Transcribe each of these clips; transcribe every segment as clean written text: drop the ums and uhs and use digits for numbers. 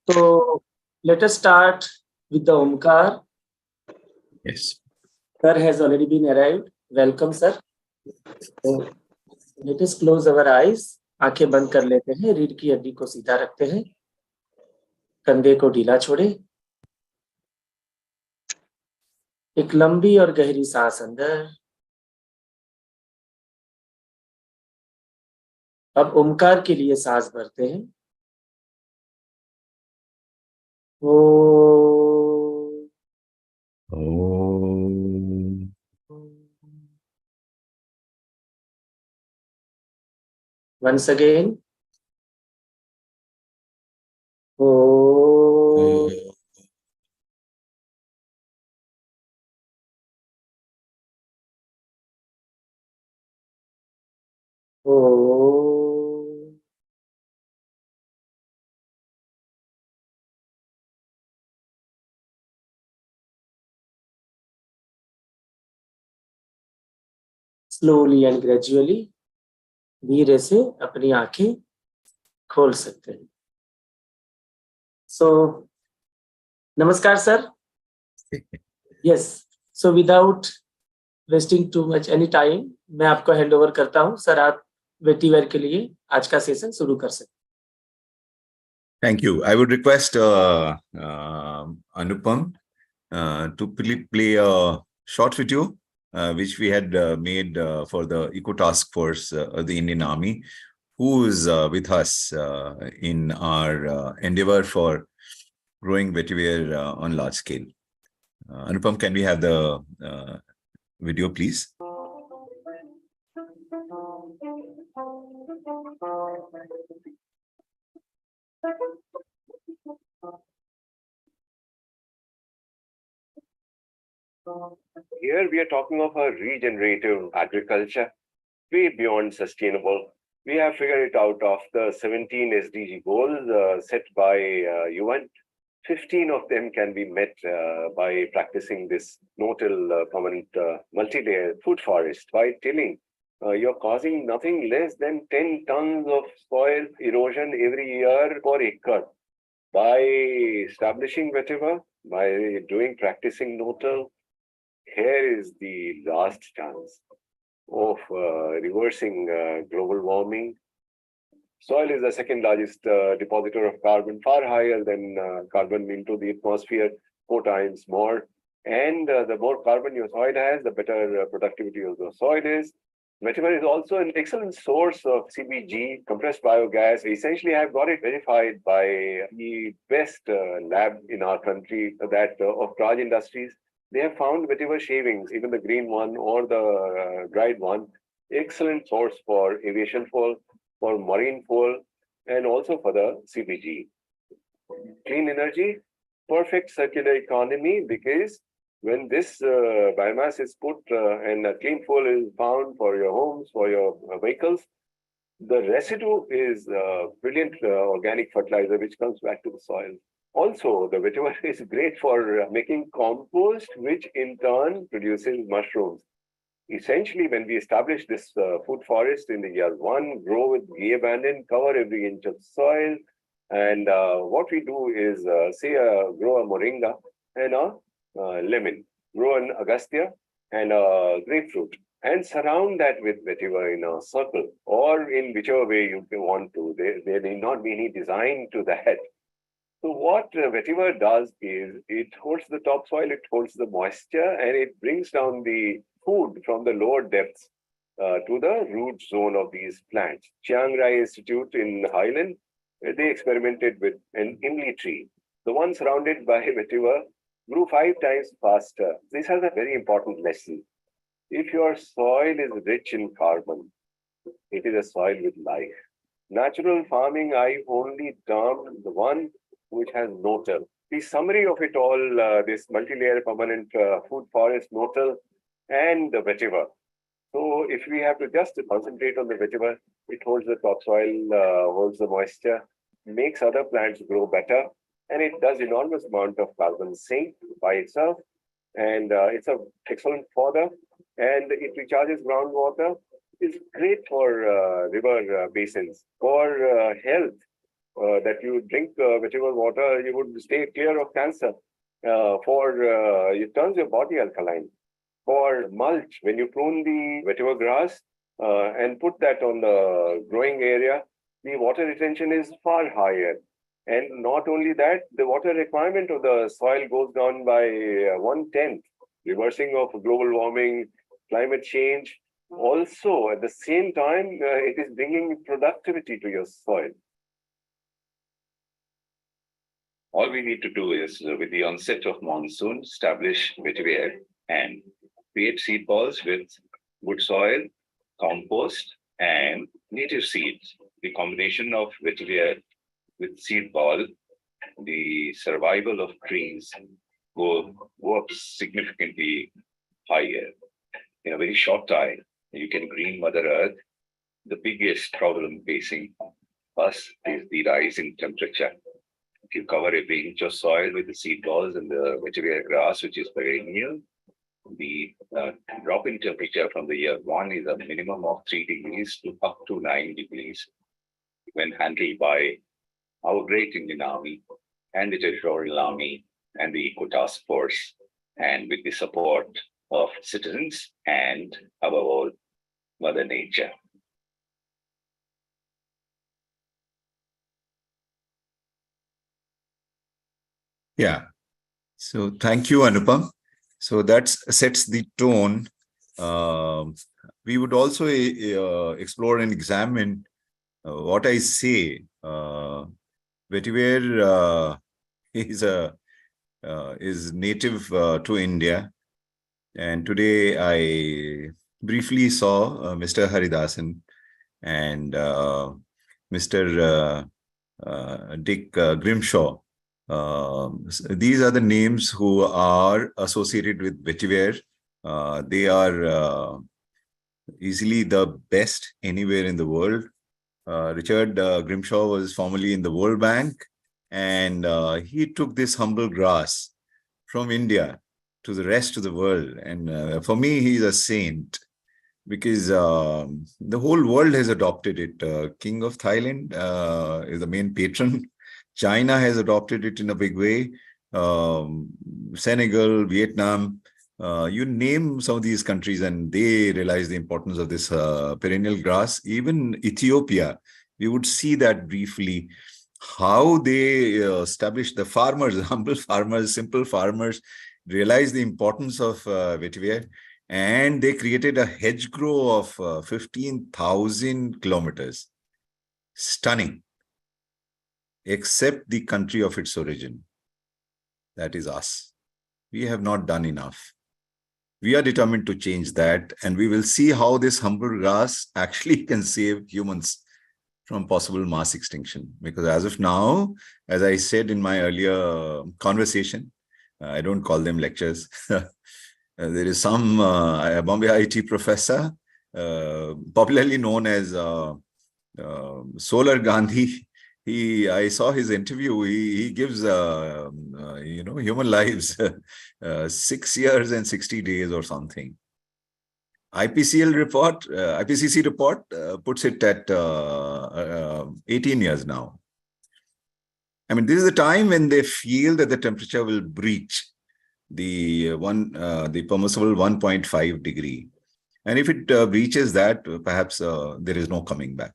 So let us start with the Omkar. Yes. Sir has already been arrived. Welcome, sir. So let us close our eyes. आंखें बंद कर लेते हैं, रीढ़ की हड्डी को सीधा रखते हैं, कंधे को ढीला छोड़े, एक लंबी और गहरी सांस अंदर। अब ओमकार के लिए सांस भरते हैं। Once again. Slowly and gradually, धीरे से अपनी आंखें खोल सकते हैं। So, namaskar, sir. Yes. So, without wasting too much any time, मैं आपको हैंड ओवर करता हूँ। सर, आप वेटिवर के लिए आज का सेशन शुरू कर सकते हैं। Thank you. I would request Anupam to play a short video which we had made for the Eco Task Force of the Indian Army, who is with us in our endeavor for growing vetiver on large scale. Anupam, can we have the video, please? Here we are talking of a regenerative agriculture, way beyond sustainable. We have figured it out of the 17 SDG goals set by UN. 15 of them can be met by practicing this no-till permanent multi-layer food forest. By tilling, you're causing nothing less than 10 tons of soil erosion every year per acre. By establishing vetiver, by practicing no-till, here is the last chance of reversing global warming. Soil is the second largest depositor of carbon, far higher than carbon into the atmosphere, 4 times more. And the more carbon your soil has, the better productivity of the soil is. Vetiver is also an excellent source of CBG, compressed biogas. Essentially, I've got it verified by the best lab in our country, that of Raj Industries. They have found vetiver shavings, even the green one or the dried one, excellent source for aviation fuel, for marine fuel, and also for the CBG. Clean energy, perfect circular economy, because when this biomass is put and a clean fuel is found for your homes, for your vehicles, the residue is brilliant organic fertilizer which comes back to the soil. Also, the vetiver is great for making compost, which in turn produces mushrooms. Essentially, when we establish this food forest in the year 1, grow with bee abandon, cover every inch of soil, and what we do is, grow a moringa and a lemon, grow an agastya and a grapefruit, and surround that with vetiver in a circle, or in whichever way you want to. There need not be any design to that. So what vetiver does is, it holds the topsoil, it holds the moisture, and it brings down the food from the lower depths to the root zone of these plants. Chiang Rai Institute in Highland, they experimented with an imli tree. The one surrounded by vetiver grew 5 times faster. This has a very important lesson. If your soil is rich in carbon, it is a soil with life. Natural farming, I only termed the one which has no-till. The summary of it all, this multi-layer permanent food forest, no-till, and the vetiver. So if we have to just concentrate on the vetiver, it holds the topsoil, holds the moisture, makes other plants grow better, and it does enormous amount of carbon sink by itself. And it's an excellent fodder, and it recharges groundwater. It's great for river basins, for health. that you drink vetiver water, you would stay clear of cancer. It turns your body alkaline. For mulch, when you prune the vetiver grass and put that on the growing area, the water retention is far higher. And not only that, the water requirement of the soil goes down by 1/10, reversing of global warming, climate change. Also, at the same time, it is bringing productivity to your soil. All we need to do is, with the onset of monsoon, establish VeTiVer and create seed balls with good soil, compost, and native seeds. The combination of VeTiVer with seed ball, the survival of trees go up significantly higher. In a very short time, you can green Mother Earth. The biggest problem facing us is the rise in temperature. If you cover every inch of soil with the seed balls and the vetiver grass, which is perennial, the drop in temperature from the year 1 is a minimum of 3 degrees to up to 9 degrees when handled by our great Indian Army and the Territorial Army and the Eco Task Force, and with the support of citizens and above all, Mother Nature. Yeah. So thank you, Anupam. So that sets the tone. We would also explore and examine what I say. Vetiver is native to India, and today I briefly saw Mr. Haridasan and Mr. Dick Grimshaw. These are the names who are associated with Vetiver. They are easily the best anywhere in the world. Richard Grimshaw was formerly in the World Bank, and he took this humble grass from India to the rest of the world. And for me, he's a saint because the whole world has adopted it. King of Thailand is the main patron. China has adopted it in a big way. Senegal, Vietnam, you name some of these countries and they realize the importance of this perennial grass. Even Ethiopia, we would see that briefly, how they established the farmers, humble farmers, simple farmers, realized the importance of vetiver, and they created a hedgerow of 15,000 kilometers. Stunning. Except the country of its origin. That is us. We have not done enough. We are determined to change that, and we will see how this humble grass actually can save humans from possible mass extinction. Because as of now, as I said in my earlier conversation, I don't call them lectures. There is some Bombay IIT professor, popularly known as Solar Gandhi. I saw his interview. He gives, human lives 6 years and 60 days or something. IPCC report puts it at 18 years now. I mean, this is the time when they feel that the temperature will breach the permissible 1.5 degree. And if it breaches that, perhaps there is no coming back.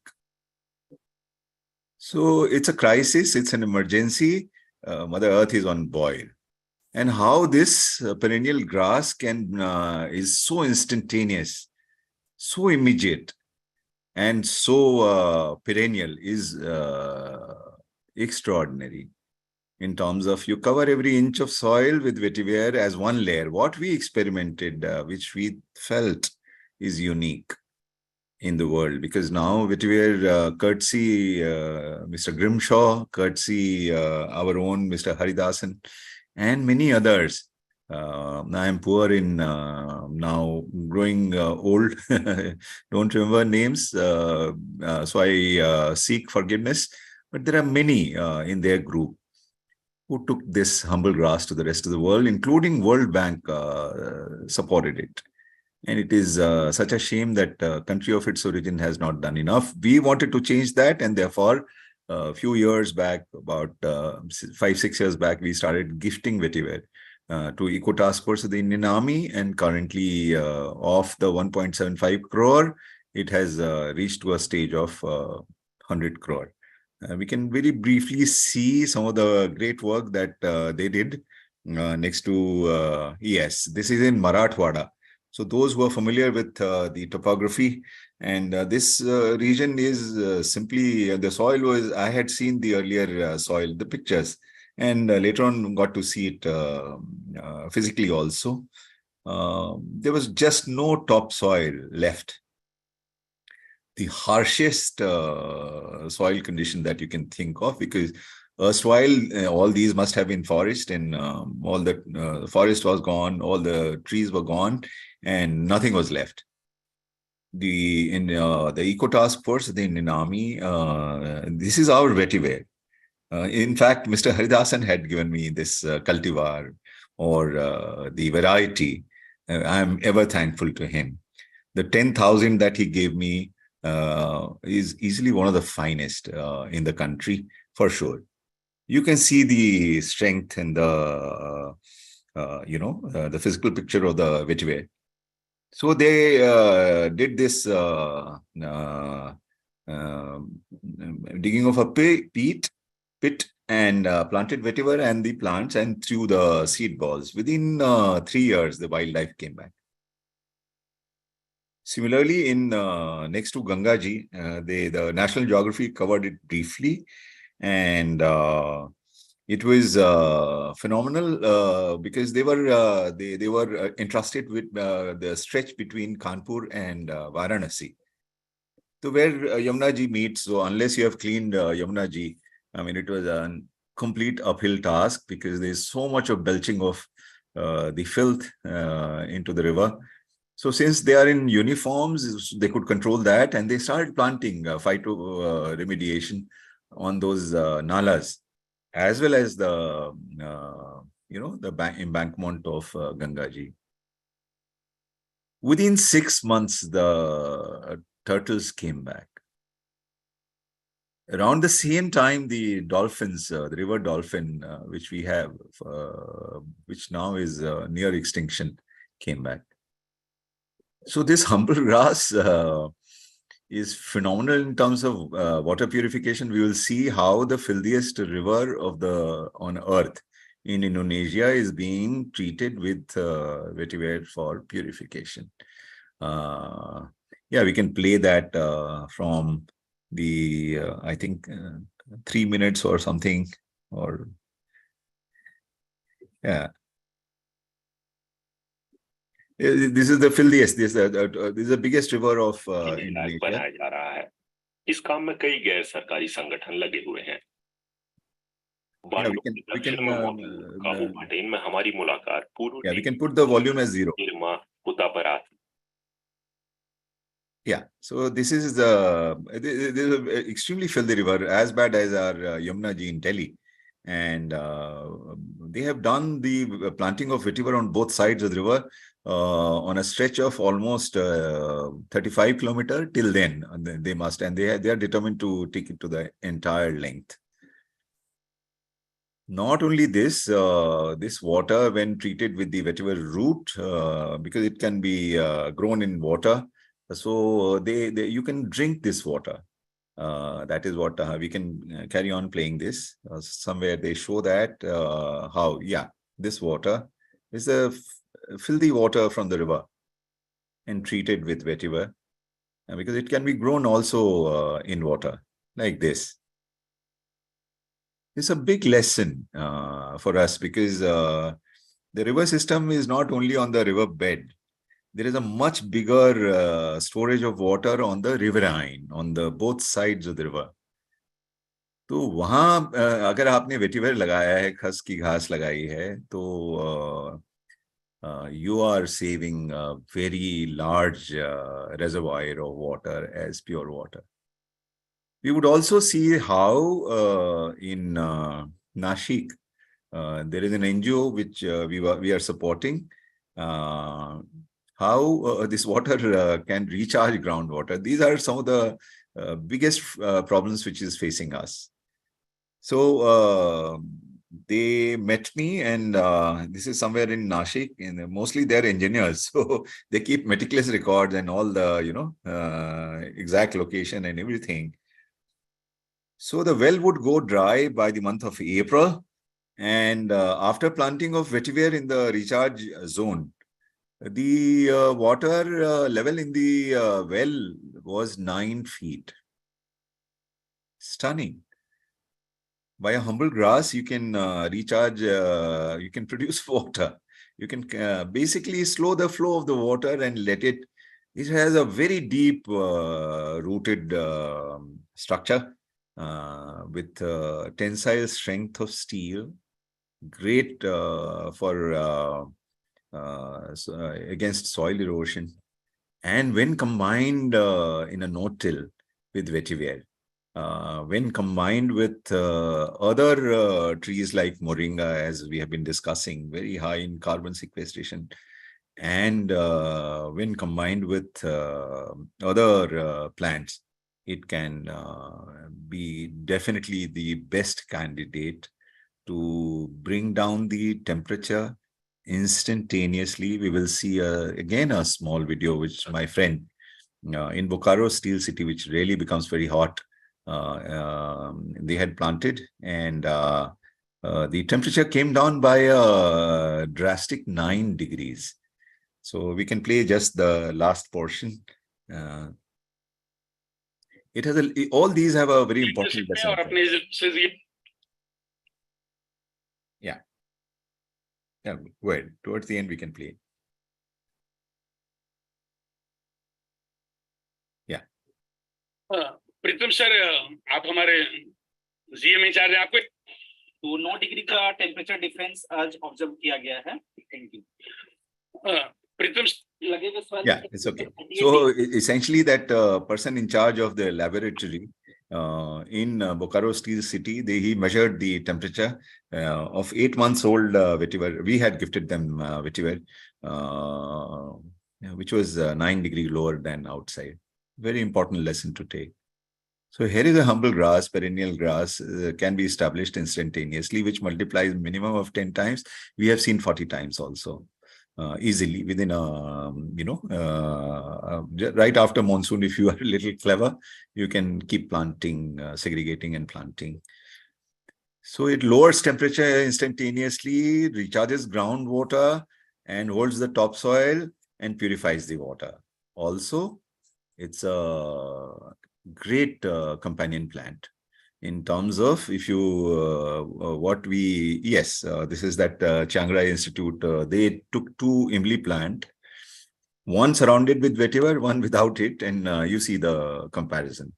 So it's a crisis, it's an emergency. Mother Earth is on boil. And how this perennial grass is so instantaneous, so immediate, and so perennial is extraordinary. In terms of you cover every inch of soil with vetiver as one layer. What we experimented, which we felt is unique in the world, because now vetiver, courtesy Mr. Grimshaw, courtesy our own Mr. Haridasan, and many others. I am poor in now growing old, don't remember names, so I seek forgiveness. But there are many in their group who took this humble grass to the rest of the world, including World Bank supported it. And it is such a shame that country of its origin has not done enough. We wanted to change that, and therefore a few years back, about 5-6 years back, we started gifting vetiver to Eco Task Force of the Indian Army, and currently of the 1.75 crore, it has reached to a stage of 100 crore. We can very briefly see some of the great work that they did next to, yes, this is in Marathwada. So those who are familiar with the topography, and this region is simply, the soil was, I had seen the earlier soil, the pictures, and later on got to see it physically also. There was just no topsoil left. The harshest soil condition that you can think of, because erstwhile all these must have been forest, and all the forest was gone, all the trees were gone, and nothing was left. The Eco Task Force, the Indian Army, this is our vetiver. In fact, Mr. Haridasan had given me this cultivar, or the variety. I'm ever thankful to him. The 10,000 that he gave me is easily one of the finest in the country, for sure. You can see the strength and the, the physical picture of the vetiver. So they did this digging of a pit, and planted vetiver and the plants, and threw the seed balls. Within 3 years, the wildlife came back. Similarly, in next to Gangaji, the National Geography covered it briefly, and it was phenomenal because they were entrusted with the stretch between Kanpur and Varanasi, so where Yamuna Ji meets. So unless you have cleaned Yamuna Ji, I mean, it was a complete uphill task, because there's so much of belching of the filth into the river. So since they are in uniforms, they could control that, and they started planting phyto remediation on those nalas, as well as the the embankment of Gangaji. Within 6 months, the turtles came back. Around the same time, the dolphins, the river dolphin, which we have, which now is near extinction, came back. So this humble grass is phenomenal in terms of water purification. We will see how the filthiest river on earth in Indonesia is being treated with vetiver for purification. Yeah, we can play that from the I think 3 minutes or something, or yeah. This is the filthiest. This is the biggest river of Indonesia. इस काम में कई गैर सरकारी संगठन लगे हुए हैं। में हमारी मुलाकात पूर्व we can put the volume as 0. Yeah, so this is the extremely filthy river, as bad as our Yamuna Ji in Delhi. And they have done the planting of vetiver on both sides of the river on a stretch of almost 35 kilometers till then. They must, and they are determined to take it to the entire length. Not only this, this water, when treated with the vetiver root, because it can be grown in water, so you can drink this water. That is what we can carry on playing this. Somewhere they show that how, yeah, this water is a filthy water from the river and treated with vetiver, because it can be grown also in water like this. It's a big lesson for us, because the river system is not only on the river bed. There is a much bigger storage of water on the riverine, on the both sides of the river. तो वहाँ अगर आपने vetiver लगाया है, खस की घास लगाई है, तो you are saving a very large reservoir of water as pure water. We would also see how in Nashik, there is an NGO which we are supporting, how this water can recharge groundwater. These are some of the biggest problems which is facing us. So they met me, and this is somewhere in Nashik, and mostly they're engineers, so they keep meticulous records and all the exact location and everything. So the well would go dry by the month of April, and after planting of vetiver in the recharge zone, the water level in the well was 9 feet. Stunning. By a humble grass, you can recharge, you can produce water. You can basically slow the flow of the water and let it. It has a very deep rooted structure with tensile strength of steel. Great for against soil erosion. And when combined in a no-till with vetiver, when combined with other trees like moringa, as we have been discussing, very high in carbon sequestration, and when combined with other plants, it can be definitely the best candidate to bring down the temperature instantaneously. We will see again a small video which my friend in Bokaro Steel City, which really becomes very hot, they had planted, and the temperature came down by a drastic 9 degrees. So we can play just the last portion. It has all these have a very important lesson. Yeah. Yeah, go ahead. Towards the end, we can play. Yeah. Pritam sir, आप हमारे GM in charge हैं, आपको तो 9 degree का temperature difference आज observe किया गया है. Thank you. Pritam, yeah, it's okay. So essentially that person in charge of the laboratory in Bokaro Steel City, he measured the temperature of 8 months old vetiver. We had gifted them vetiver, which was 9 degrees lower than outside. Very important lesson to take. So here is a humble grass, perennial grass, can be established instantaneously, which multiplies minimum of 10 times. We have seen 40 times also. Easily within a, right after monsoon, if you are a little clever, you can keep planting, segregating and planting. So it lowers temperature instantaneously, recharges groundwater and holds the topsoil and purifies the water. Also, it's a great companion plant. In terms of if you, this is that Chiang Rai Institute, they took 2 imli plant, one surrounded with vetiver, one without it, and you see the comparison.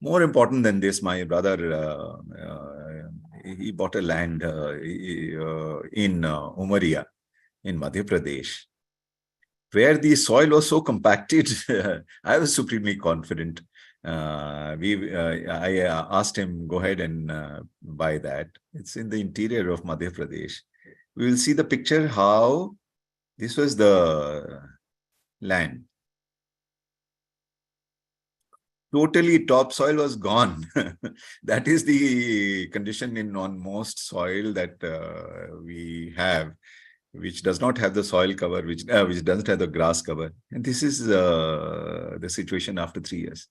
More important than this, my brother, he bought a land in Umaria, in Madhya Pradesh, where the soil was so compacted. I was supremely confident. I asked him, go ahead and buy that. It's in the interior of Madhya Pradesh. We will see the picture how this was the land. Totally topsoil was gone. That is the condition on most soil that we have, which does not have the soil cover, which doesn't have the grass cover. And this is the situation after 3 years.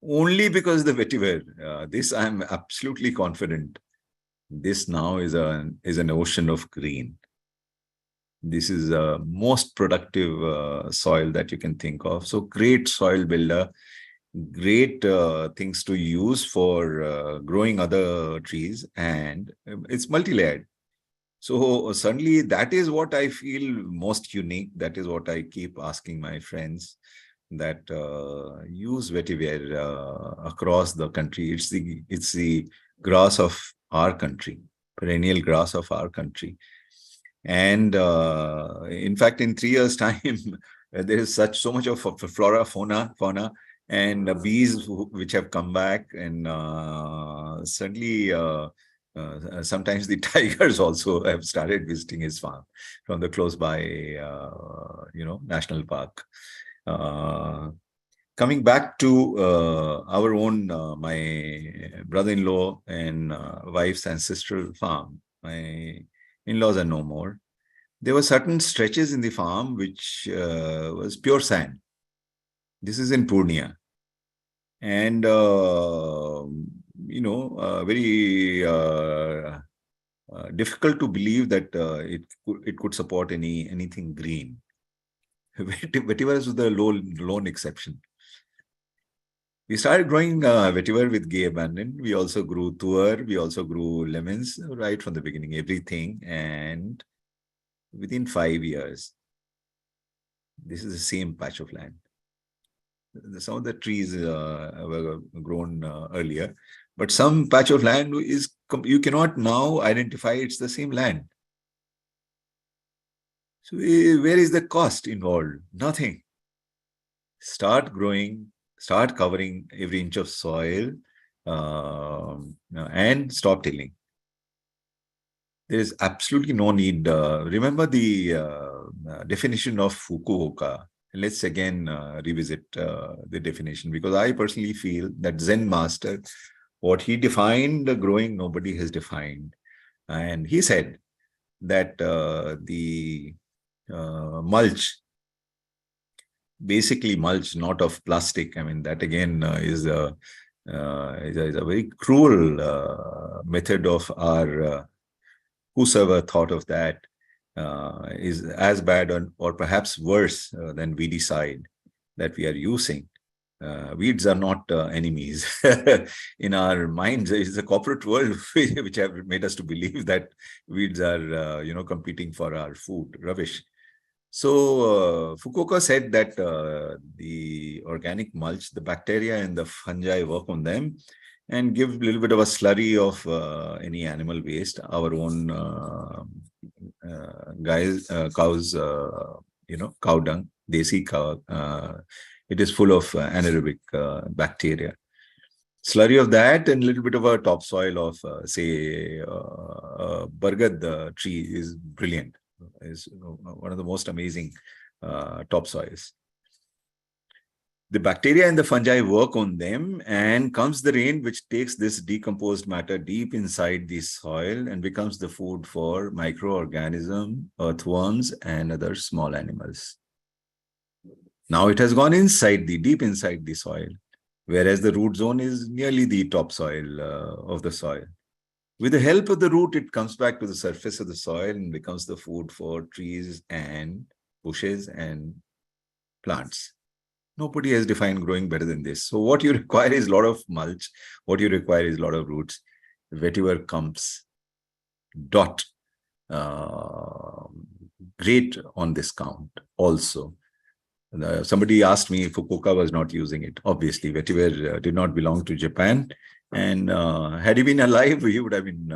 Only because the vetiver, this I'm absolutely confident. This now is an ocean of green. This is a most productive soil that you can think of. So great soil builder, great things to use for growing other trees, and it's multi-layered. So suddenly that is what I feel most unique. That is what I keep asking my friends, that use vetiver across the country. It's the grass of our country, perennial grass of our country. And in fact, in 3 years' time, there is so much of flora, fauna, and bees which have come back, and suddenly sometimes the tigers also have started visiting his farm from the close by, national park. coming back to our own, my brother-in-law and wife's ancestral farm. My in-laws are no more. There were certain stretches in the farm which was pure sand. This is in Purnia. And, very difficult to believe that it could support anything green. Vetiver was the lone exception. We started growing vetiver with gay abandon. We also grew tuar. We also grew lemons right from the beginning, everything. And within 5 years, this is the same patch of land. Some of the trees were grown earlier, but some patch of land is, you cannot now identify it's the same land. So where is the cost involved? Nothing. Start growing, start covering every inch of soil, and stop tilling. There is absolutely no need. Remember the definition of Fukuoka. Let's again revisit the definition, because I personally feel that Zen master, what he defined growing, nobody has defined. And he said that the mulch, basically mulch, not of plastic. I mean, that again is a very cruel method of our whosoever thought of that is as bad or perhaps worse than weedicide that we are using. Weeds are not enemies. In our minds, it's a corporate world which have made us to believe that weeds are, competing for our food. Rubbish. So Fukuoka said that the organic mulch, the bacteria and the fungi work on them and give a little bit of a slurry of any animal waste, our own cows, cow dung, desi cow. It is full of anaerobic bacteria. Slurry of that and a little bit of a topsoil of, say, bargad tree is brilliant. Is one of the most amazing topsoils. The bacteria and the fungi work on them, and comes the rain, which takes this decomposed matter deep inside the soil and becomes the food for microorganisms, earthworms, and other small animals. Now it has gone deep inside the soil, whereas the root zone is nearly the topsoil of the soil. With the help of the root, it comes back to the surface of the soil and becomes the food for trees and bushes and plants. Nobody has defined growing better than this. So what you require is a lot of mulch. What you require is a lot of roots. Vetiver comes great on this count also. Somebody asked me if Fukuoka was not using it. Obviously, Vetiver did not belong to Japan. And had he been alive, he would have been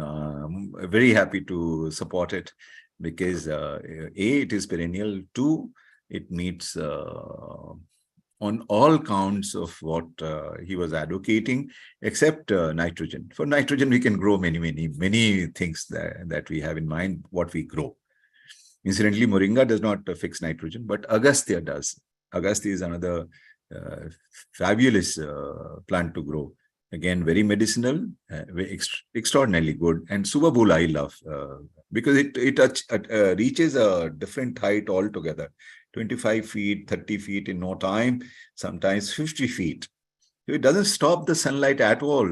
very happy to support it, because A, it is perennial. 2, it meets on all counts of what he was advocating, except nitrogen. For nitrogen, we can grow many things that we have in mind, what we grow. Incidentally, moringa does not fix nitrogen, but agastya does. Agastya is another fabulous plant to grow. Again, very medicinal, extraordinarily good. And subabul I love, because it reaches a different height altogether. 25 feet, 30 feet in no time, sometimes 50 feet. It doesn't stop the sunlight at all.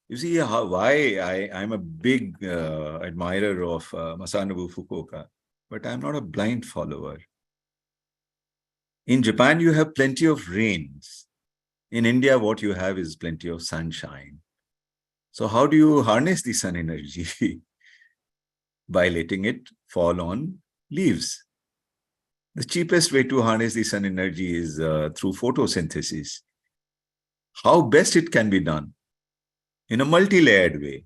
You see why I'm a big admirer of Masanobu Fukuoka, but I'm not a blind follower. In Japan, you have plenty of rains. In India, what you have is plenty of sunshine. So how do you harness the sun energy? By letting it fall on leaves. The cheapest way to harness the sun energy is through photosynthesis. How best it can be done? In a multi-layered way.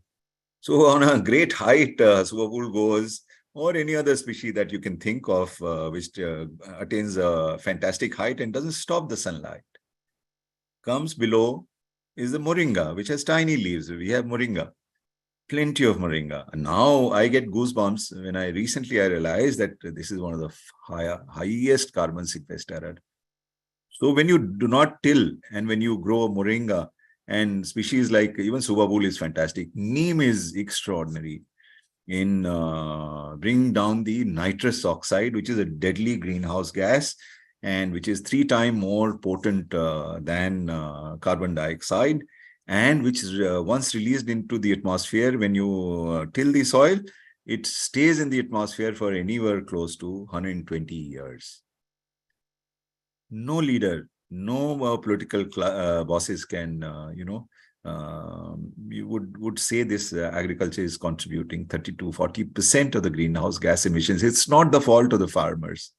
So on a great height, subabul goes, or any other species that you can think of, which attains a fantastic height and doesn't stop the sunlight. Comes below is the moringa, which has tiny leaves. We have moringa. Plenty of moringa. And now I get goosebumps when I realized that this is one of the highest carbon sequestered So when you do not till and when you grow moringa and species like even subabul is fantastic, neem is extraordinary in bringing down the nitrous oxide, which is a deadly greenhouse gas and which is 3 times more potent than carbon dioxide, and which is once released into the atmosphere, when you till the soil, it stays in the atmosphere for anywhere close to 120 years. No leader, no political bosses can, you would say this agriculture is contributing 30 to 40% of the greenhouse gas emissions. It's not the fault of the farmers.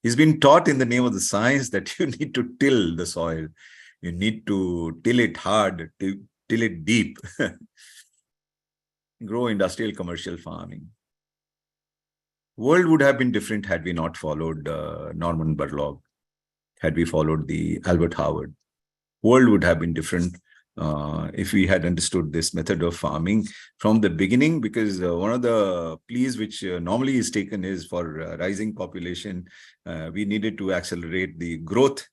He's been taught in the name of the science that you need to till the soil. You need to till it hard, till it deep. Grow industrial commercial farming. World would have been different had we not followed Norman Borlaug, had we followed the Albert Howard. World would have been different if we had understood this method of farming from the beginning, because one of the pleas which normally is taken is for rising population, we needed to accelerate the growth,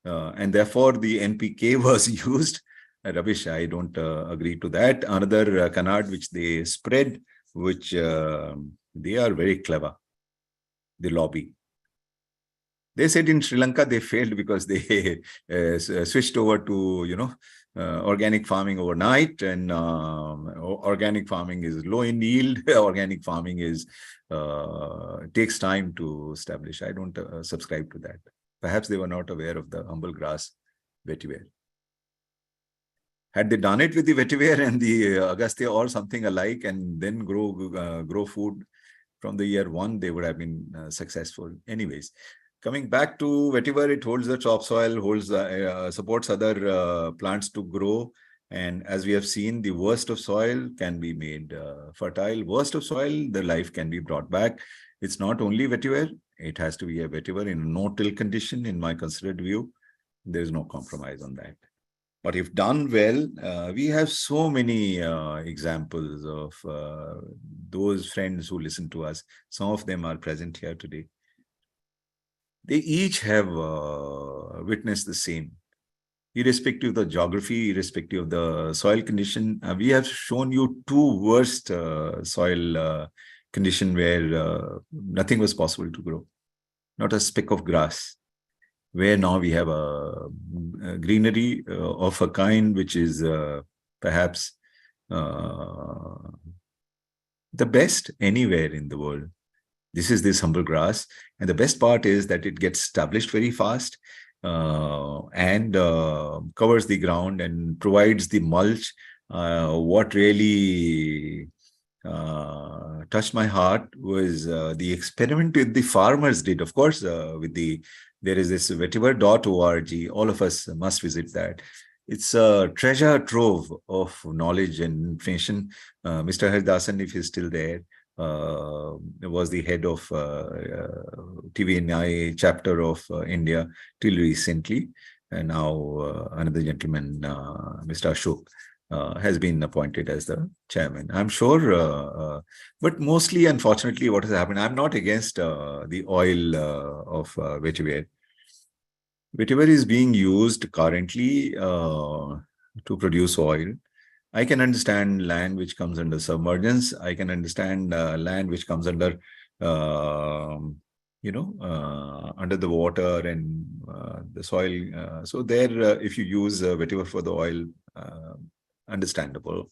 and therefore the NPK was used. Rubbish, I don't agree to that. Another canard which they spread, which they are very clever, the lobby. They said in Sri Lanka they failed because they switched over to, organic farming overnight, and organic farming is low in yield. Organic farming is takes time to establish. I don't subscribe to that. Perhaps they were not aware of the humble grass vetiver. Had they done it with the vetiver and the Agastya or something alike, and then grow food from the year 1, they would have been successful. Anyways, coming back to vetiver, it holds the topsoil, supports other plants to grow. And as we have seen, the worst of soil can be made fertile. Worst of soil, the life can be brought back. It's not only vetiver, it has to be a vetiver in a no-till condition, in my considered view. There is no compromise on that. But if done well, we have so many examples of those friends who listen to us. Some of them are present here today. They each have witnessed the same. Irrespective of the geography, irrespective of the soil condition, we have shown you 2 worst soil condition where nothing was possible to grow. Not a speck of grass. Where now we have a greenery of a kind which is perhaps the best anywhere in the world. This is this humble grass. And the best part is that it gets established very fast and covers the ground and provides the mulch. What really touched my heart was the experiment that the farmers did. Of course, there is this vetiver.org. All of us must visit that. It's a treasure trove of knowledge and information. Mr. Haridasan, if he's still there, was the head of TVNI chapter of India till recently. And now another gentleman, Mr. Ashok, has been appointed as the chairman. I'm sure, but mostly, unfortunately, what has happened, I'm not against the oil of vetiver. Vetiver is being used currently to produce oil. I can understand land which comes under submergence. I can understand land which comes under, under the water and the soil. So there, if you use vetiver for the oil, understandable.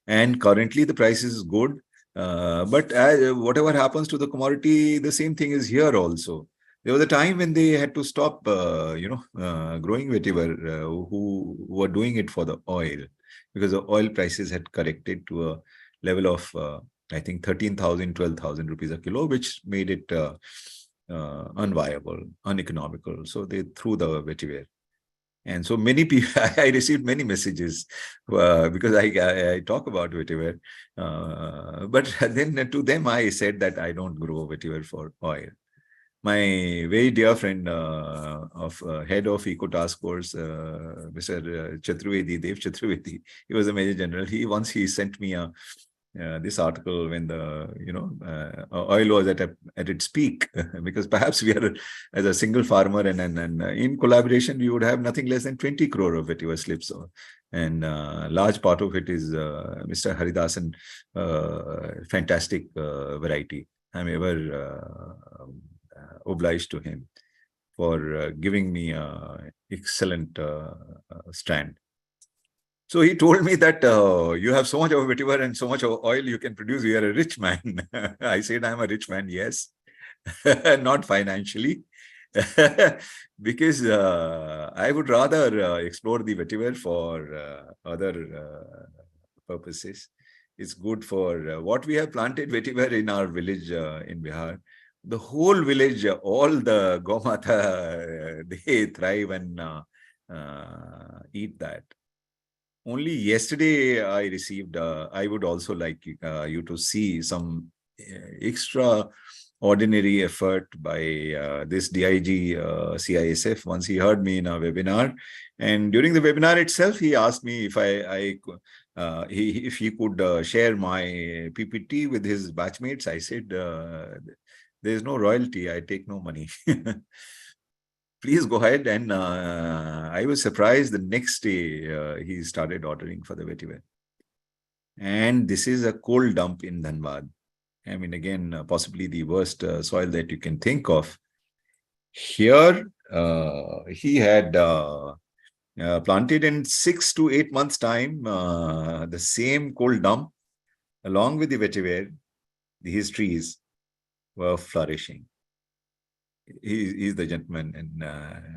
And currently the price is good. But whatever happens to the commodity, the same thing is here also. There was a time when they had to stop, growing vetiver, who were doing it for the oil, because the oil prices had corrected to a level of, I think, 13,000, 12,000 rupees a kilo, which made it unviable, uneconomical. So they threw the vetiver. And so many people, I received many messages because I talk about vetiver. But then to them, I said that I don't grow vetiver for oil. My very dear friend head of Eco Task Force, Mr. Chaturvedi, Dev Chaturvedi, he was a Major General. He sent me a this article when the oil was at its peak, because perhaps we are as a single farmer and in collaboration we would have nothing less than 20 crore of vetiver slips, and large part of it is Mr. Haridasan fantastic variety. I'm ever obliged to him for giving me excellent stand. So he told me that you have so much of vetiver and so much of oil you can produce. You are a rich man. I said, I'm a rich man, yes. Not financially. Because I would rather explore the vetiver for other purposes. It's good for what we have planted vetiver in our village in Bihar. The whole village, all the Gomata, they thrive and eat that. Only yesterday I received, I would also like you to see some extraordinary effort by this DIG CISF. Once he heard me in a webinar, and during the webinar itself, he asked me if if he could share my PPT with his batchmates. I said, there's no royalty, I take no money. Please go ahead. And I was surprised the next day he started ordering for the vetiver. And this is a coal dump in Dhanbad. I mean, again, possibly the worst soil that you can think of. Here, he had planted in 6 to 8 months' time the same coal dump along with the vetiver. His trees were flourishing. He's the gentleman, and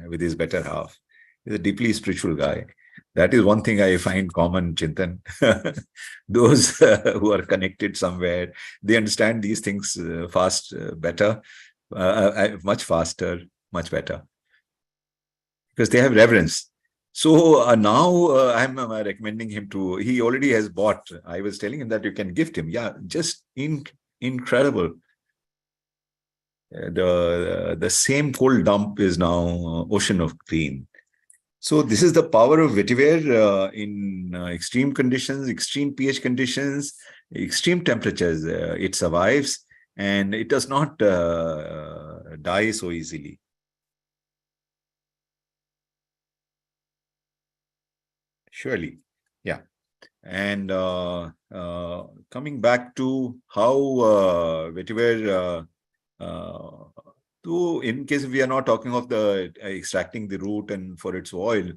with his better half. He's a deeply spiritual guy. That is one thing I find common, Chintan. Those who are connected somewhere, they understand these things better, much faster, much better. Because they have reverence. So now I'm recommending him to, he already has bought. I was telling him that you can gift him. Yeah, just incredible. The same coal dump is now ocean of green. So this is the power of vetiver in extreme conditions, extreme pH conditions, extreme temperatures. It survives and it does not die so easily. Surely, yeah. And coming back to how vetiver, in case we are not talking of the extracting the root and for its oil,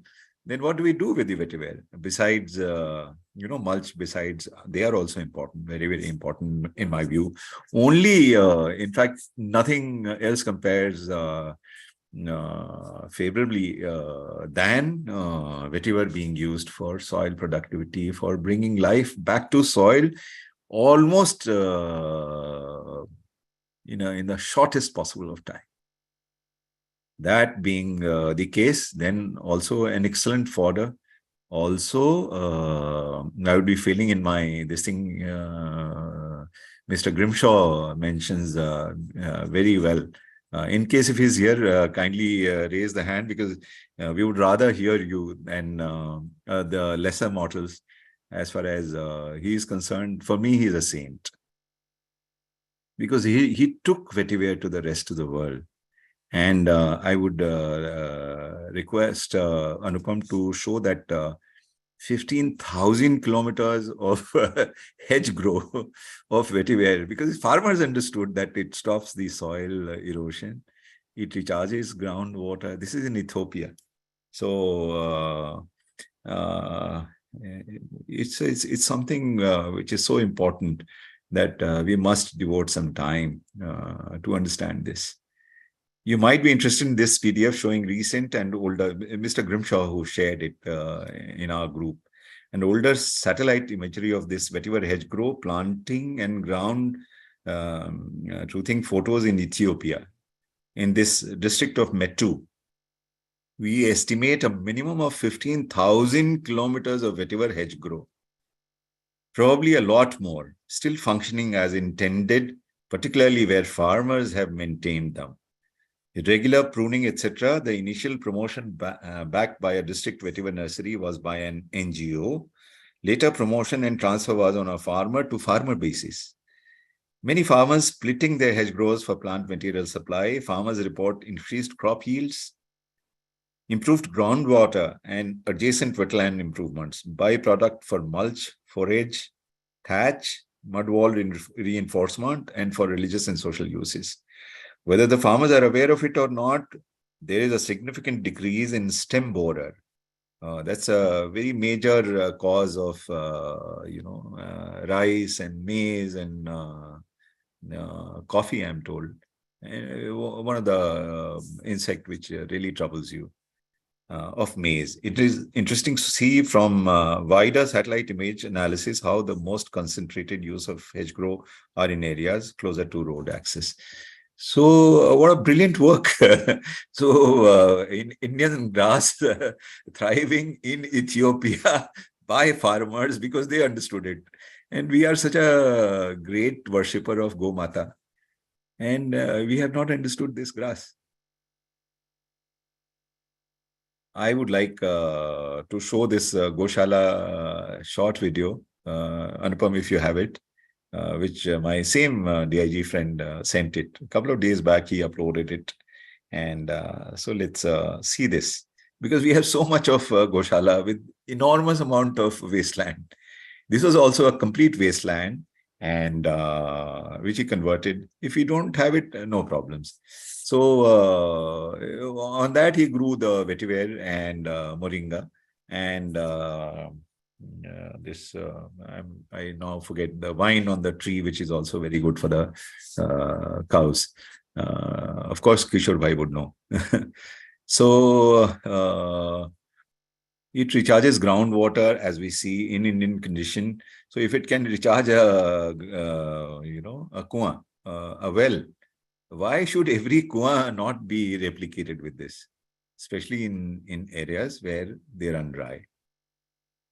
then what do we do with the vetiver? Besides, mulch, besides, they are also important, very, very important in my view. Only, in fact, nothing else compares favorably than vetiver being used for soil productivity, for bringing life back to soil, almost in the shortest possible of time. That being the case, then also an excellent fodder. Also, I would be feeling in my, this thing, Mr. Grimshaw mentions very well. In case if he's here, kindly raise the hand, because we would rather hear you than the lesser mortals. As far as he is concerned, for me, he's a saint. Because he took vetiver to the rest of the world. And I would request Anupam to show that 15,000 kilometers of hedge grow of vetiver, because farmers understood that it stops the soil erosion, it recharges groundwater. This is in Ethiopia. So it's something which is so important that we must devote some time to understand this. You might be interested in this PDF showing recent and older, Mr. Grimshaw, who shared it in our group, and older satellite imagery of this vetiver hedge grow, planting and ground truthing photos in Ethiopia. In this district of Metu, we estimate a minimum of 15,000 kilometers of vetiver hedge grow. Probably a lot more, still functioning as intended, particularly where farmers have maintained them. Irregular pruning, etc. The initial promotion backed by a district vetiver nursery was by an NGO. Later, promotion and transfer was on a farmer-to-farmer basis. Many farmers splitting their hedgerows for plant material supply. Farmers report increased crop yields, improved groundwater and adjacent wetland improvements, byproduct for mulch, forage, thatch, mud wall reinforcement, and for religious and social uses. Whether the farmers are aware of it or not, there is a significant decrease in stem borer. That's a very major cause of, rice and maize and coffee, I'm told. One of the insect which really troubles you. Of maize. It is interesting to see from wider satellite image analysis how the most concentrated use of hedgerow are in areas closer to road access. So what a brilliant work. So in Indian grass thriving in Ethiopia by farmers because they understood it. And we are such a great worshipper of Go Mata. And we have not understood this grass. I would like to show this Goshala short video, Anupam, if you have it, which my same DIG friend sent it. A couple of days back, he uploaded it. And so let's see this. Because we have so much of Goshala with enormous amount of wasteland. This was also a complete wasteland, and which he converted. If you don't have it, no problems. So on that, he grew the vetiver and moringa, and this, I now forget, the vine on the tree, which is also very good for the cows. Of course, Kishore Bhai would know. So it recharges groundwater, as we see in Indian condition. So if it can recharge a kuan, a well, why should every kuan not be replicated with this, especially in areas where they run dry?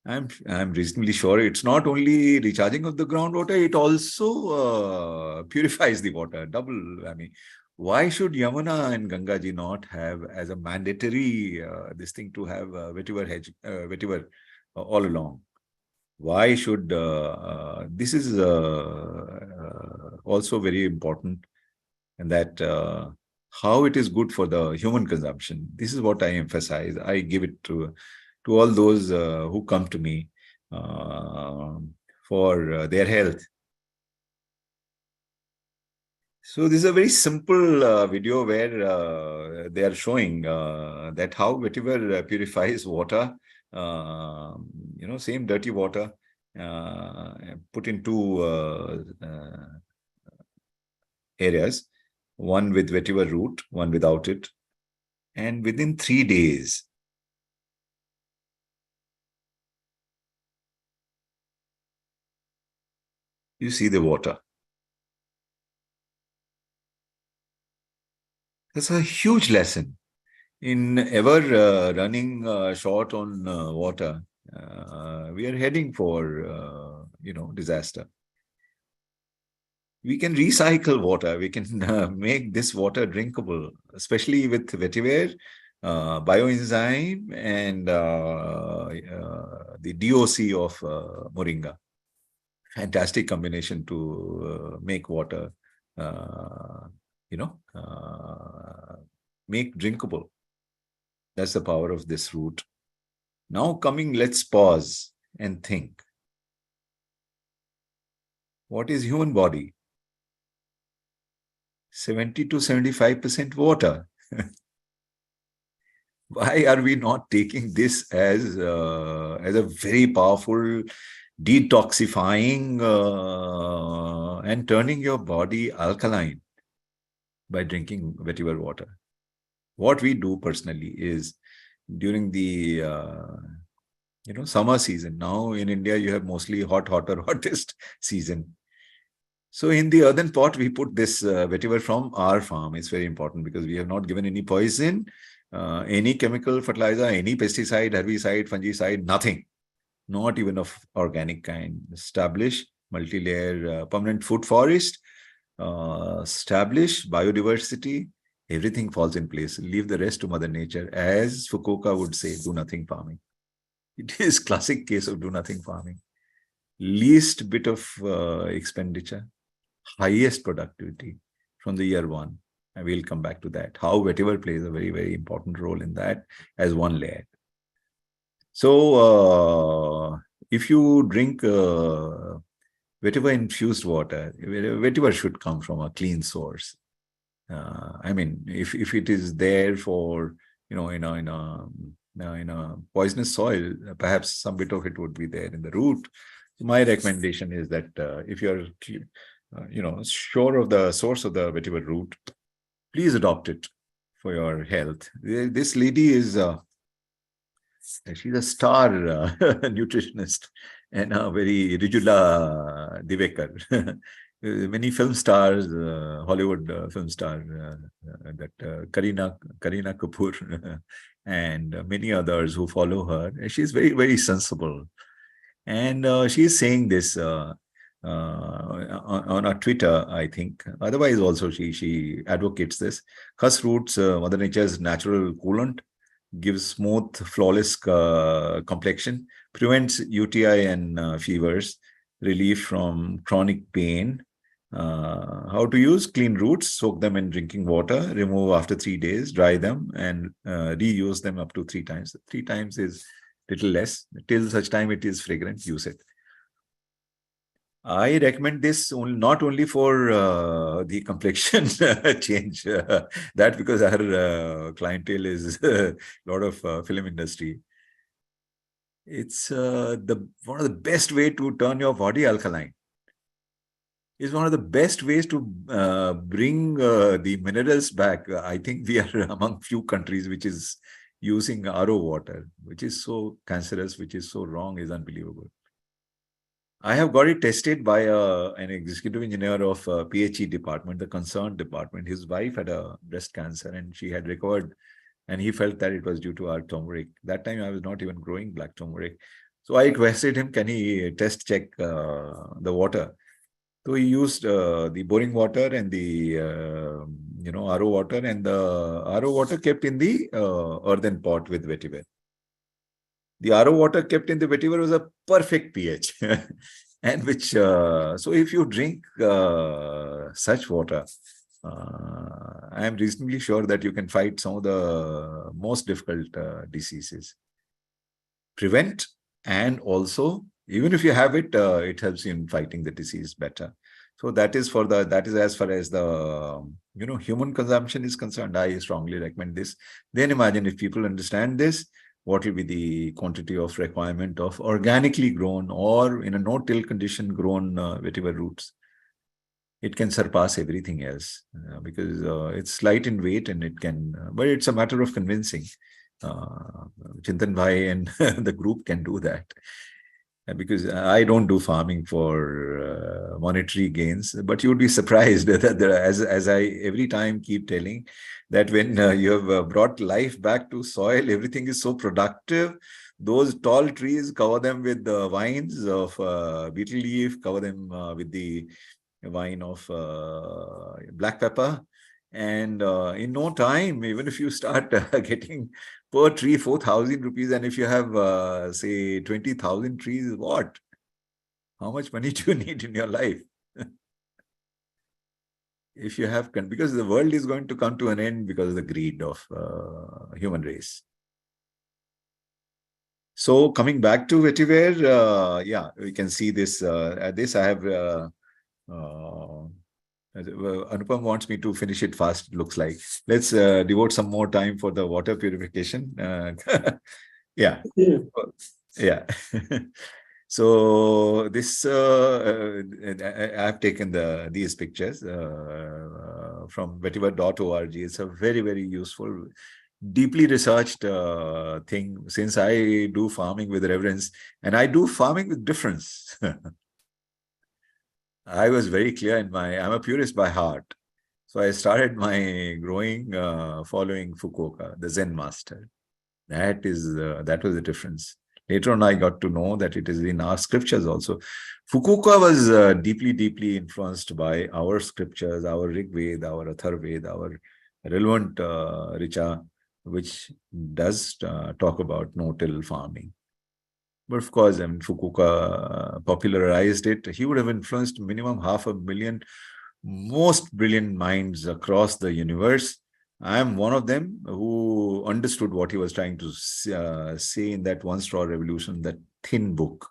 I'm reasonably sure it's not only recharging of the groundwater, it also purifies the water. Double, I mean, why should Yamuna and Gangaji not have as a mandatory this thing to have vetiver all along? Why should this is also very important, and that how it is good for the human consumption. This is what I emphasize. I give it to all those who come to me for their health. So this is a very simple video where they are showing that how vetiver purifies water, same dirty water, put into areas, one with vetiver root, one without it, and within 3 days, you see the water. That's a huge lesson in ever running short on water. We are heading for, disaster. We can recycle water. We can make this water drinkable, especially with vetiver, bioenzyme, and the DOC of moringa. Fantastic combination to make water, make drinkable. That's the power of this root. Now let's pause and think. What is human body? 70 to 75% water. Why are we not taking this as a very powerful detoxifying and turning your body alkaline by drinking vetiver water? What we do personally is during the summer season. Now in India, you have mostly hottest season. So in the earthen pot, we put this vetiver from our farm. It's very important because we have not given any poison, any chemical fertilizer, any pesticide, herbicide, fungicide, nothing. Not even of organic kind. Establish multi-layer permanent food forest, establish biodiversity, everything falls in place. Leave the rest to Mother Nature. As Fukuoka would say, do nothing farming. It is classic case of do nothing farming. Least bit of expenditure, highest productivity from the year one. And we'll come back to that. How Vetiver plays a very, very important role in that as one layer. So if you drink Vetiver infused water, Vetiver should come from a clean source. I mean, if it is there for, in a poisonous soil, perhaps some bit of it would be there in the root. My recommendation is that if you're, sure of the source of the Vetiver root, please adopt it for your health. This lady is, she's a star nutritionist and a very Rijula Divekar. Many film stars, Hollywood film star, that Kareena Kapoor and many others who follow her. She's very, very sensible. And she's saying this on her Twitter, I think. Otherwise, also she advocates this. Khas roots, Mother Nature's natural coolant, gives smooth, flawless complexion, prevents UTI and fevers, relief from chronic pain. How to use: clean roots, soak them in drinking water, remove after 3 days, dry them, and reuse them up to 3 times. 3 times is little less. Till such time it is fragrant, use it. I recommend this not only for the complexion change, that because our clientele is a lot of film industry. It's one of the best way to turn your body alkaline. It's one of the best ways to bring the minerals back. I think we are among few countries which is using RO water, which is so cancerous, which is so wrong, is unbelievable. I have got it tested by an executive engineer of PHE department, the concerned department. His wife had a breast cancer and she had recovered, and he felt that it was due to our turmeric. That time I was not even growing black turmeric. So I requested him, can he test check the water? So he used the boring water and the RO water, and the RO water kept in the earthen pot with vetiver. The RO water kept in the vetiver was a perfect pH, and which so if you drink such water, I am reasonably sure that you can fight some of the most difficult diseases, prevent, and also, even if you have it, it helps you in fighting the disease better. So that is as far as the human consumption is concerned. I strongly recommend this. Then imagine if people understand this, what will be the quantity of requirement of organically grown or in a no-till condition grown vetiver roots. It can surpass everything else because it's light in weight, and it can, but it's a matter of convincing. Chintan Bhai and the group can do that. Because I don't do farming for monetary gains, but you would be surprised that as I every time keep telling that when you have brought life back to soil, everything is so productive. Those tall trees, cover them with the vines of beetle leaf, cover them with the vine of black pepper. And in no time, even if you start getting per tree 4,000 rupees, and if you have, say, 20,000 trees, what? How much money do you need in your life? If you have, because the world is going to come to an end because of the greed of human race. So coming back to vetiver, yeah, we can see this. This I have. Anupam wants me to finish it fast, it looks like. Let's devote some more time for the water purification. Yeah. Yeah. So this, I have taken these pictures from vetiver.org. It's a very, very useful, deeply researched thing, since I do farming with reverence, and I do farming with difference. I was very clear in I'm a purist by heart. So I started my growing following Fukuoka, the Zen master. That was the difference. Later on, I got to know that it is in our scriptures also. Fukuoka was deeply, deeply influenced by our scriptures, our Rig Veda, our Atharvaveda, our relevant Richa, which does talk about no-till farming. But of course, I mean, Fukuoka popularized it. He would have influenced minimum 500,000 most brilliant minds across the universe. I am one of them who understood what he was trying to say in that One Straw Revolution, that thin book.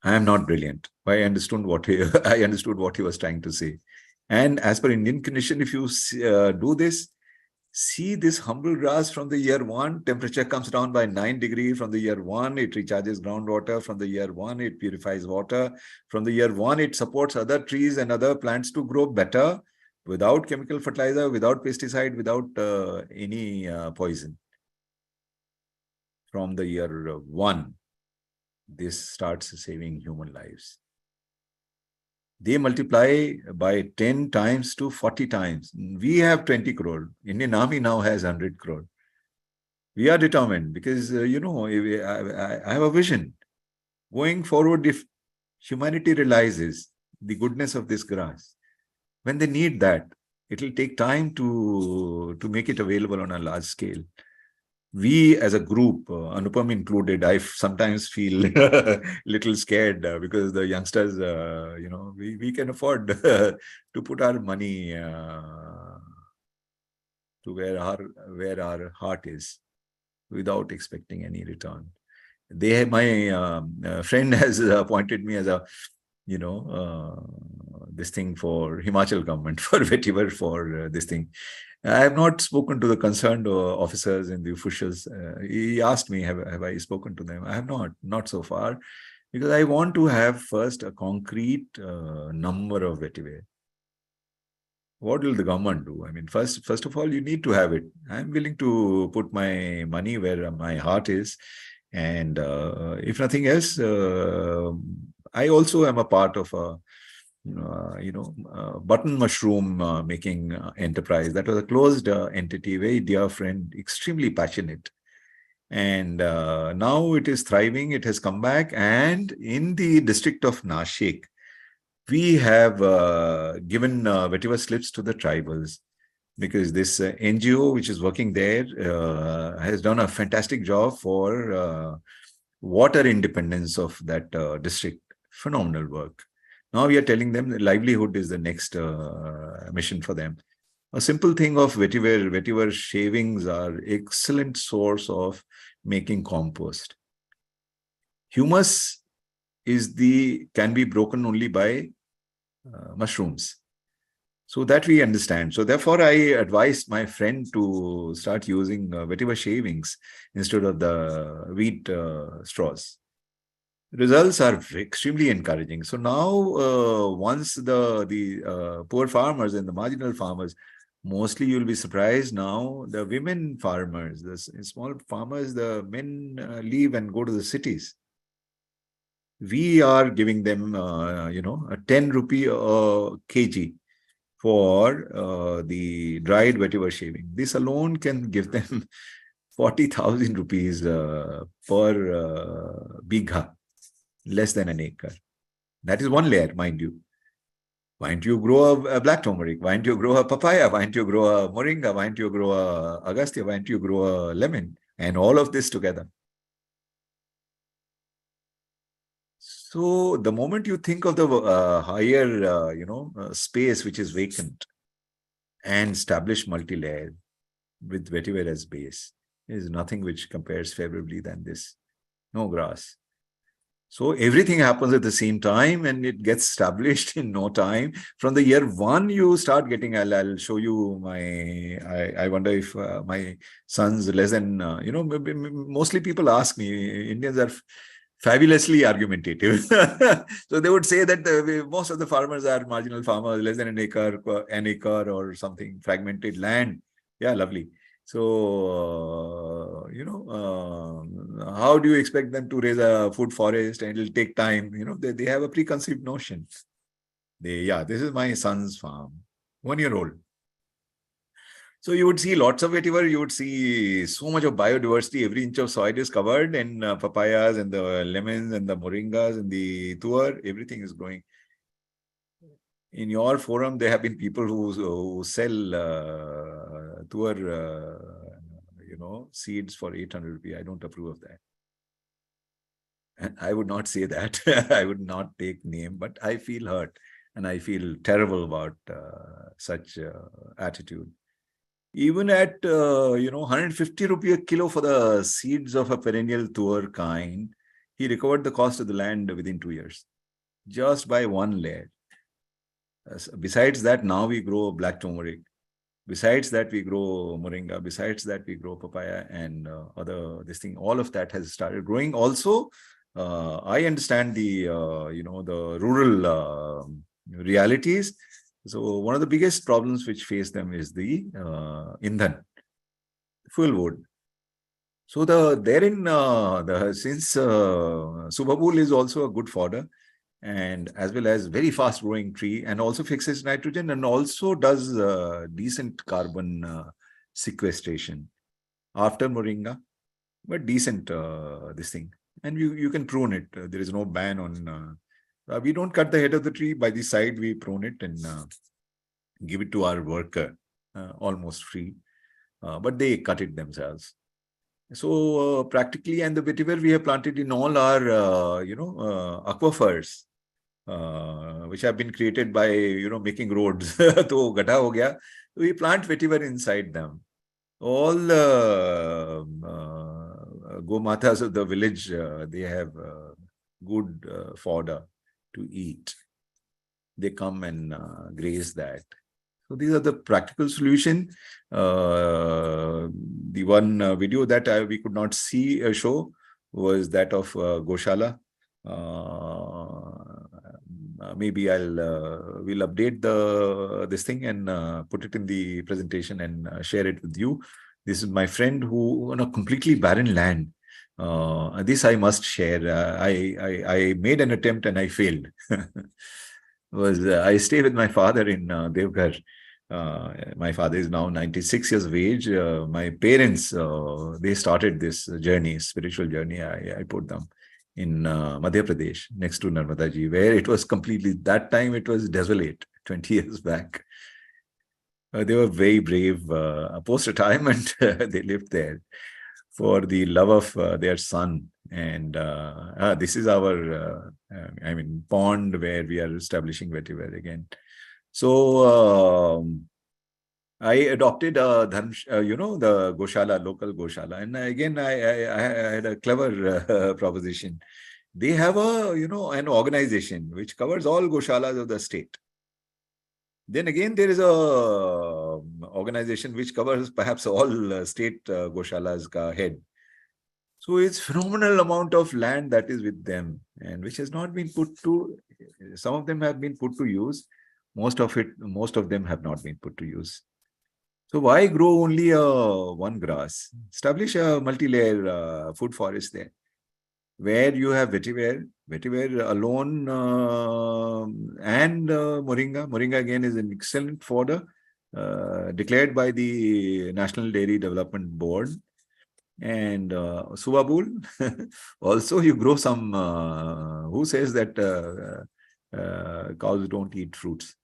I am not brilliant. I understood what he was trying to say. And as per Indian condition, if you do this, see this humble grass from the year 1, temperature comes down by 9 degrees. From the year 1, it recharges groundwater. From the year 1, it purifies water. From the year 1, it supports other trees and other plants to grow better without chemical fertilizer, without pesticide, without any poison. From the year 1, this starts saving human lives. They multiply by 10 times to 40 times. We have 20 crore. Indian Army now has 100 crore. We are determined because, I have a vision. Going forward, if humanity realizes the goodness of this grass, when they need that, it will take time to make it available on a large scale. We as a group, Anupam included, I sometimes feel a little scared because the youngsters, we can afford to put our money to where our heart is without expecting any return. My friend has appointed me as a, this thing for Himachal government, for Vetiver, for this thing. I have not spoken to the concerned officers in the officials. He asked me, have I spoken to them? I have not so far, because I want to have first a concrete number of Vetiver. What will the government do? I mean, first of all, you need to have it. I'm willing to put my money where my heart is. And if nothing else, I also am a part of a button mushroom making enterprise. That was a closed entity, very dear friend, extremely passionate. And now it is thriving. It has come back. And in the district of Nashik, we have given vetiver slips to the tribals, because this NGO which is working there has done a fantastic job for water independence of that district. Phenomenal work. Now we are telling them that livelihood is the next mission for them. A simple thing of vetiver shavings are excellent source of making compost. Humus can be broken only by mushrooms. So that we understand. So therefore, I advised my friend to start using vetiver shavings instead of the wheat straws. Results are extremely encouraging. So now, once the poor farmers and the marginal farmers, mostly you'll be surprised now, the women farmers, the small farmers, the men leave and go to the cities. We are giving them, a 10 rupee kg for the dried vetiver shaving. This alone can give them 40,000 rupees per bigha, less than an acre. That is one layer, mind you. Why don't you grow a black turmeric? Why don't you grow a papaya? Why don't you grow a moringa? Why don't you grow a agastya? Why don't you grow a lemon? And all of this together. So the moment you think of the higher, space which is vacant and establish multi-layer with vetiver as base, there is nothing which compares favorably than this. No grass. So everything happens at the same time and it gets established in no time. From the year 1, you start getting, I'll show you I wonder if my sons less than, mostly people ask me, Indians are fabulously argumentative. So they would say that most of the farmers are marginal farmers, less than an acre or something, fragmented land. Yeah, lovely. So, how do you expect them to raise a food forest, and it'll take time? They have a preconceived notion. This is my son's farm, 1 year old. So you would see lots of vetiver, you would see so much of biodiversity, every inch of soil is covered, and papayas and the lemons and the moringas and the tuar, everything is growing. In your forum, there have been people who sell tuar, seeds for 800 rupees. I don't approve of that. I would not say that. I would not take name, but I feel hurt and I feel terrible about such attitude. Even at 150 rupee a kilo for the seeds of a perennial tuber kind, he recovered the cost of the land within 2 years, just by one layer. Besides that, now we grow black turmeric. Besides that, we grow moringa. Besides that, we grow papaya and this thing. All of that has started growing. Also, I understand the the rural realities. So one of the biggest problems which face them is the indhan, fuel wood. So since Subabul is also a good fodder, and as well as very fast growing tree, and also fixes nitrogen and also does decent carbon sequestration after moringa, but decent this thing. And you can prune it. There is no ban on. We don't cut the head of the tree. By the side, we prune it and give it to our worker, almost free. But they cut it themselves. So practically, and the vetiver we have planted in all our aquifers, which have been created by making roads. So gada ho gaya. We plant vetiver inside them. All gomatas of the village, they have good fodder to eat. They come and graze that. So these are the practical solution. The one video that we could not see show was that of Goshala. Maybe we'll update this thing and put it in the presentation and share it with you. This is my friend who on a completely barren land. This I must share. I made an attempt and I failed. I stay with my father in Devghar. My father is now 96 years of age. My parents, they started this journey, spiritual journey. I put them in Madhya Pradesh, next to Narmada Ji, where it was completely, that time it was desolate, 20 years back. They were very brave. Post-retirement, they lived there for the love of their son. And this is our, pond where we are establishing vetiver again. So I adopted the Goshala, local Goshala. And again, I had a clever proposition. They have an organization which covers all Goshalas of the state. Then again, there is a organization which covers perhaps all state Goshalas ka head. So it's phenomenal amount of land that is with them and which has not been put to, some of them have been put to use. Most of them have not been put to use. So why grow only one grass? Establish a multi-layer food forest there, where you have vetiver alone and moringa. Moringa again is an excellent fodder declared by the National Dairy Development Board. And Subabul, also you grow some, who says that cows don't eat fruits?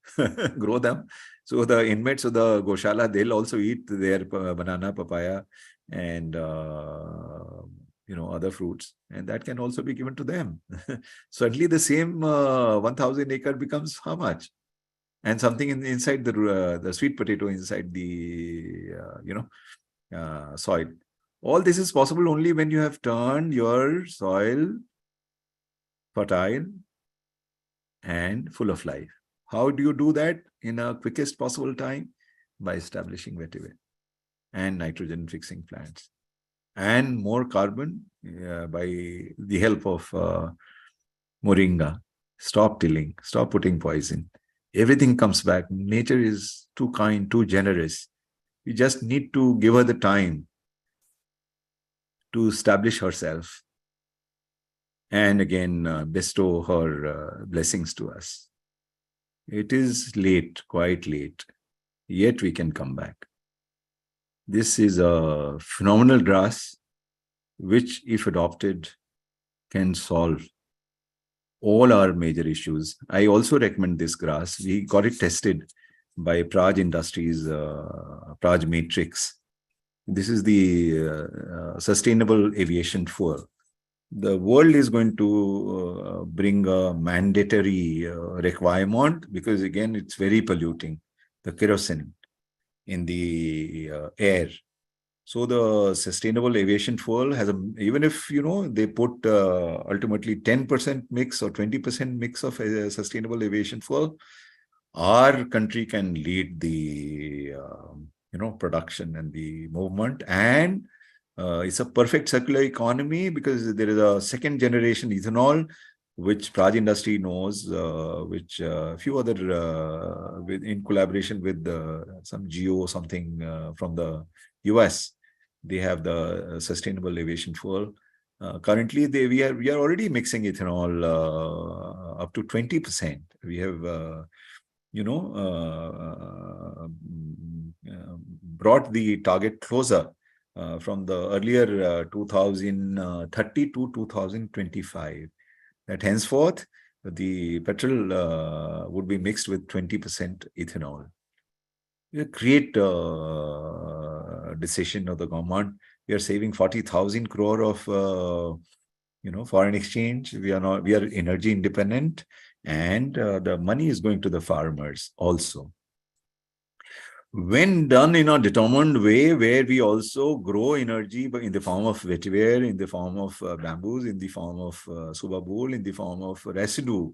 Grow them. So the inmates of the Goshala, they'll also eat their banana, papaya, and other fruits, and that can also be given to them. Certainly the same 1,000 acre becomes how much? And something inside the sweet potato inside the soil. All this is possible only when you have turned your soil fertile and full of life. How do you do that in a quickest possible time? By establishing vetiver and nitrogen fixing plants and more carbon by the help of moringa. Stop tilling, stop putting poison. Everything comes back. Nature is too kind, too generous. You just need to give her the time to establish herself and again bestow her blessings to us. It is late, quite late, yet we can come back. This is a phenomenal grass which, if adopted, can solve all our major issues. I also recommend this grass. We got it tested by Praj Industries, Praj Matrix. This is the sustainable aviation fuel. the world is going to bring a mandatory requirement, because again, it's very polluting, the kerosene in the air. So the sustainable aviation fuel has even if, they put ultimately 10% mix or 20% mix of sustainable aviation fuel, our country can lead the, production and the movement. And it's a perfect circular economy, because there is a second generation ethanol, which Praj Industry knows, which a few other, in collaboration with some geo something from the US, they have the sustainable aviation fuel. Currently, we are already mixing ethanol up to 20%. We have, brought the target closer from the earlier 2030 to 2025. That henceforth, the petrol would be mixed with 20% ethanol. A great decision of the government. We are saving 40,000 crore of foreign exchange. We are energy independent, and the money is going to the farmers also. When done in a determined way, where we also grow energy in the form of vetiver, in the form of bamboos, in the form of subabul, in the form of residue,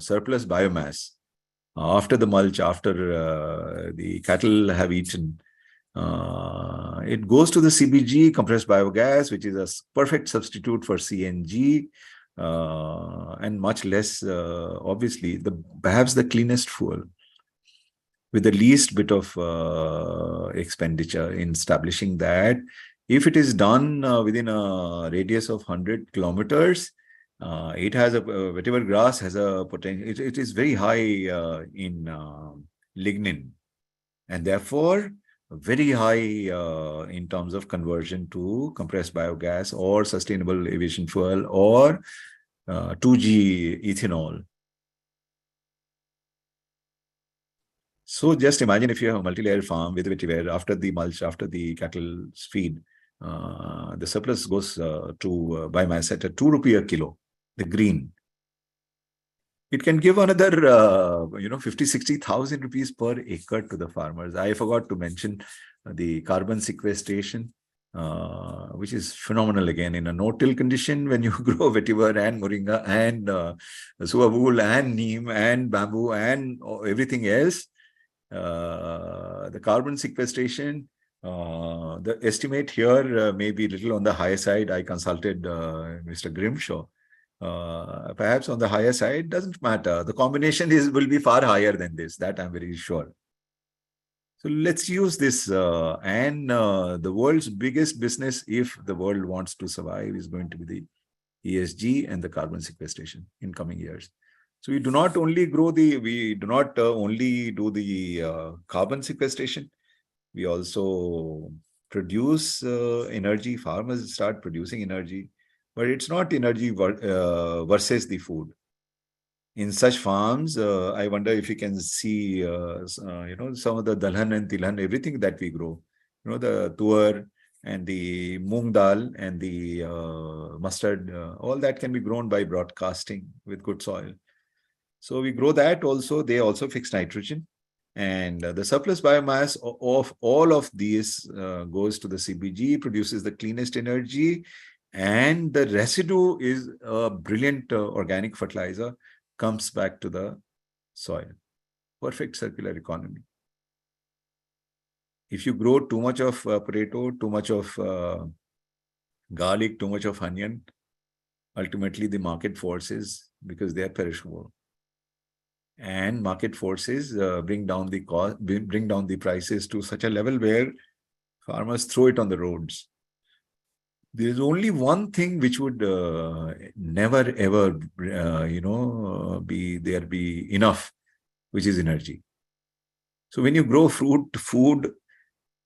surplus biomass, after the mulch, after the cattle have eaten, it goes to the CBG, compressed biogas, which is a perfect substitute for CNG, and much less, obviously, perhaps the cleanest fuel, with the least bit of expenditure in establishing that. If it is done within a radius of 100 kilometers, it has vetiver grass has a potential. It is very high in lignin, and therefore very high in terms of conversion to compressed biogas or sustainable aviation fuel or 2G ethanol. So just imagine if you have a multi-layer farm with vetiver, after the mulch, after the cattle feed, the surplus goes to biomass at 2 rupee a kilo, the green. It can give another, 50,000-60,000 rupees per acre to the farmers. I forgot to mention the carbon sequestration, which is phenomenal again in a no-till condition. When you grow vetiver and moringa and suabul and neem and bamboo and everything else, the carbon sequestration, the estimate here may be a little on the higher side. I consulted Mr. Grimshaw. Perhaps on the higher side, doesn't matter. The combination will be far higher than this. That I'm very sure. So let's use this. And the world's biggest business, if the world wants to survive, is going to be the ESG and the carbon sequestration in coming years. So we do not only only do the carbon sequestration. We also produce energy. Farmers start producing energy, but it's not energy versus the food. In such farms, I wonder if you can see, some of the dalhan and tilhan, everything that we grow. The tuar and the moong dal and the mustard, all that can be grown by broadcasting with good soil. So we grow that also. They also fix nitrogen. And the surplus biomass of all of these goes to the CBG, produces the cleanest energy. And the residue is a brilliant organic fertilizer, comes back to the soil. Perfect circular economy. If you grow too much of potato, too much of garlic, too much of onion, ultimately the market forces, because they are perishable. And market forces bring down the cost, bring down the prices to such a level where farmers throw it on the roads. There is only one thing which would never ever, be enough, which is energy. So when you grow fruit, food,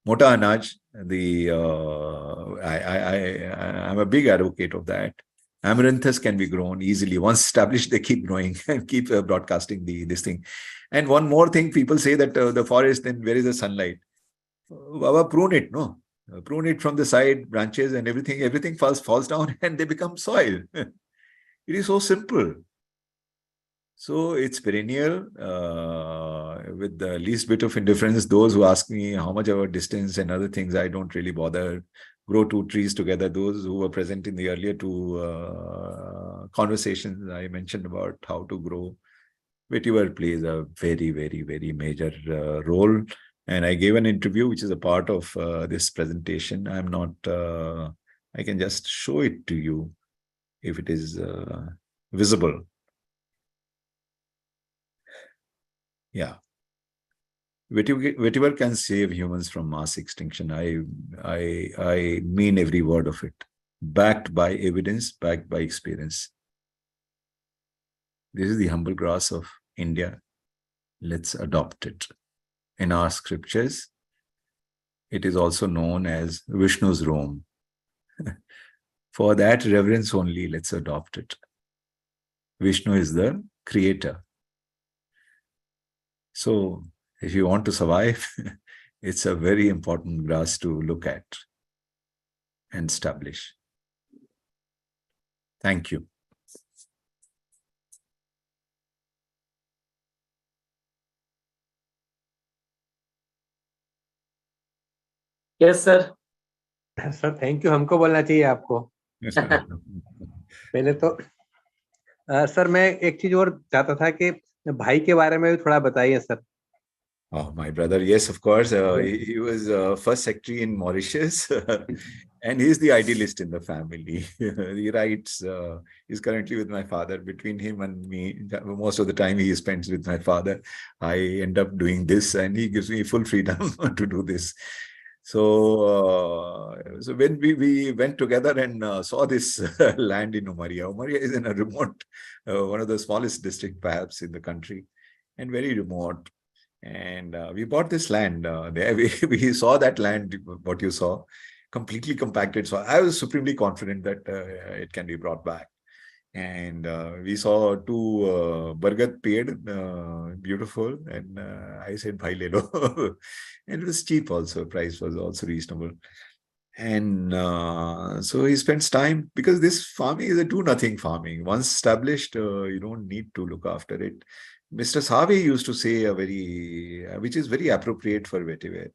mota anaj, I'm a big advocate of that. Amaranthus can be grown easily. Once established, they keep growing and keep broadcasting this thing. And one more thing, people say that the forest, then where is the sunlight? Baba, prune it, no? Prune it from the side branches and everything falls down and they become soil. It is so simple. So it's perennial with the least bit of indifference. Those who ask me how much of a distance and other things, I don't really bother. Grow two trees together. Those who were present in the earlier two conversations I mentioned about how to grow, VeTiVer plays a very, very, very major role. And I gave an interview, which is a part of this presentation. I'm not, I can just show it to you if it is visible. Yeah. VeTiVer can save humans from mass extinction. I mean every word of it. Backed by evidence, backed by experience. This is the humble grass of India. Let's adopt it. In our scriptures, it is also known as Vishnu's Rome. For that reverence only, let's adopt it. Vishnu is the creator. So, if you want to survive, it's a very important grass to look at and establish. Thank you. Yes, sir. Sir thank you, हमको बोलना चाहिए आपको। पहले तो sir मैं एक चीज और चाहता था कि भाई के बारे में भी थोड़ा बताइए sir. Oh, my brother, yes, of course. He was first secretary in Mauritius, and he's the idealist in the family. He writes, he's currently with my father. Between him and me, most of the time he spends with my father. I end up doing this, and he gives me full freedom to do this. So, so when we went together and saw this land in Umaria. Umaria is in a remote, one of the smallest districts perhaps in the country, and very remote. And we bought this land there. We saw that land, what you saw, completely compacted. So I was supremely confident that it can be brought back. And we saw two bargat paid, beautiful. And I said, bhai le lo. And it was cheap also. Price was also reasonable. And so he spends time, because this farming is a do-nothing farming. Once established, you don't need to look after it. Mr. Save used to say which is very appropriate for VeTiVer.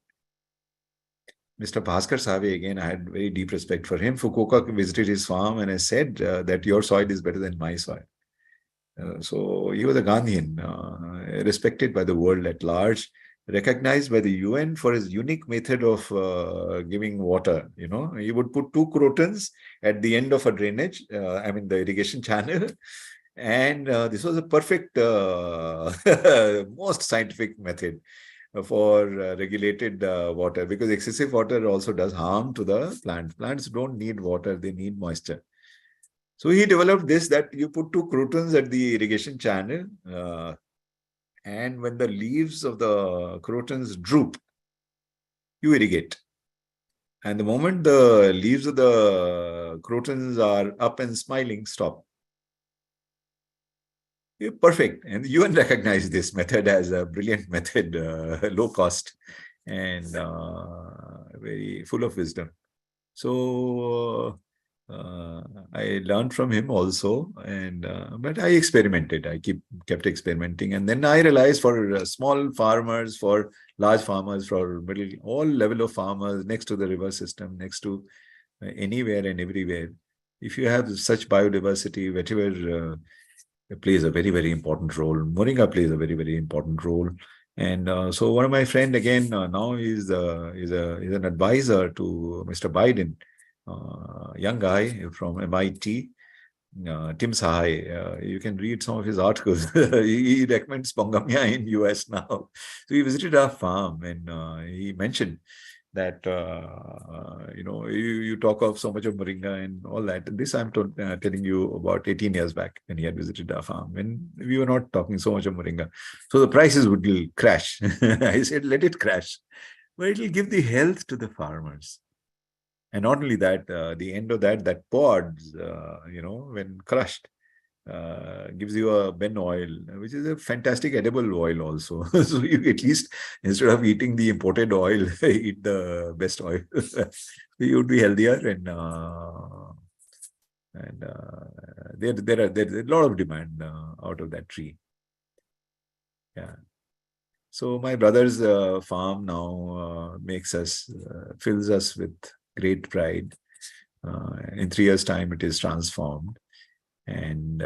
Mr. Bhaskar Save, again, I had very deep respect for him. Fukuoka visited his farm and I said that your soil is better than my soil. So he was a Gandhian, respected by the world at large, recognized by the UN for his unique method of giving water. You know, he would put 2 crotons at the end of a drainage, the irrigation channel. And this was a perfect, most scientific method for regulated water, because excessive water also does harm to the plants. Plants don't need water, they need moisture. So he developed this, that you put 2 crotons at the irrigation channel, and when the leaves of the crotons droop, you irrigate. And the moment the leaves of the crotons are up and smiling, stop. Perfect. And the UN recognized this method as a brilliant method, low cost and very full of wisdom. So I learned from him also, and but I experimented. I kept experimenting, and then I realized for small farmers, for large farmers, for middle, all level of farmers, next to the river system, next to anywhere and everywhere, if you have such biodiversity, VeTiVer plays a very, very important role. Moringa plays a very, very important role. And so one of my friend again now is an advisor to Mr. Biden, young guy from MIT, Tim Sahai. You can read some of his articles. He recommends Pongamia in US now. So he visited our farm and he mentioned that, you talk of so much of moringa and all that. And this I'm telling you about 18 years back when he had visited our farm, when we were not talking so much of moringa. So the prices would crash. I said, let it crash. But it will give the health to the farmers. And not only that, the end of that pods, when crushed, gives you a ben oil, which is a fantastic edible oil also. So you at least, instead of eating the imported oil, eat the best oil. You would be healthier, and there's a lot of demand out of that tree. Yeah. So my brother's farm now fills us with great pride. In 3 years' time, it is transformed and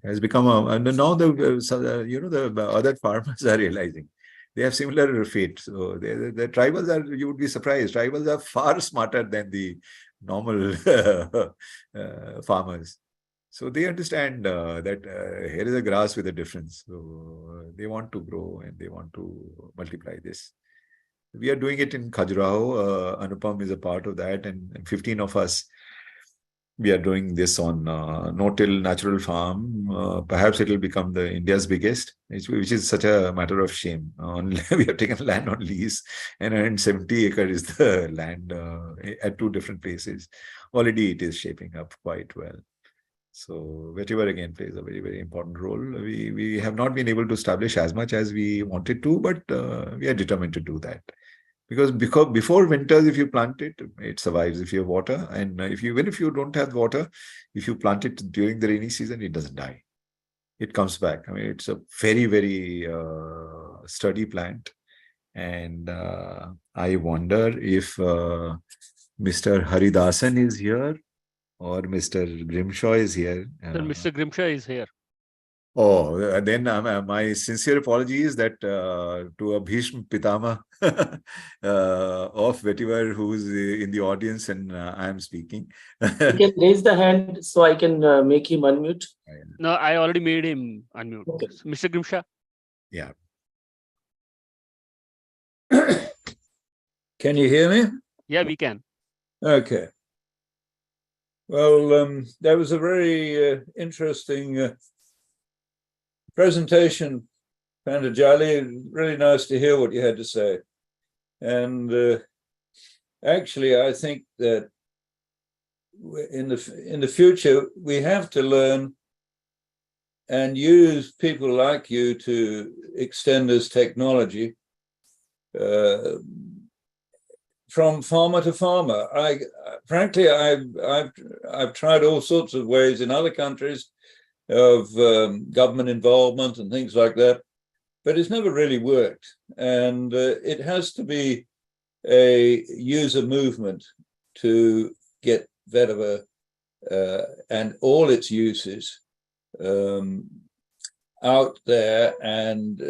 has become and now the other farmers are realizing they have similar fate. So the tribals are, you would be surprised, tribals are far smarter than the normal farmers. So they understand that here is a grass with a difference. So they want to grow and they want to multiply this. We are doing it in Khajuraho. Anupam is a part of that, and 15 of us. We are doing this on no-till natural farm. Perhaps it will become the India's biggest, which is such a matter of shame. We have taken land on lease, and 170 acres is the land at 2 different places. Already it is shaping up quite well. So VeTiVer again plays a very, very important role. We have not been able to establish as much as we wanted to, but we are determined to do that. Because before winters, if you plant it, it survives if you have water. And even if you don't have water, if you plant it during the rainy season, it doesn't die. It comes back. I mean, it's a very, very sturdy plant. And I wonder if Mr. Haridasan is here or Mr. Grimshaw is here. Mr. Grimshaw is here. Oh, then my sincere apologies that to a Bhishma Pitama of VeTiVer who's in the audience, and I am speaking. You can raise the hand so I can make him unmute. No, I already made him unmute. Okay. Mr. Grimshaw. Yeah. Can you hear me? Yeah, we can. Okay. Well, that was a very interesting presentation, Patanjali. Really nice to hear what you had to say. And actually, I think that in the future, we have to learn and use people like you to extend this technology from farmer to farmer. Frankly, I've tried all sorts of ways in other countries of government involvement and things like that, but it's never really worked. And it has to be a user movement to get VeTiVer and all its uses out there, and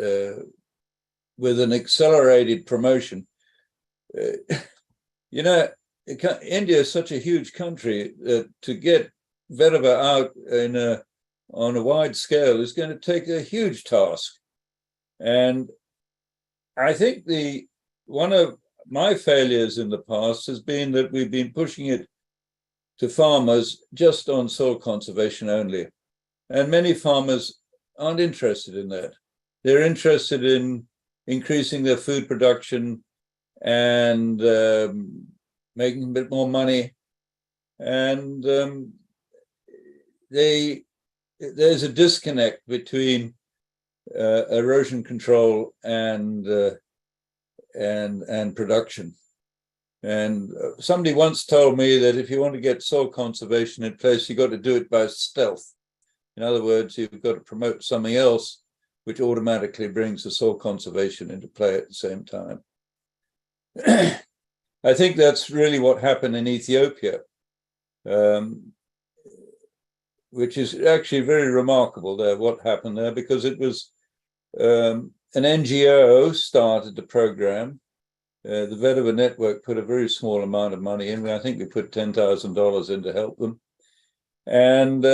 with an accelerated promotion. You know, India is such a huge country that to get VeTiVer out on a wide scale is going to take a huge task. And I think one of my failures in the past has been that we've been pushing it to farmers just on soil conservation only. And many farmers aren't interested in that. They're interested in increasing their food production and making a bit more money. And there's a disconnect between erosion control and production. And somebody once told me that if you want to get soil conservation in place, you've got to do it by stealth. In other words, you've got to promote something else, which automatically brings the soil conservation into play at the same time. I think that's really what happened in Ethiopia, which is actually very remarkable there, what happened there, because it was an NGO started the program. The VeTiVer network put a very small amount of money in. I think we put $10,000 in to help them. And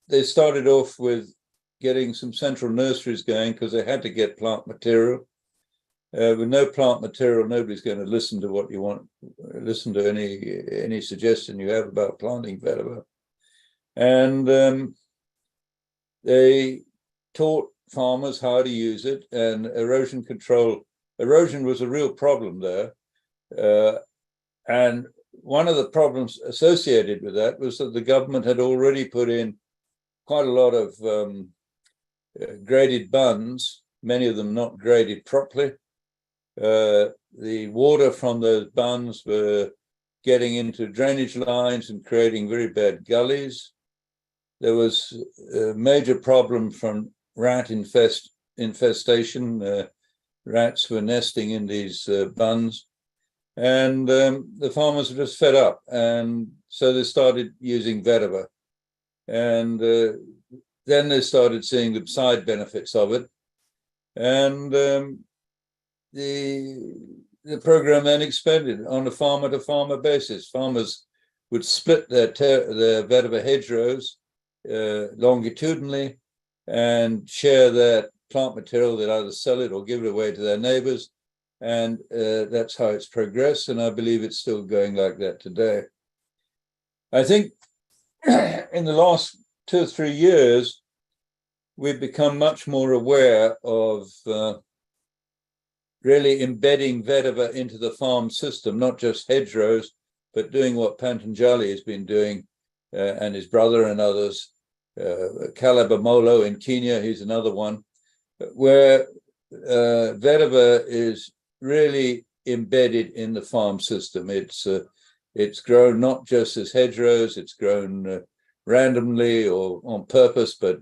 they started off with getting some central nurseries going because they had to get plant material. With no plant material, nobody's going to listen to what you want, listen to any suggestion you have about planting VeTiVer. And they taught farmers how to use it, and erosion control. Erosion was a real problem there. And one of the problems associated with that was that the government had already put in quite a lot of graded buns, many of them not graded properly. The water from those buns were getting into drainage lines and creating very bad gullies. There was a major problem from rat infestation. Rats were nesting in these buns, and the farmers were just fed up, and so they started using Vetiver. And then they started seeing the side benefits of it, and the program then expanded on a farmer-to-farmer basis. Farmers would split their Vetiver hedgerows longitudinally and share that plant material. They'd either sell it or give it away to their neighbors, and that's how it's progressed, and I believe it's still going like that today. I think in the last 2 or 3 years, we've become much more aware of really embedding Vetiver into the farm system, not just hedgerows, but doing what Patanjali has been doing, and his brother and others. Calabamolo in Kenya, he's another one, where Vetiver is really embedded in the farm system. It's grown not just as hedgerows, it's grown randomly or on purpose, but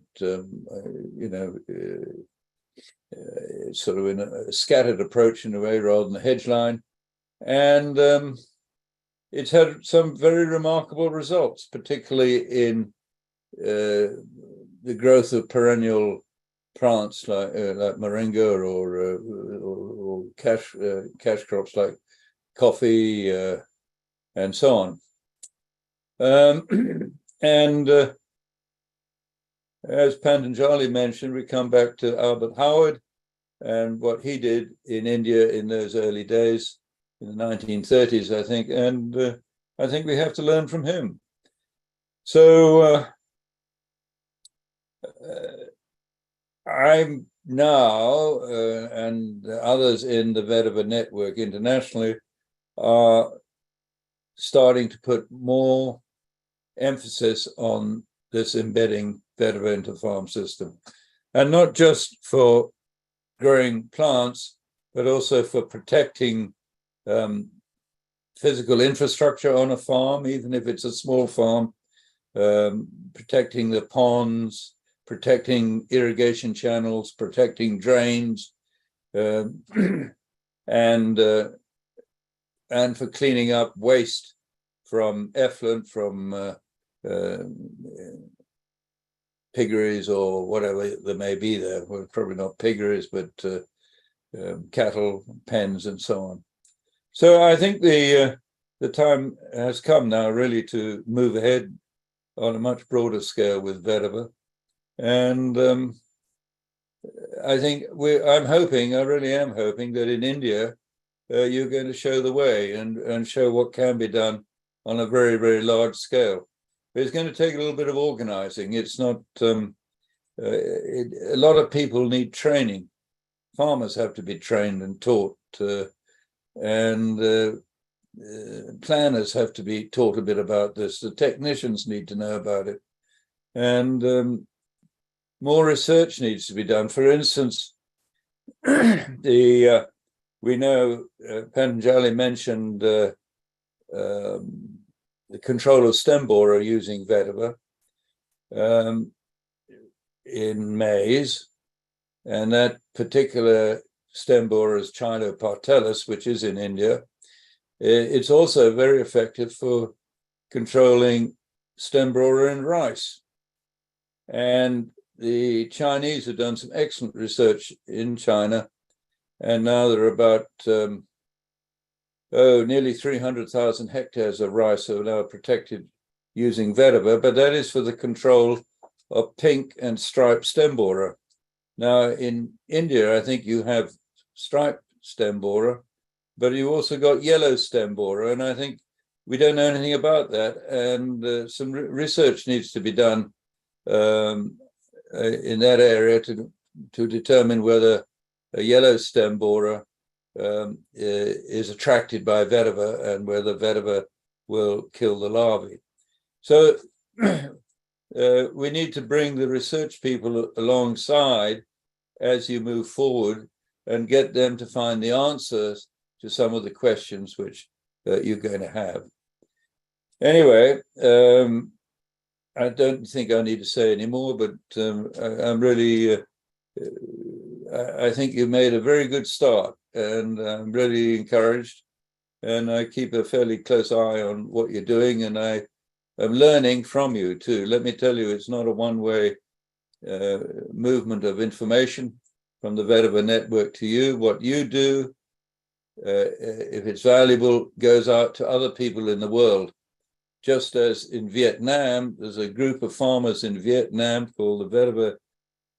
sort of in a scattered approach in a way rather than a hedge line. And it's had some very remarkable results, particularly in the growth of perennial plants like moringa or cash crops like coffee and so on. And as Patanjali mentioned, we come back to Albert Howard and what he did in India in those early days, in the 1930s, I think, and I think we have to learn from him. So I'm now, and others in the Vetiver network internationally, are starting to put more emphasis on this embedding Vetiver into the farm system, and not just for growing plants, but also for protecting physical infrastructure on a farm, even if it's a small farm, protecting the ponds, protecting irrigation channels, protecting drains, and for cleaning up waste from effluent, from piggeries or whatever there may be there. Well, probably not piggeries, but cattle pens and so on. So I think the time has come now really to move ahead on a much broader scale with Vetiver. And I think I really am hoping that in India, you're going to show the way and show what can be done on a very, very large scale. But it's going to take a little bit of organizing. It's not, a lot of people need training. Farmers have to be trained and taught, and planners have to be taught a bit about this. The technicians need to know about it. And more research needs to be done. For instance, we know Patanjali mentioned the control of stem borer using Vetiver in maize, and that particular stem borer is China partelis, which is in India. It's also very effective for controlling stem borer in rice. And the Chinese have done some excellent research in China, and now there are about nearly 300,000 hectares of rice are now protected using Vetiver, but that is for the control of pink and striped stem borer. Now in India, I think you have striped stem borer, but you also got yellow stem borer, and I think we don't know anything about that, and some research needs to be done in that area to determine whether a yellow stem borer is attracted by Vetiver and whether Vetiver will kill the larvae. So we need to bring the research people alongside as you move forward and get them to find the answers to some of the questions which you're going to have. Anyway, I don't think I need to say any more, but I'm really, I think you made a very good start, and I'm really encouraged, and I keep a fairly close eye on what you're doing, and I am learning from you too. Let me tell you, it's not a one-way movement of information from the VeTiVer network to you. What you do, if it's valuable, goes out to other people in the world. Just as in Vietnam, there's a group of farmers in Vietnam called the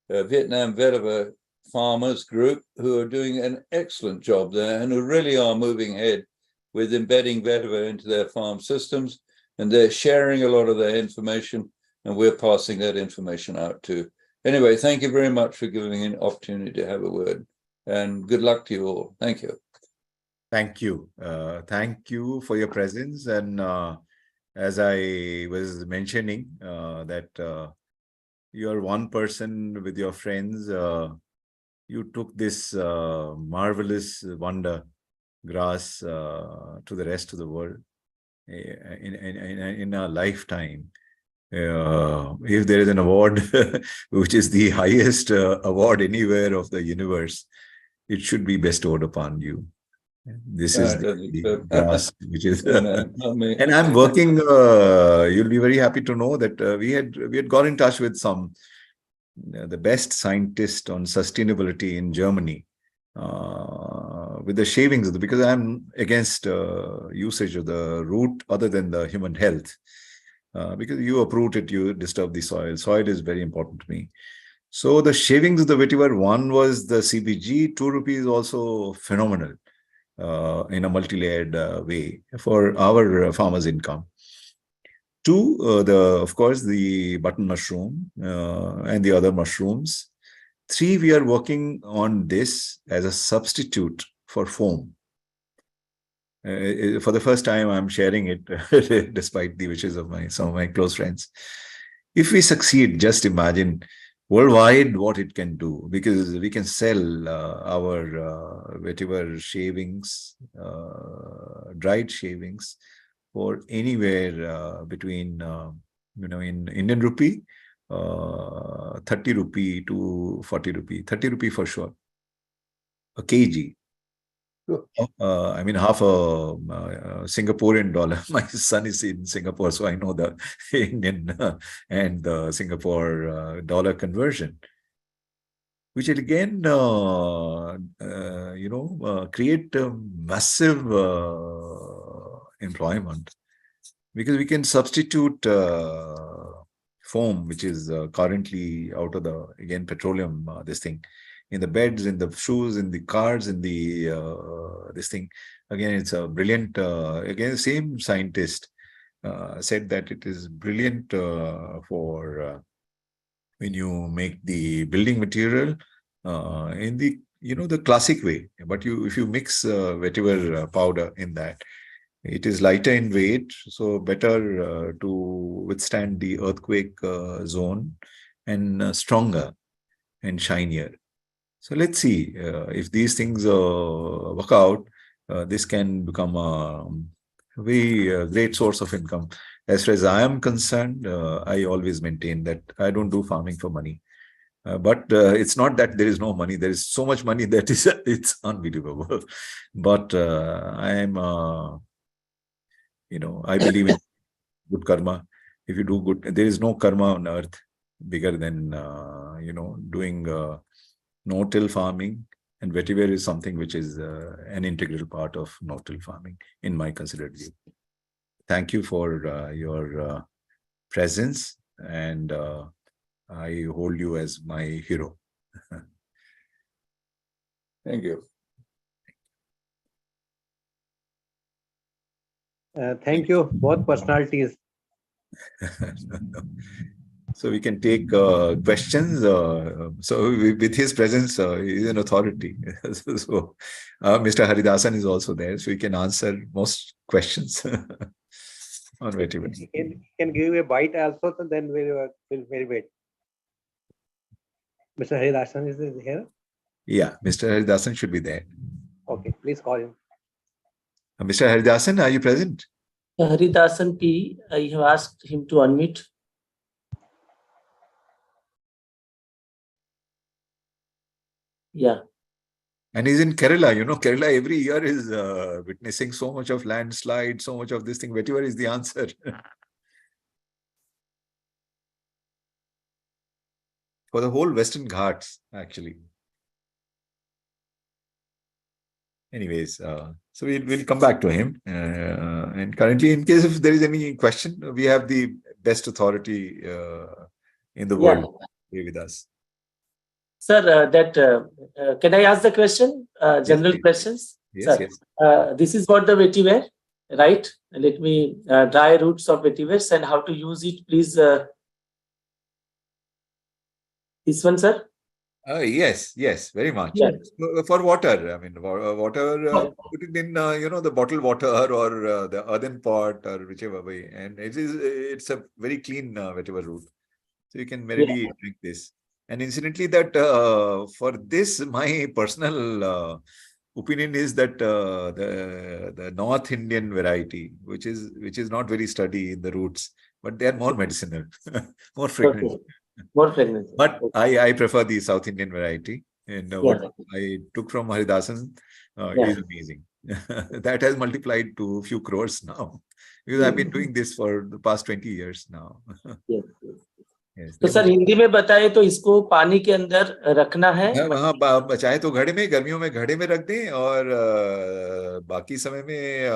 Vietnam Vetiver Farmers Group, who are doing an excellent job there and who really are moving ahead with embedding vetiver into their farm systems. And they're sharing a lot of their information, and we're passing that information out too. Anyway, thank you very much for giving me an opportunity to have a word, and good luck to you all. Thank you. Thank you. Thank you for your presence. And as I was mentioning, that you're one person with your friends. You took this marvelous wonder grass to the rest of the world in a lifetime. If there is an award which is the highest award anywhere of the universe, it should be bestowed upon you. This is the grass, which is, and I'm working. You'll be very happy to know that we had got in touch with some the best scientist on sustainability in Germany with the shavings, because I'm against usage of the root other than the human health. Because you uproot it, you disturb the soil. Soil is very important to me. So the shavings of the vetiver, one was the CBG, 2 rupees, also phenomenal in a multi-layered way for our farmers' income. 2, of course, the button mushroom and the other mushrooms. 3, we are working on this as a substitute for foam. For the first time, I'm sharing it, despite the wishes of some of my close friends. If we succeed, just imagine worldwide what it can do, because we can sell our vetiver shavings, dried shavings, for anywhere between, in Indian rupee, 30 rupee to 40 rupee, 30 rupee for sure, a kg. I mean, half a Singaporean dollar. My son is in Singapore, so I know the Indian and the Singapore dollar conversion, which will again, create massive employment, because we can substitute foam, which is currently out of the, again, petroleum, this thing, in the beds, in the shoes, in the cars, in the this thing. Again, it's a brilliant, again, the same scientist said that it is brilliant for when you make the building material in the, the classic way. But if you mix vetiver powder in that, it is lighter in weight, so better to withstand the earthquake zone, and stronger and shinier. So let's see if these things work out. This can become a very great source of income. As far as I am concerned, I always maintain that I don't do farming for money. But it's not that there is no money. There is so much money that it's unbelievable. But I believe in good karma. If you do good, there is no karma on earth bigger than, doing no-till farming, and vetiver is something which is an integral part of no-till farming, in my considered view. Thank you for your presence, and I hold you as my hero. Thank you. Thank you, both personalities. So we can take questions. So with his presence, he is an authority. So Mr. Haridasan is also there, so he can answer most questions. on VeTiVer. He can give a bite also, so then we'll wait. Mr. Haridasan is here? Yeah, Mr. Haridasan should be there. Okay, please call him. Mr. Haridasan, are you present? Haridasan P, I have asked him to unmute. Yeah. And he's in Kerala. You know, Kerala every year is witnessing so much of landslide, so much of this thing. VeTiVer is the answer. For the whole Western Ghats, actually. Anyways, so we'll come back to him. And currently, in case if there is any question, we have the best authority in the world here with us. Sir, can I ask the question? General Yes, questions? Yes, Sir, yes. this is what the VeTiVer, right? Let me dry roots of VeTiVers and how to use it, please. This one, sir? Yes, very much. Yeah. For water, I mean, water, put it in, the bottled water or the earthen pot or whichever way. And it's a very clean VeTiVer root. So you can merely drink this. And incidentally, that for this, my personal opinion is that the North Indian variety, which is not very studied in the roots, but they are more medicinal, more fragrant. Okay. More fragrant. But I prefer the South Indian variety. And what I took from Haridasan is amazing. That has multiplied to a few crores now. Because I've been doing this for the past 20 years now. Yes. तो sir Hindi में बताए तो इसको पानी के अंदर रखना है, वहाँ बचाए तो घड़े में, गर्मियों में घड़े में रख दें और बाकी समय में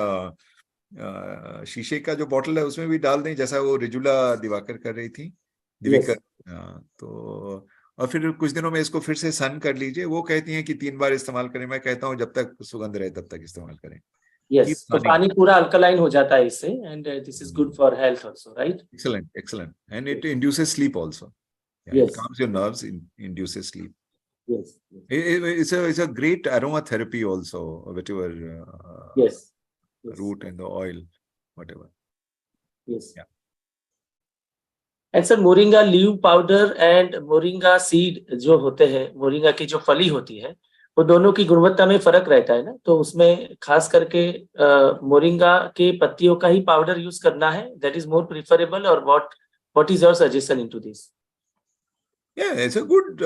शीशे का जो बोतल है उसमें भी डाल दें, जैसा वो रिजुला दिवाकर कर रही थी, दिविकर। तो और फिर कुछ दिनों में इसको फिर से सन कर लीजिए। वो कहती हैं कि 3 बार इस्तेमाल करें, मैं कहता हूँ जब तक सुगंध रहे तब तक इस्तेमाल करें। Yes, तो पानी पूरा अल्कलाइन हो जाता है इससे, and this is good for health also, right? Excellent. And it induces sleep also. Yes. It calms your nerves, induces sleep. Yes. It's a great aromatherapy also, whatever root and the oil, whatever. Yes. Yeah. And sir, moringa leaf powder and moringa seed जो होते हैं, moringa की जो फली होती है, वो दोनों की गुणवत्ता में फर्क रहता है ना, तो उसमें खास करके मोरिंगा के पत्तियों का ही पाउडर यूज करना है, that is more preferable, or what is your suggestion into this? Yeah, it's a good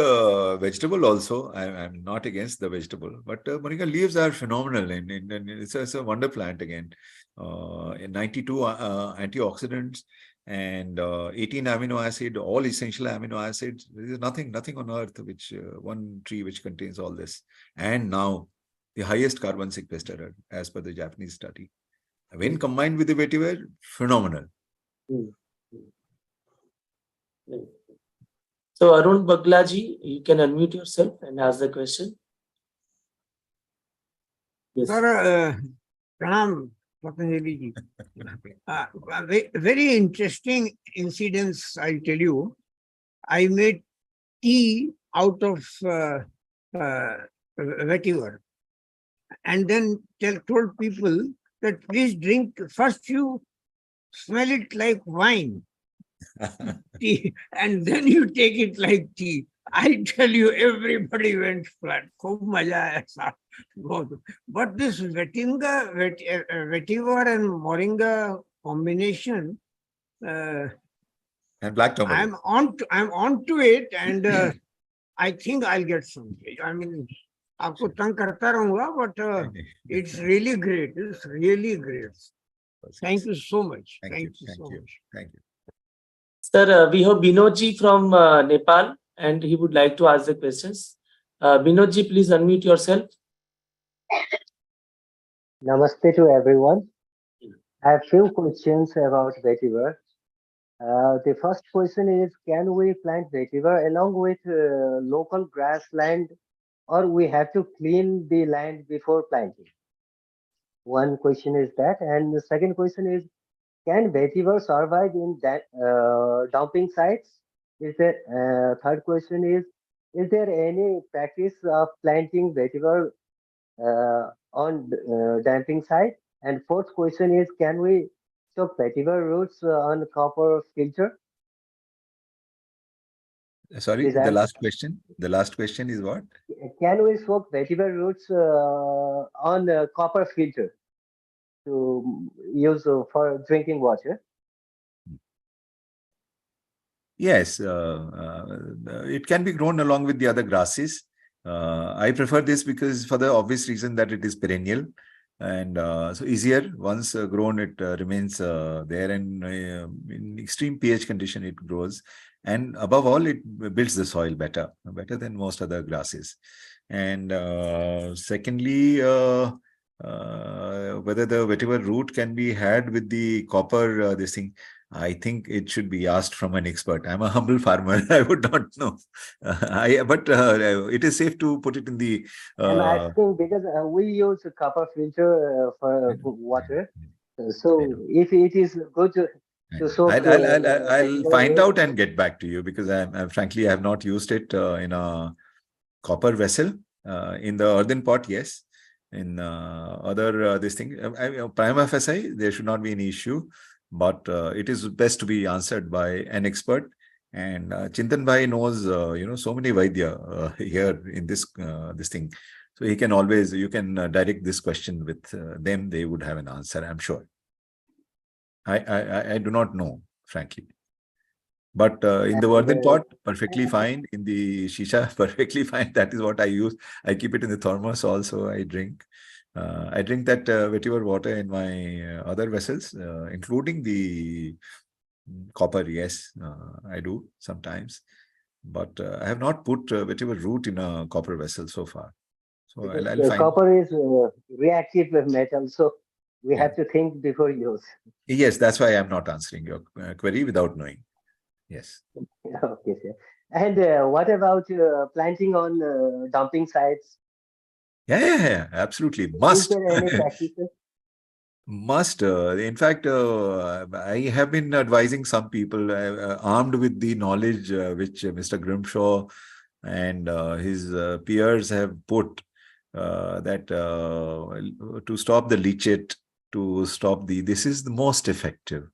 vegetable also. I'm not against the vegetable, but moringa leaves are phenomenal, and it's a wonder plant again. 92 antioxidants and 18 amino acid, all essential amino acids. There is nothing on earth which one tree which contains all this. And now the highest carbon sequester as per the Japanese study. When combined with the VeTiVer, phenomenal. So Arun Baglaji, you can unmute yourself and ask the question. Yes. Sir, Pranam, Patanjali Ji. Very interesting incidents, I'll tell you. I made tea out of VeTiVer, and then told people that please drink, first you smell it like wine, tea, and then you take it like tea. I tell you, everybody went flat. Khub maja aaya. But this vetiver and moringa combination, and black turmeric. I'm on to it, and I think I'll get some. I mean, आपको तंग करता रहूंगा, but it's really great. It's really great. Thank you so much. Thank you so much. Thank you. Sir, we have Binodji from Nepal, and he would like to ask the questions. Binodji, please unmute yourself. Namaste to everyone. I have few questions about VeTiVer. The first question is, can we plant VeTiVer along with local grassland, or we have to clean the land before planting? One question is that, and the second question is, can VeTiVer survive in that dumping sites? Third question is there any practice of planting VeTiVer on dumping site? And fourth question is, can we soak vetiver roots on copper filter? Sorry, Is the that last question. The last question is what? can we soak vetiver roots on copper filter to use for drinking water? Yes, it can be grown along with the other grasses. I prefer this because for the obvious reason that it is perennial, and so easier. Once grown, it remains there, and in extreme pH condition it grows, and above all it builds the soil better than most other grasses. And secondly, whether the vetiver root can be had with the copper this thing, I think it should be asked from an expert. I'm a humble farmer. I would not know. But it is safe to put it in the. I'm asking because we use a copper filter for water. So if it is good to soak I'll vetiver find root, out and get back to you because frankly I have not used it in a copper vessel. In the earthen pot, yes. In other this thing, prima facie, there should not be any issue. But it is best to be answered by an expert. And Chintan Bhai knows, so many Vaidya here in this thing. So he can always, you can direct this question with them. They would have an answer, I'm sure. I do not know, frankly. But in the earthen pot, perfectly fine. In the shisha, perfectly fine. That is what I use. I keep it in the thermos also. I drink. I drink that vetiver water in my other vessels, including the copper. Yes, I do sometimes. But I have not put vetiver root in a copper vessel so far. So I'll find. Copper is reactive with metal, so we have to think before use. Yes, that's why I'm not answering your query without knowing. Yes. Okay, sir. And what about planting on dumping sites? Yeah, absolutely. Is Must. there any practices? Must. In fact, I have been advising some people armed with the knowledge which Mr. Grimshaw and his peers have put that to stop the leachate, to stop this is the most effective.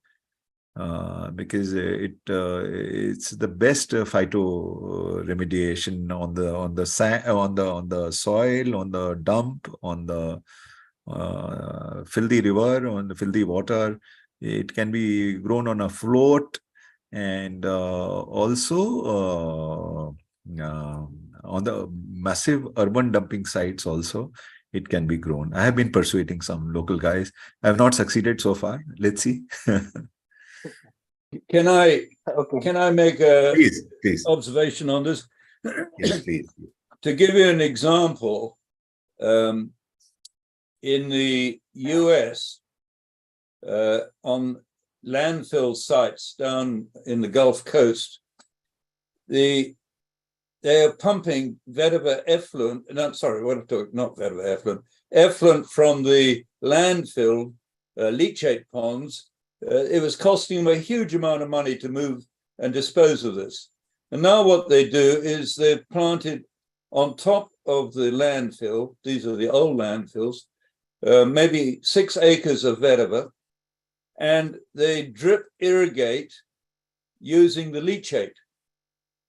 Because it's the best phyto remediation on the soil, on the dump, on the filthy river, on the filthy water. It can be grown on a float, and also on the massive urban dumping sites also it can be grown. I have been persuading some local guys. I have not succeeded so far. Let's see. Can I make a please. observation on this? Yes, please. To give you an example, in the US, on landfill sites down in the Gulf Coast, they are pumping vetiver effluent. No, sorry, what I'm talking, not vetiver effluent. Effluent from the landfill leachate ponds. It was costing them a huge amount of money to move and dispose of this. And now what they do is they've planted on top of the landfill, these are the old landfills, maybe 6 acres of vetiver, and they drip irrigate using the leachate.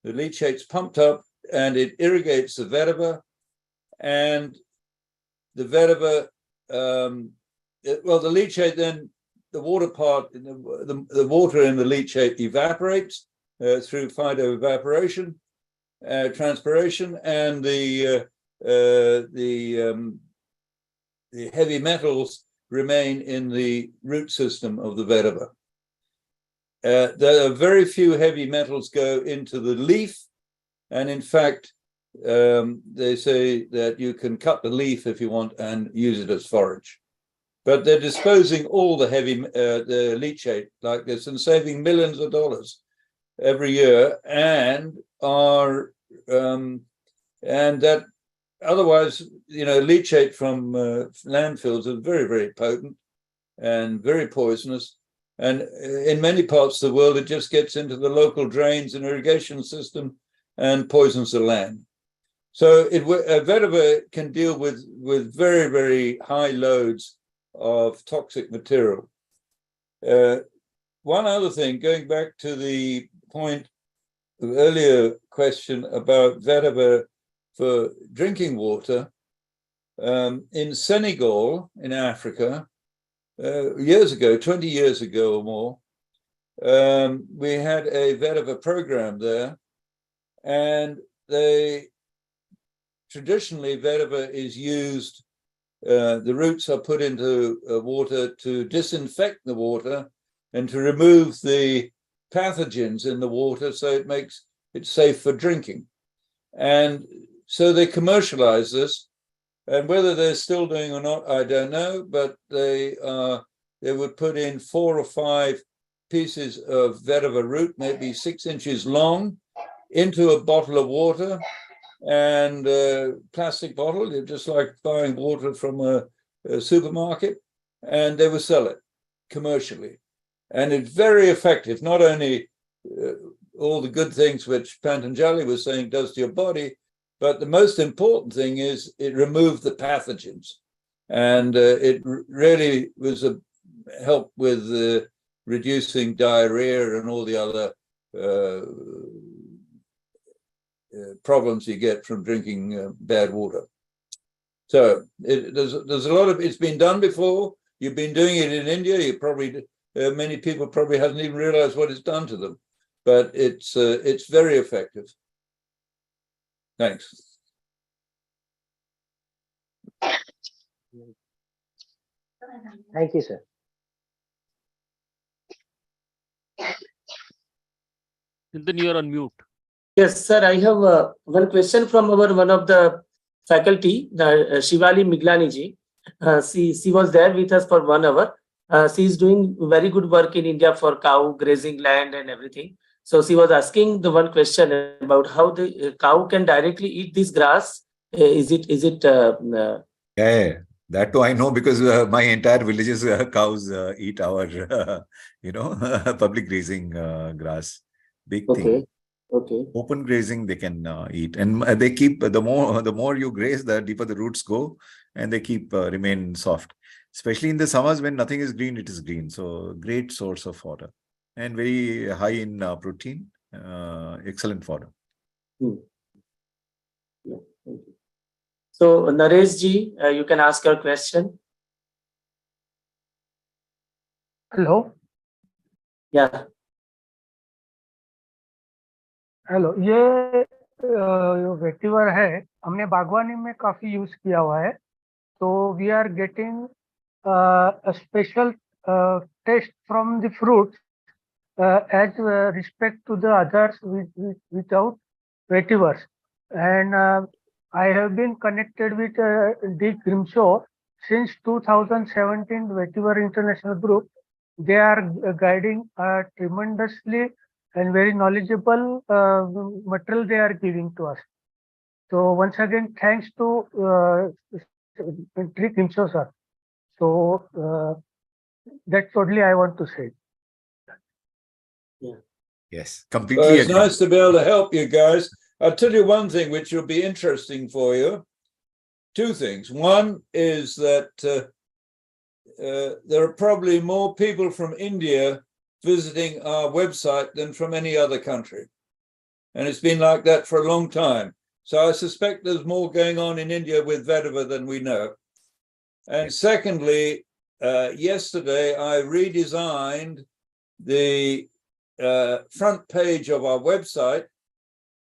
The leachate's pumped up and it irrigates the vetiver, and the vetiver, the leachate then, the water part, the water in the leachate evaporates through phytoevaporation, transpiration, and the heavy metals remain in the root system of the vetiver. There are very few heavy metals go into the leaf, and in fact, they say that you can cut the leaf if you want and use it as forage. But they're disposing all the heavy the leachate like this and saving millions of dollars every year, and are and that otherwise, leachate from landfills are very, very potent and very poisonous. And in many parts of the world, it just gets into the local drains and irrigation system and poisons the land. So vetiver can deal with very, very high loads of toxic material. One other thing, going back to the point of earlier question about vetiver for drinking water, in Senegal, in Africa, years ago, 20 years ago or more, we had a vetiver program there, and traditionally vetiver is used, the roots are put into water to disinfect the water and to remove the pathogens in the water so it makes it safe for drinking. And so they commercialize this, and whether they're still doing or not, I don't know, but they would put in 4 or 5 pieces of vetiver root, maybe 6 inches long, into a bottle of water, and a plastic bottle, just like buying water from a supermarket, and they would sell it commercially. And it's very effective, not only all the good things which Patanjali was saying does to your body, but the most important thing is it removed the pathogens. And it really was a help with reducing diarrhea and all the other problems you get from drinking bad water. So there's a lot of, it's been done before. You've been doing it in India. You probably, many people probably hasn't even realized what it's done to them, but it's very effective. Thanks. Thank you, sir. Then you are on mute. Yes, sir. I have one question from one of the faculty, Shivali Miglani ji. She was there with us for 1 hour. She is doing very good work in India for cow grazing land and everything. So she was asking the one question about how the cow can directly eat this grass. Is it? Yeah, that too I know, because my entire village's cows eat our, public grazing grass. Big thing. Okay. Open grazing they can eat, and they keep the more you graze, the deeper the roots go, and they keep remain soft. Especially in the summers when nothing is green, it is green. So great source of fodder, and very high in protein. Excellent fodder. Yeah, thank you. So Naresh ji, you can ask your question. Hello Yeah. Hello, ये vetiver है, हमने बागवानी में काफी use किया हुआ है. तो we are getting a special taste from the fruit as respect to the others without vetivers. And I have been connected with Dick Grimshaw since 2017 Vetiver International Group. They are guiding tremendously and very knowledgeable material they are giving to us. So once again, thanks to Dick Grimshaw, sir. So that's totally I want to say. Yeah. Yes, completely. It's nice to be able to help you guys. I'll tell you one thing which will be interesting for you. 2 things. One is that there are probably more people from India visiting our website than from any other country. And it's been like that for a long time. So I suspect there's more going on in India with vetiver than we know. And secondly, yesterday I redesigned the front page of our website,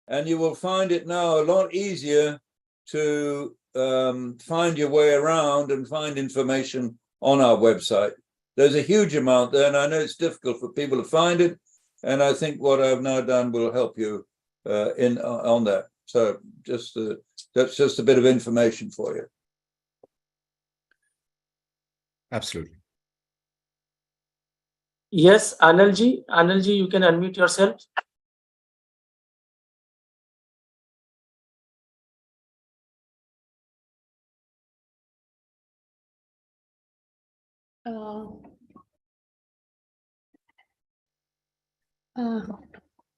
and you will find it now a lot easier to find your way around and find information on our website. There's a huge amount there, and I know it's difficult for people to find it, and I think what I've now done will help you on that. So that's just a bit of information for you. Absolutely. Yes, Anil ji, you can unmute yourself.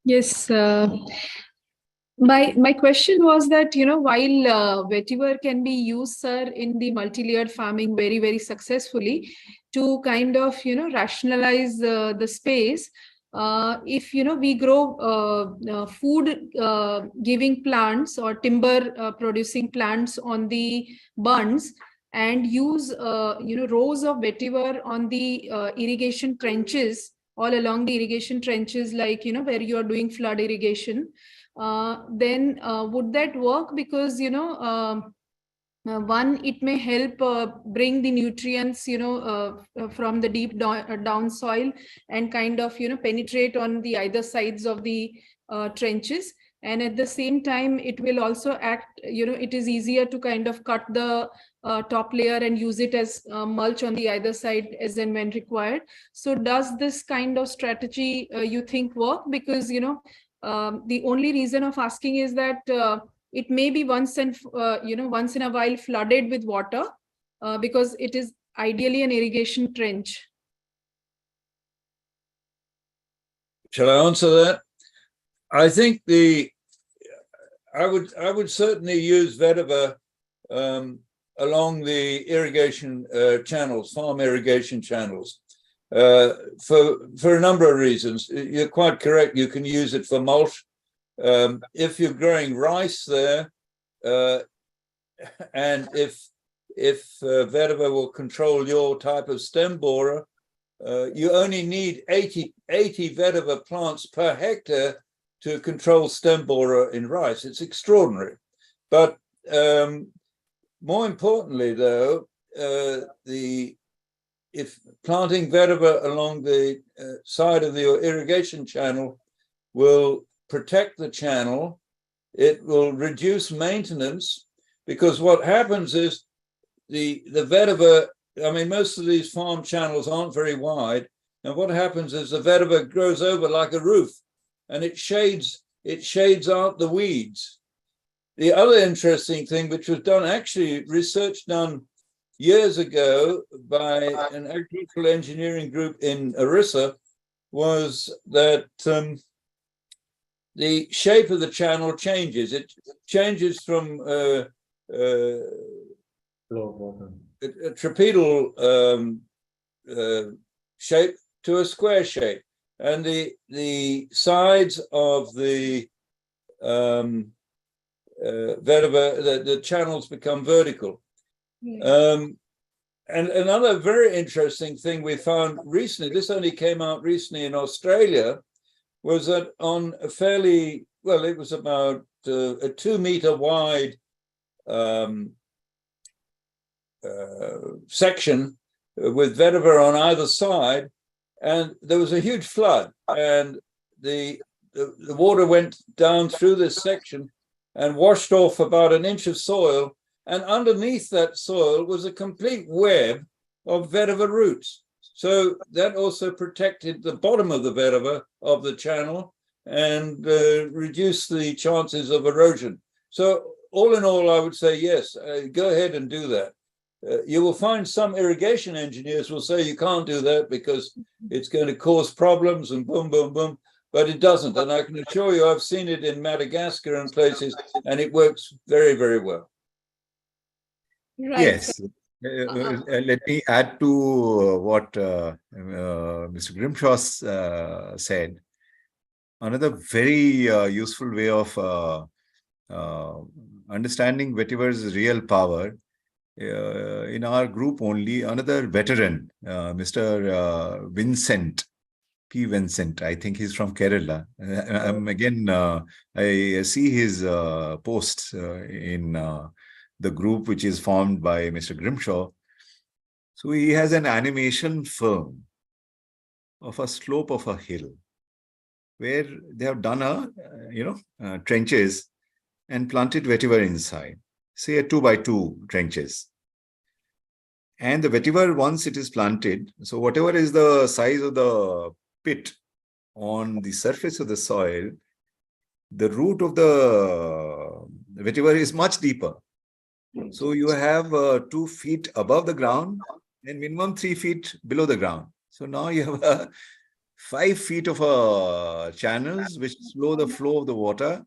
Yes. My question was that, while vetiver can be used, sir, in the multi-layered farming very, very successfully, to kind of, rationalize the space. If, we grow food giving plants or timber producing plants on the bunds, and use, rows of vetiver on the irrigation trenches, all along the irrigation trenches, like, where you are doing flood irrigation, then would that work? Because, one, it may help bring the nutrients, from the deep down soil, and kind of, penetrate on the either sides of the trenches. And at the same time, it will also act, it is easier to kind of cut the top layer and use it as mulch on the either side as and when required. So does this kind of strategy you think work? Because, the only reason of asking is that it may be once in a while flooded with water, because it is ideally an irrigation trench. Shall I answer that? I think I would certainly use vetiver along the irrigation channels, farm irrigation channels, for a number of reasons. You're quite correct. You can use it for mulch. If you're growing rice there, and if vetiver will control your type of stem borer, you only need 80 vetiver plants per hectare to control stem borer in rice. It's extraordinary. But more importantly, though, if planting vetiver along the side of the irrigation channel will protect the channel, it will reduce maintenance, because what happens is the vetiver, I mean, most of these farm channels aren't very wide, and what happens is the vetiver grows over like a roof, and it shades out the weeds. The other interesting thing, which was done, actually research done years ago by an agricultural engineering group in Orissa, was that the shape of the channel changes. It changes from a trapedal shape to a square shape, and the sides of the vetiver, the channels become vertical. And another very interesting thing we found recently, this only came out recently in Australia, was that on a fairly, well, it was about a 2 meter wide section with vetiver on either side, and there was a huge flood, and the water went down through this section and washed off about an inch of soil, and underneath that soil was a complete web of vetiver roots. So that also protected the bottom of the vetiver of the channel and reduced the chances of erosion. So all in all, I would say, yes, go ahead and do that. You will find some irrigation engineers will say you can't do that because it's going to cause problems and boom, boom, boom, but it doesn't. And I can assure you, I've seen it in Madagascar and places, and it works very, very well. Right. Yes. Let me add to what Mr. Grimshaw said. Another very useful way of understanding vetiver's real power, in our group only, another veteran, Mr. Vincent, P. Vincent, I think he's from Kerala. I see his posts in the group which is formed by Mr. Grimshaw. So he has an animation film of a slope of a hill where they have done trenches and planted vetiver inside, say a 2x2 trenches. And the vetiver, once it is planted, so whatever is the size of the pit on the surface of the soil, the root of the vetiver is much deeper. So you have 2 feet above the ground and minimum 3 feet below the ground. So now you have 5 feet of channels which slow the flow of the water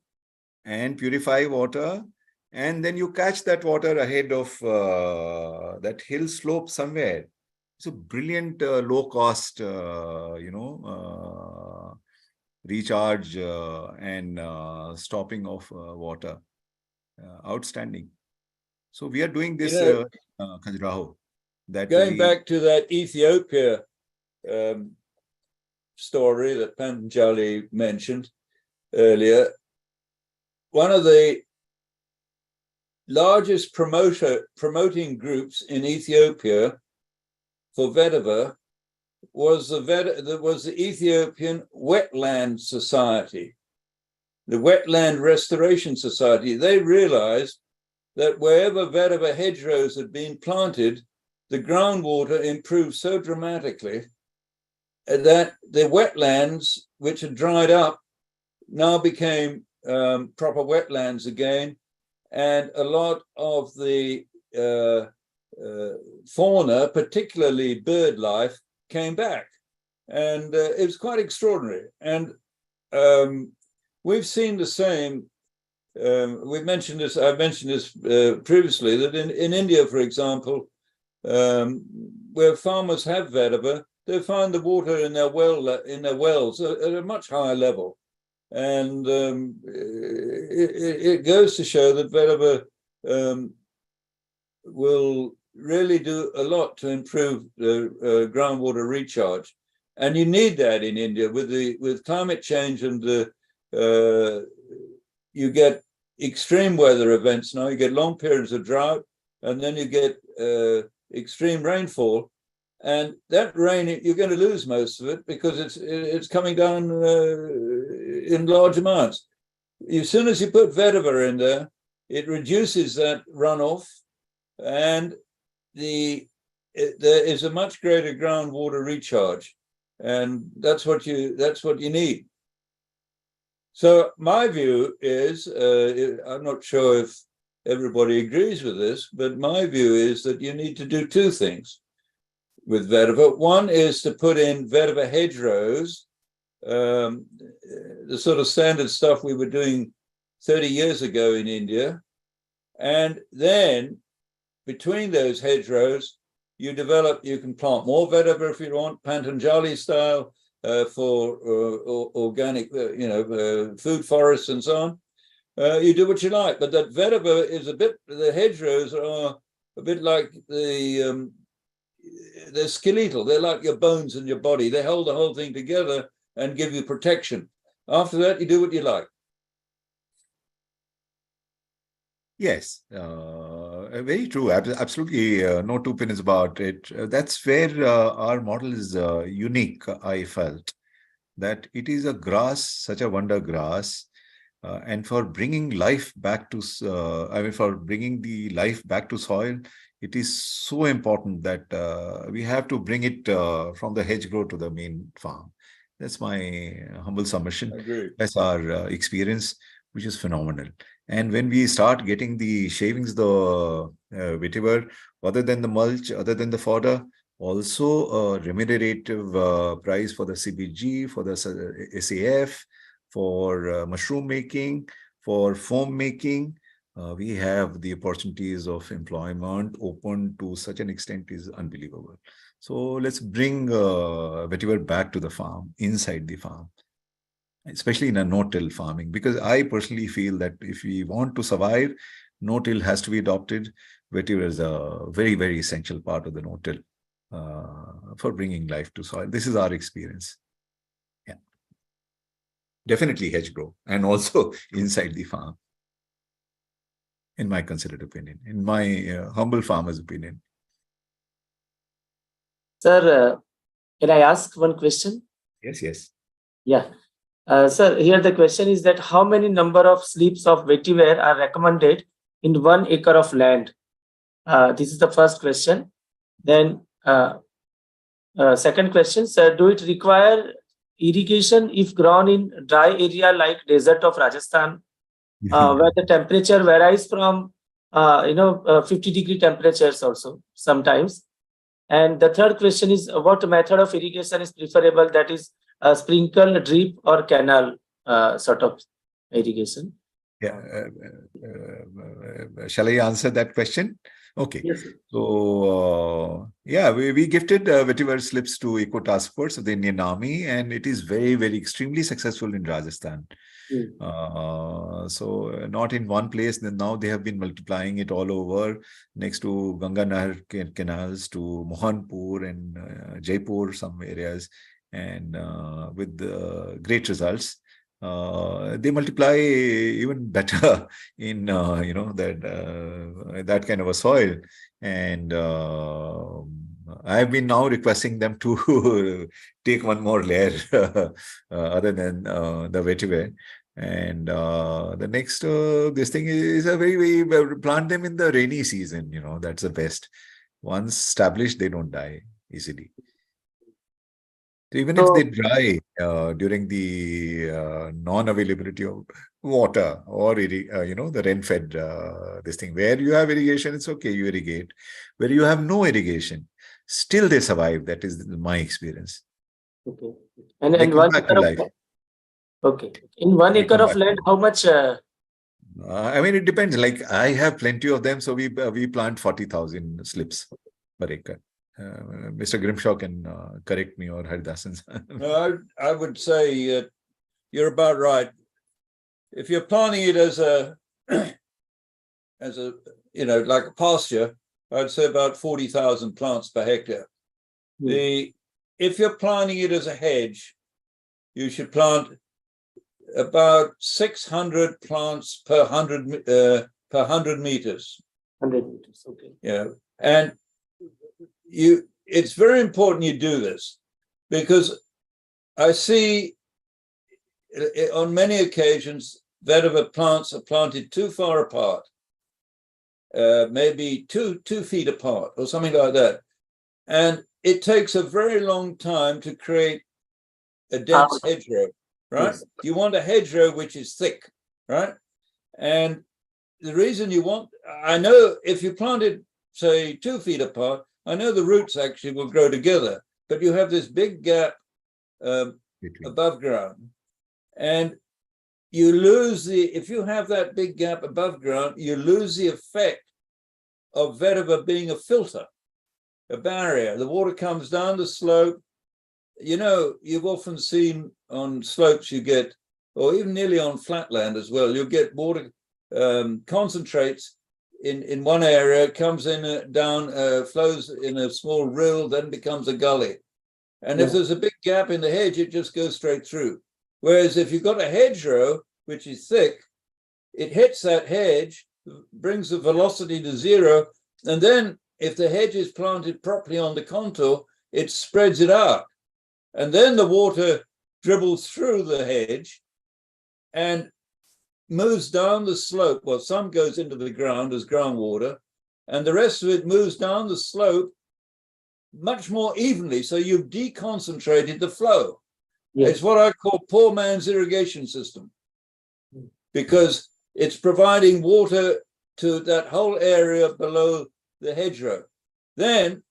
and purify water. And then you catch that water ahead of that hill slope somewhere. It's a brilliant low cost, recharge and stopping of water. Outstanding. So we are doing this, Khajuraho. Going back to that Ethiopia story that Patanjali mentioned earlier, one of the largest promoting groups in Ethiopia for vetiver was the Ethiopian Wetland Society, the Wetland Restoration Society. They realized that wherever vetiver hedgerows had been planted, the groundwater improved so dramatically that the wetlands, which had dried up, now became proper wetlands again, and a lot of the fauna, particularly bird life, came back, and it was quite extraordinary. And we've seen the same. We've mentioned this. I've mentioned this previously. That in India, for example, where farmers have vetiver, they find the water in their wells at a much higher level, and it goes to show that vetiver will really do a lot to improve groundwater recharge, and you need that in India with climate change, and you get extreme weather events now. You get long periods of drought, and then you get extreme rainfall, and that rain you're going to lose most of it because it's coming down in large amounts. As soon as you put vetiver in there, it reduces that runoff, and there is a much greater groundwater recharge, and that's what you need. So my view is, I'm not sure if everybody agrees with this, but my view is that you need to do two things with vetiver. One is to put in vetiver hedgerows, the sort of standard stuff we were doing 30 years ago in India, and then between those hedgerows, you can plant more vetiver if you want, Patanjali style, for organic, food forests and so on. You do what you like, but that vetiver is the hedgerows are a bit like they're skeletal. They're like your bones in your body. They hold the whole thing together and give you protection. After that, you do what you like. Yes, very true. Absolutely, no two opinions about it. That's where our model is unique. I felt that it is a grass, such a wonder grass, and for bringing life back to, for bringing the life back to soil, it is so important that we have to bring it from the hedgerow to the main farm. That's my humble submission. Agreed. That's our experience, which is phenomenal. And when we start getting the shavings, the vetiver, other than the mulch, other than the fodder, also a remunerative price for the CBG, for the SAF, for mushroom making, for foam making, we have the opportunities of employment open to such an extent is unbelievable. So let's bring vetiver back to the farm, inside the farm, especially in a no-till farming, because I personally feel that if we want to survive, no-till has to be adopted. Vetiver is a very, very essential part of the no-till for bringing life to soil. This is our experience. Yeah, definitely hedgerow and also inside the farm, in my considered opinion, in my humble farmer's opinion. Sir, can I ask one question? Yes, yes. Yeah. Sir, here the question is that how many number of slips of vetiver are recommended in 1 acre of land? This is the first question. Then second question, sir, do it require irrigation if grown in dry area like desert of Rajasthan, where the temperature varies from 50-degree temperatures also sometimes? And the third question is, what method of irrigation is preferable, that is sprinkle, drip, or canal sort of irrigation? Yeah. Shall I answer that question? Okay. Yes. So, yeah, we gifted Vetiver slips to Eco Task Force of the Indian Army, and it is very, very extremely successful in Rajasthan. So not in one place, then now they have been multiplying it all over next to Ganga Nahar canals to Mohanpur and Jaipur, some areas, and with great results. They multiply even better in that kind of a soil, and I've been now requesting them to take one more layer other than the vetiver. And the next this thing is a very plant them in the rainy season. That's the best. Once established, they don't die easily. Even if they dry during the non-availability of water or the rain-fed this thing, where you have irrigation, it's okay, you irrigate. Where you have no irrigation, still they survive. That is my experience. Okay. And 1 acre of land. Okay. In 1 acre of land, how much? I mean, it depends. Like I have plenty of them, so we plant 40,000 slips per acre. Mr. Grimshaw can correct me, or Haridasan. No, I would say you're about right. If you're planting it as a like a pasture, I'd say about 40,000 plants per hectare. If you're planting it as a hedge, you should plant about 600 plants per 100 meters. 100 meters, okay. Yeah, and it's very important you do this, because I see on many occasions vetiver plants are planted too far apart, maybe two feet apart or something like that, and it takes a very long time to create a dense hedgerow, right? Yes. You want a hedgerow which is thick, right? And the reason you want, I know if you planted, say, 2 feet apart, I know the roots actually will grow together, but you have this big gap above ground, and you lose if you have that big gap above ground, you lose the effect of vetiver being a filter, a barrier. The water comes down the slope. You've often seen on slopes you get, or even nearly on flatland as well, you'll get water concentrates in one area, comes in down, flows in a small rill, then becomes a gully. And if there's a big gap in the hedge, it just goes straight through. Whereas if you've got a hedgerow, which is thick, it hits that hedge, brings the velocity to zero, and then if the hedge is planted properly on the contour, it spreads it out. And then the water dribbles through the hedge and moves down the slope. Well, some goes into the ground as groundwater, and the rest of it moves down the slope much more evenly. So you've deconcentrated the flow. Yes. It's what I call poor man's irrigation system, because it's providing water to that whole area below the hedgerow. Then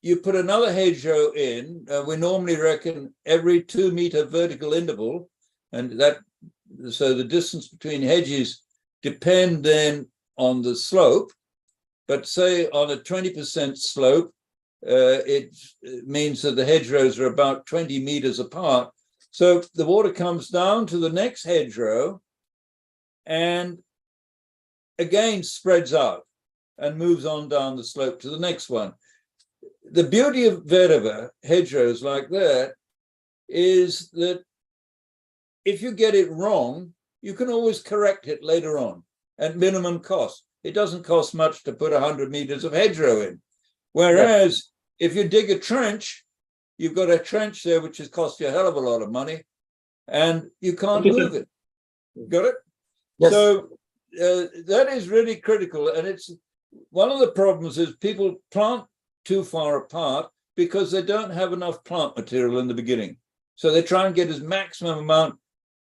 you put another hedgerow in. We normally reckon every 2 meter vertical interval, and so the distance between hedges depend then on the slope. But say on a 20% slope, it means that the hedgerows are about 20 meters apart. So the water comes down to the next hedgerow and again spreads out and moves on down the slope to the next one. The beauty of vetiver hedgerows like that is that if you get it wrong, you can always correct it later on at minimum cost. It doesn't cost much to put 100 meters of hedgerow in. Whereas if you dig a trench, you've got a trench there which has cost you a hell of a lot of money, and you can't move it. Got it? Yes. So that is really critical. And it's one of the problems is people plant too far apart because they don't have enough plant material in the beginning. So they try and get as maximum amount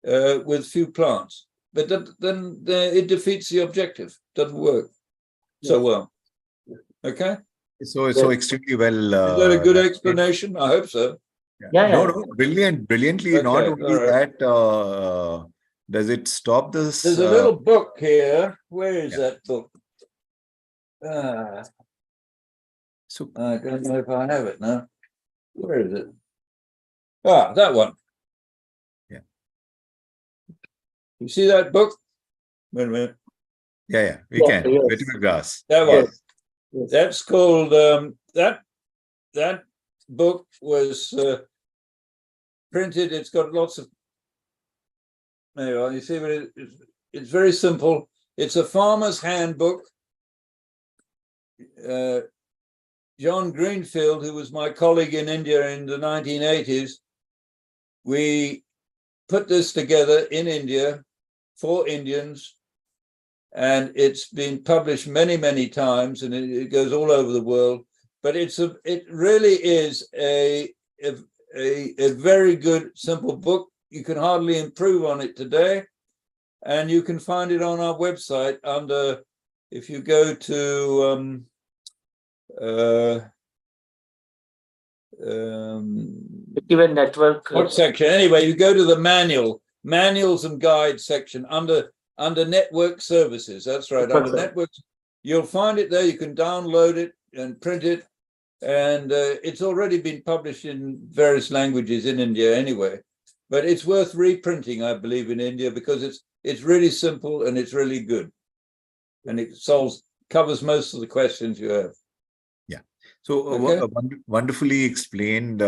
with few plants. But then it defeats the objective. Doesn't work so well. Okay? So extremely well. Is that a good explanation? I hope so. Yeah. No, brilliantly. Okay, not only that, does it stop this? There's a little book here. Where is that book? So I don't know if I have it now. Where is it? Ah, that one. Yeah. You see that book? Wait a minute. yeah, we Yeah, can. yes. Vetiver grass. That one. Yes. That's called that book was printed. It's got lots of. There you are. You see, but it's very simple. It's a farmer's handbook. John Greenfield, who was my colleague in India in the 1980s, we put this together in India for Indians, and it's been published many, many times, and it goes all over the world. But it really is a very good, simple book. You can hardly improve on it today, and you can find it on our website under, if you go to VeTiVer network. what section? Anyway, you go to the manuals and guides section under network services. That's right. Under networks, you'll find it there. You can download it and print it, and it's already been published in various languages in India anyway. But it's worth reprinting, I believe, in India because it's really simple and it's really good, and it covers most of the questions you have. So Okay. wonderfully explained,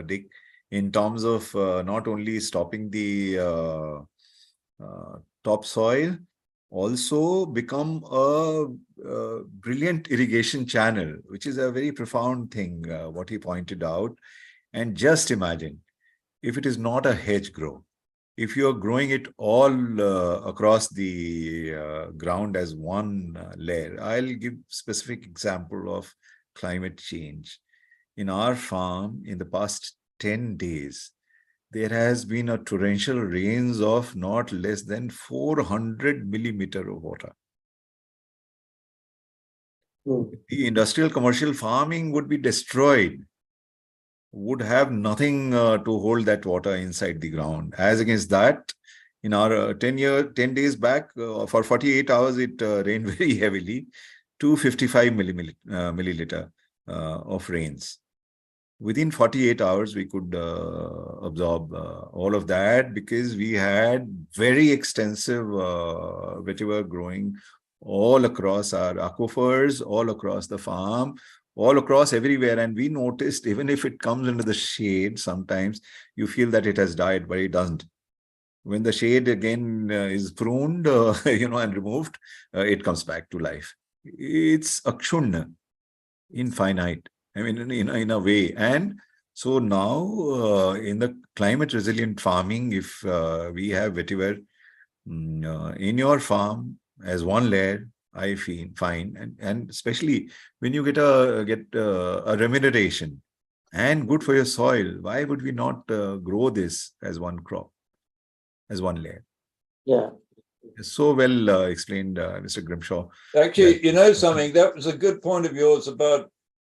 Dick, in terms of not only stopping the topsoil, also become a brilliant irrigation channel, which is a very profound thing, what he pointed out. And just imagine, if it is not a hedge grow, if you are growing it all across the ground as one layer. I'll give specific example of climate change. In our farm, in the past 10 days, there has been a torrential rains of not less than 400 millimeter of water. The industrial commercial farming would be destroyed, would have nothing to hold that water inside the ground. As against that, in our 10 days back, for 48 hours, it rained very heavily, 255 milliliter of rains. Within 48 hours, we could absorb all of that because we had very extensive vetiver growing all across our aquifers, all across the farm, all across everywhere. And we noticed, even if it comes into the shade, sometimes you feel that it has died, but it doesn't. When the shade again is pruned, and removed, it comes back to life. It's akshunna, infinite. I mean, in a way. And so now in the climate resilient farming, if we have vetiver in your farm as one layer, I feel fine, and especially when you get a remuneration and good for your soil, why would we not grow this as one crop, as one layer? Yeah. So well explained, Mr. Grimshaw. Actually, you know something, that was a good point of yours about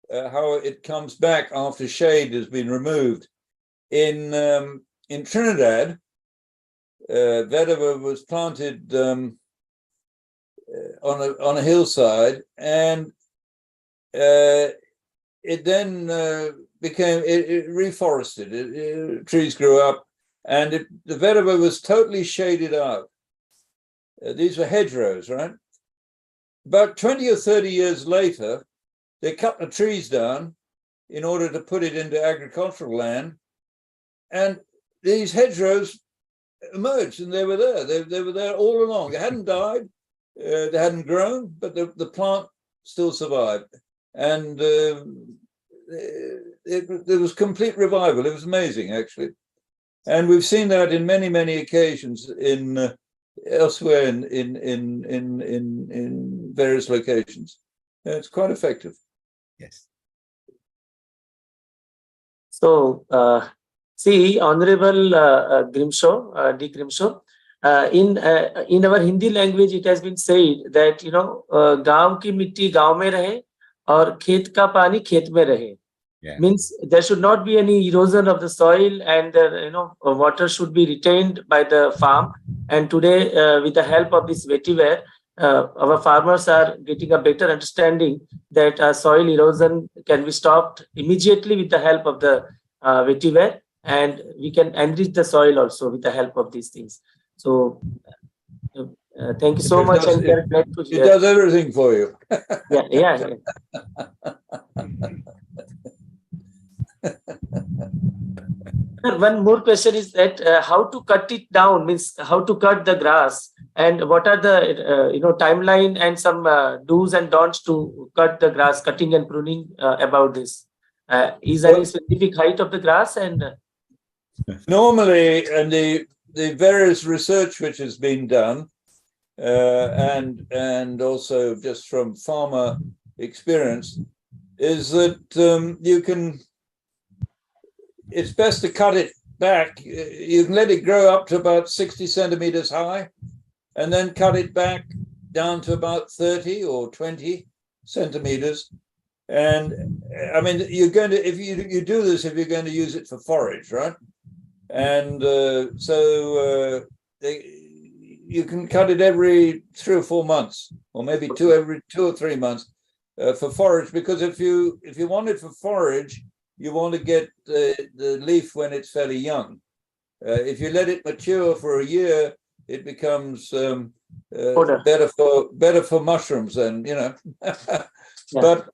how it comes back after shade has been removed. In Trinidad, vetiver was planted on a hillside, and it then became it reforested. Trees grew up, and the vetiver was totally shaded out. These were hedgerows, right? About 20 or 30 years later, they cut the trees down in order to put it into agricultural land, and these hedgerows emerged, and they were there. They were there all along. They hadn't died. They hadn't grown, but the plant still survived, and there was complete revival. It was amazing, actually, and we've seen that in many occasions in elsewhere in various locations. It's quite effective. Yes. So, see, Honorable Grimshaw, D. Grimshaw. In our Hindi language, it has been said that गांव की मिट्टी गांव में रहे और खेत का पानी खेत में रहे. Yeah. Means there should not be any erosion of the soil, and water should be retained by the farm. And today, with the help of this vetiver, our farmers are getting a better understanding that soil erosion can be stopped immediately with the help of the vetiver, and we can enrich the soil also with the help of these things. So thank you so much, and we are glad to hear. It does everything for you. Yeah. One more question is that how to cut it down, means how to cut the grass, and what are the timeline and some do's and don'ts to cut the grass, cutting and pruning about this. Is there any specific height of the grass? And normally, and the various research which has been done, and also just from farmer experience, is that it's best to cut it back. You can let it grow up to about 60 centimeters high, and then cut it back down to about 30 or 20 centimeters. And I mean, you're going to, if you do this, if you're going to use it for forage, right? And you can cut it every 3 or 4 months, or maybe every 2 or 3 months for forage. Because if you want it for forage, you want to get the leaf when it's fairly young. If you let it mature for a year, it becomes better for mushrooms, and But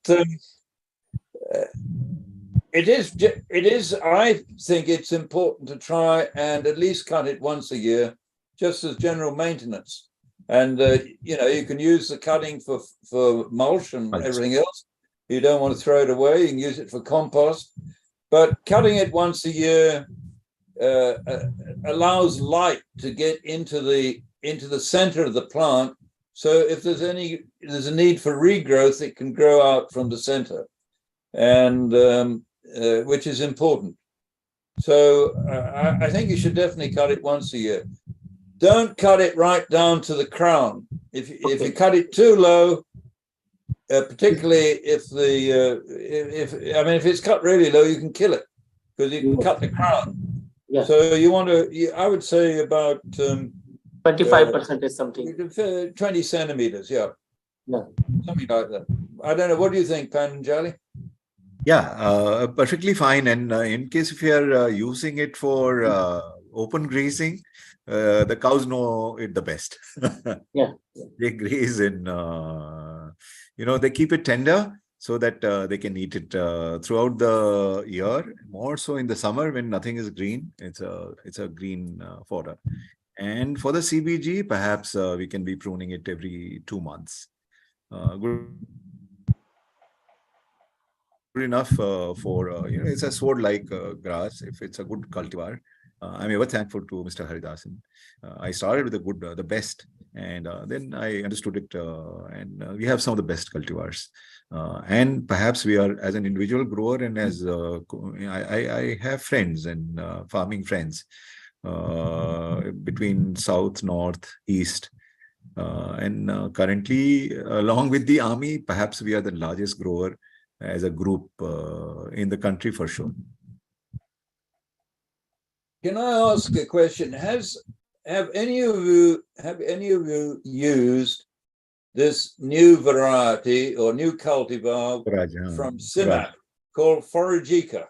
it is. I think it's important to try and at least cut it once a year, just as general maintenance. And you can use the cutting for mulch and everything else. You don't want to throw it away. You can use it for compost. But cutting it once a year allows light to get into the center of the plant. So if there's a need for regrowth, it can grow out from the center, and which is important. So I think you should definitely cut it once a year. Don't cut it right down to the crown. If you cut it too low, particularly if it's cut really low, you can kill it because you can cut the crown. Yeah. So you want to, I would say about 25% is something. 20 centimeters, yeah. Yeah. Something like that. I don't know. What do you think, Patanjali? Yeah, perfectly fine. And in case if you are using it for open grazing, the cows know it the best. Yeah. They graze in, they keep it tender so that they can eat it throughout the year. More so in the summer when nothing is green, it's a green fodder. And for the CBG, perhaps we can be pruning it every 2 months. Good enough for, it's a sword-like grass if it's a good cultivar. I'm ever thankful to Mr. Haridasan. I started with the best, and then I understood it, and we have some of the best cultivars. And perhaps we are, as an individual grower, and as I have friends and farming friends between south, north, east, and currently, along with the army, perhaps we are the largest grower as a group in the country for sure. Can I ask a question? Have any of you used this new variety or new cultivar from Simap called Foragica?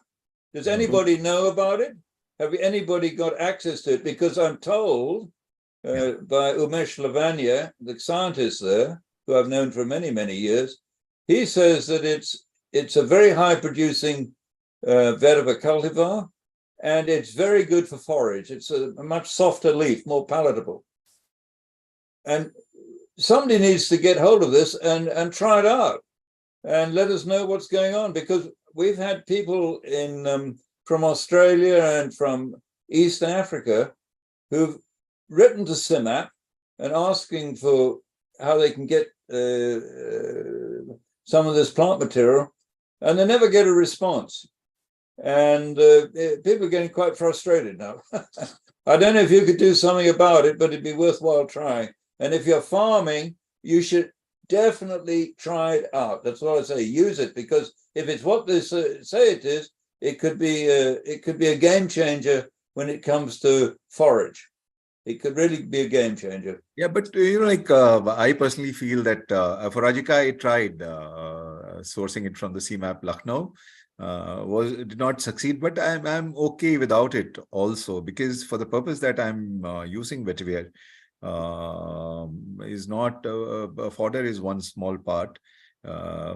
Does anybody know about it? Have anybody got access to it? Because I'm told by Umesh Lavanya, the scientist there, who I've known for many, many years, he says that it's a very high producing vetiver cultivar, and it's very good for forage. It's a much softer leaf, more palatable. And somebody needs to get hold of this and try it out and let us know what's going on, because we've had people from Australia and from East Africa who've written to Simap and asking for how they can get some of this plant material, and they never get a response. And people are getting quite frustrated now. I don't know if you could do something about it, but it'd be worthwhile trying. And if you're farming, you should definitely try it out. That's what I say. Use it, because if it's what they say it is, it could be a game changer when it comes to forage. it could really be a game changer. Yeah, but like I personally feel that for Rajika, I tried sourcing it from the CMAP Lucknow. Did not succeed, but I'm okay without it also, because for the purpose that I'm using Vetiver is not fodder is one small part.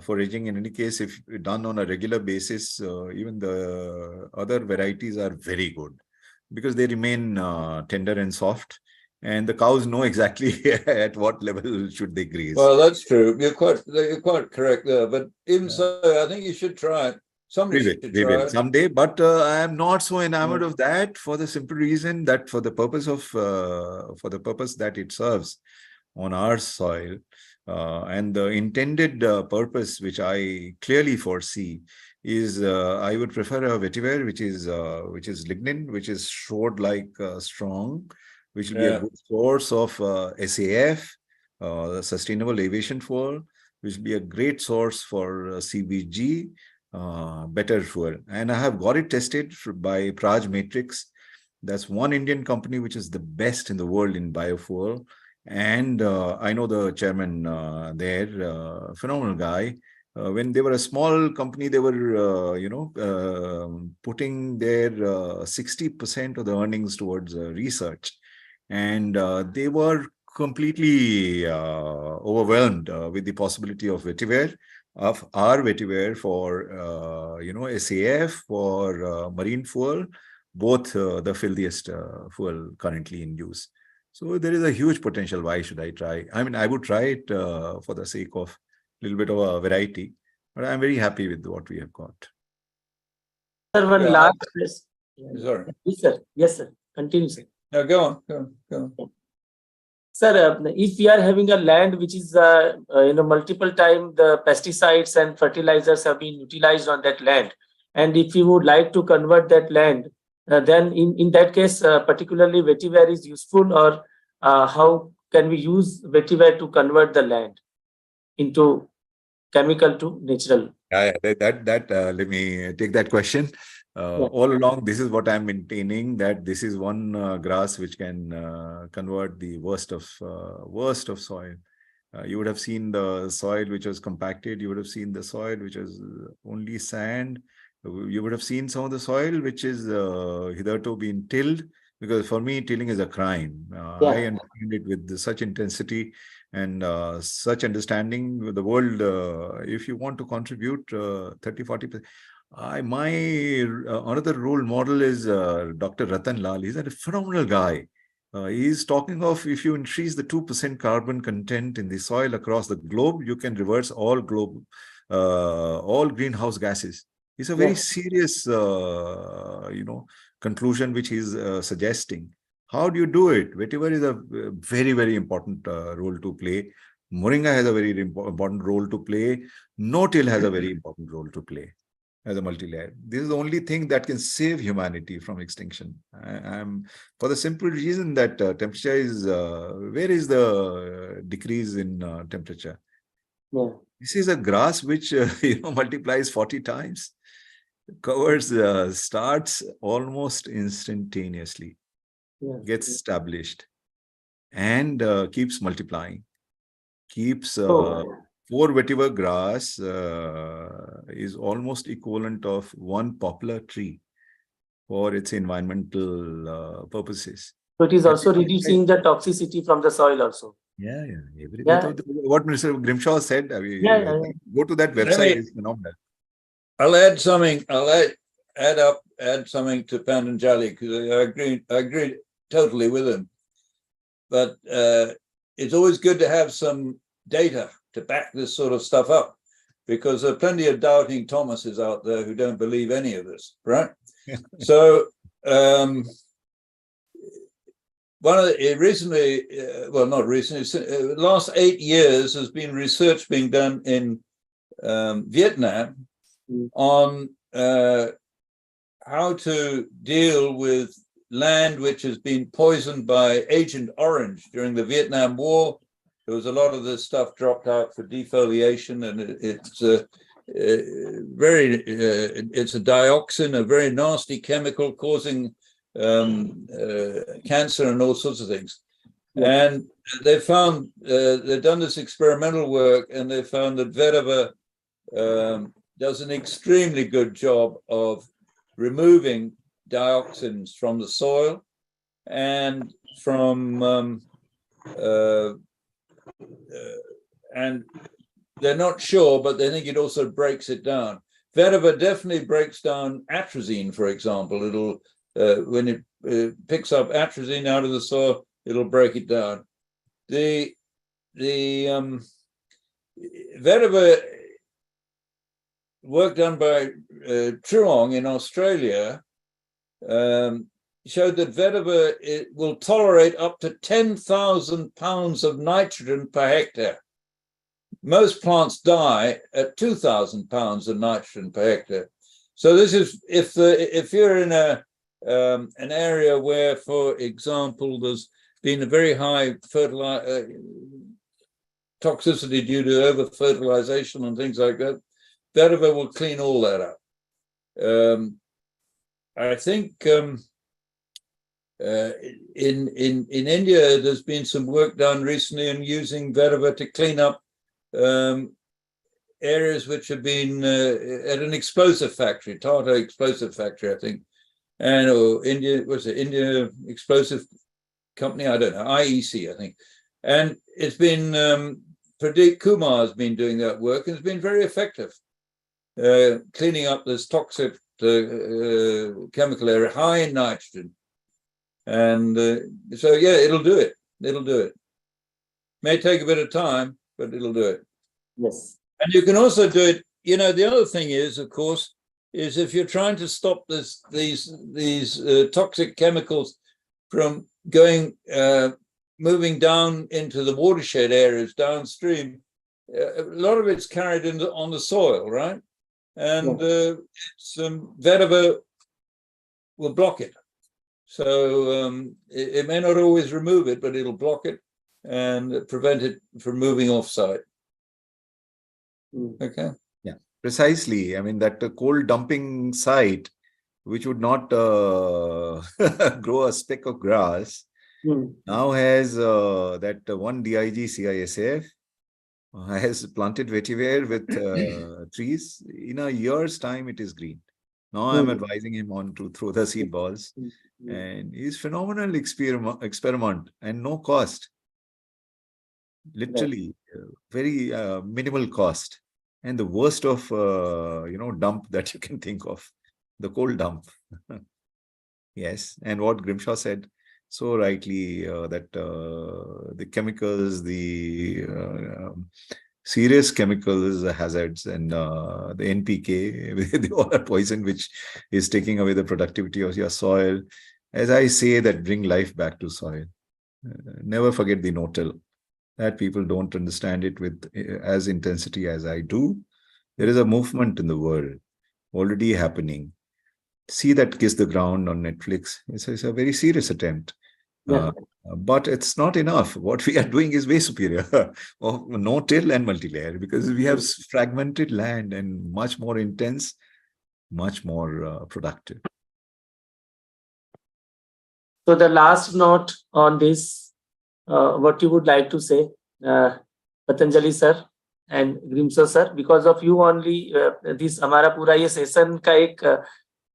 Foraging, in any case, if done on a regular basis, even the other varieties are very good because they remain tender and soft, and the cows know exactly at what level should they graze. Well, that's true. You're quite correct there. But even so, I think you should try it. Somebody should We try will it. someday, but I am not so enamored of that, for the simple reason that for the purpose that it serves on our soil, and the intended purpose which I clearly foresee is I would prefer a vetiver which is lignin, which is short like strong, which will be a good source of SAF, sustainable aviation fuel, which will be a great source for CBG, better fuel. And I have got it tested by Praj Matrix. That's one Indian company which is the best in the world in biofuel. And I know the chairman there, phenomenal guy. When they were a small company, they were, putting their 60% of the earnings towards research. And they were completely overwhelmed with the possibility of vetiver, of our vetiver for, SAF, for marine fuel, both the filthiest fuel currently in use. So there is a huge potential. Why should I try? I mean, I would try it for the sake of a little bit of a variety, but I'm very happy with what we have got. Sir, one last question. Sorry. Yes, sir. Continue, sir. No, go on. Sir, if we are having a land which is, multiple time the pesticides and fertilizers have been utilized on that land, and if you would like to convert that land, then in that case, particularly vetiver is useful, or how can we use vetiver to convert the land into chemical to natural? Let me take that question. All along, this is what I'm maintaining, that this is one grass which can convert the worst of soil. You would have seen the soil which was compacted. You would have seen the soil which was only sand. You would have seen some of the soil which is hitherto been tilled, because for me, tilling is a crime. I understand it with such intensity and such understanding with the world. If you want to contribute 30-40%, my another role model is Dr. Ratan Lal. He's a phenomenal guy. He's talking of, if you increase the 2% carbon content in the soil across the globe, you can reverse all greenhouse gases. It's a very serious, conclusion which he's suggesting. How do you do it? Vetiver is a very, very important role to play. Moringa has a very important role to play. No-till has a very important role to play as a multi-layer. This is the only thing that can save humanity from extinction. For the simple reason that temperature is, where is the decrease in temperature? This is a grass which multiplies 40 times, covers, starts almost instantaneously, gets established, and keeps multiplying, keeps 4 vetiver grass is almost equivalent of 1 poplar tree for its environmental purposes. So it is also reducing the toxicity from the soil also. What Mr. Grimshaw said, I mean, go to that website, is phenomenal. I'll add something. Add something to Patanjali, because I agree totally with him. But it's always good to have some data to back this sort of stuff up, because there are plenty of doubting Thomases out there who don't believe any of this, right? So the last 8 years has been research being done in Vietnam on how to deal with land which has been poisoned by Agent Orange during the Vietnam War. There was a lot of this stuff dropped out for defoliation, and it's a dioxin, a very nasty chemical causing cancer and all sorts of things. And they found, they've done this experimental work, and they found that vetiver does an extremely good job of removing dioxins from the soil and from, and they're not sure, but they think it also breaks it down. Vetiver definitely breaks down atrazine, for example. It'll, when it picks up atrazine out of the soil, it'll break it down. The vetiver work done by Truong in Australia showed that vetiver will tolerate up to 10,000 pounds of nitrogen per hectare. Most plants die at 2,000 pounds of nitrogen per hectare. So this is if you're in an area where, for example, there's been a very high toxicity due to over-fertilization and things like that, vetiver will clean all that up. I think in India, there's been some work done recently in using vetiver to clean up areas which have been at an explosive factory, Tata explosive factory, I think, and India, what's it, India Explosive Company, I don't know, IEC, I think. And it's been, Pradeep Kumar has been doing that work, and it's been very effective, cleaning up this toxic chemical area, high in nitrogen. And so, yeah, it'll do it. It'll do it. May take a bit of time, but it'll do it. Yes. And you can also do it, you know, the other thing is, of course, is if you're trying to stop these toxic chemicals from going, moving down into the watershed areas downstream, a lot of it's carried on the soil, right? And vetiver will block it. So it may not always remove it, but it'll block it and prevent it from moving off-site. Okay. Yeah, precisely. I mean, that cold dumping site, which would not grow a speck of grass, now has that one DIG CISF has planted vetiver with trees. In a year's time, it is green. Now I'm advising him on to throw the seed balls, and it's phenomenal experiment and no cost. Literally, very minimal cost, and the worst of dump that you can think of, the cold dump. Yes, and what Grimshaw said so rightly, that the chemicals, the serious chemicals, hazards, and the NPK, they all are poison, which is taking away the productivity of your soil. As I say, that bring life back to soil. Never forget the no-till. That people don't understand it with as intensity as I do. There is a movement in the world already happening. See that Kiss the Ground on Netflix. It's a very serious attempt. But it's not enough. What we are doing is way superior of no-till and multi-layer, because we have fragmented land and much more intense, much more productive. So the last note on this, what you would like to say, Patanjali sir and Grimshaw sir, because of you only this हमारा पूरा ये session का एक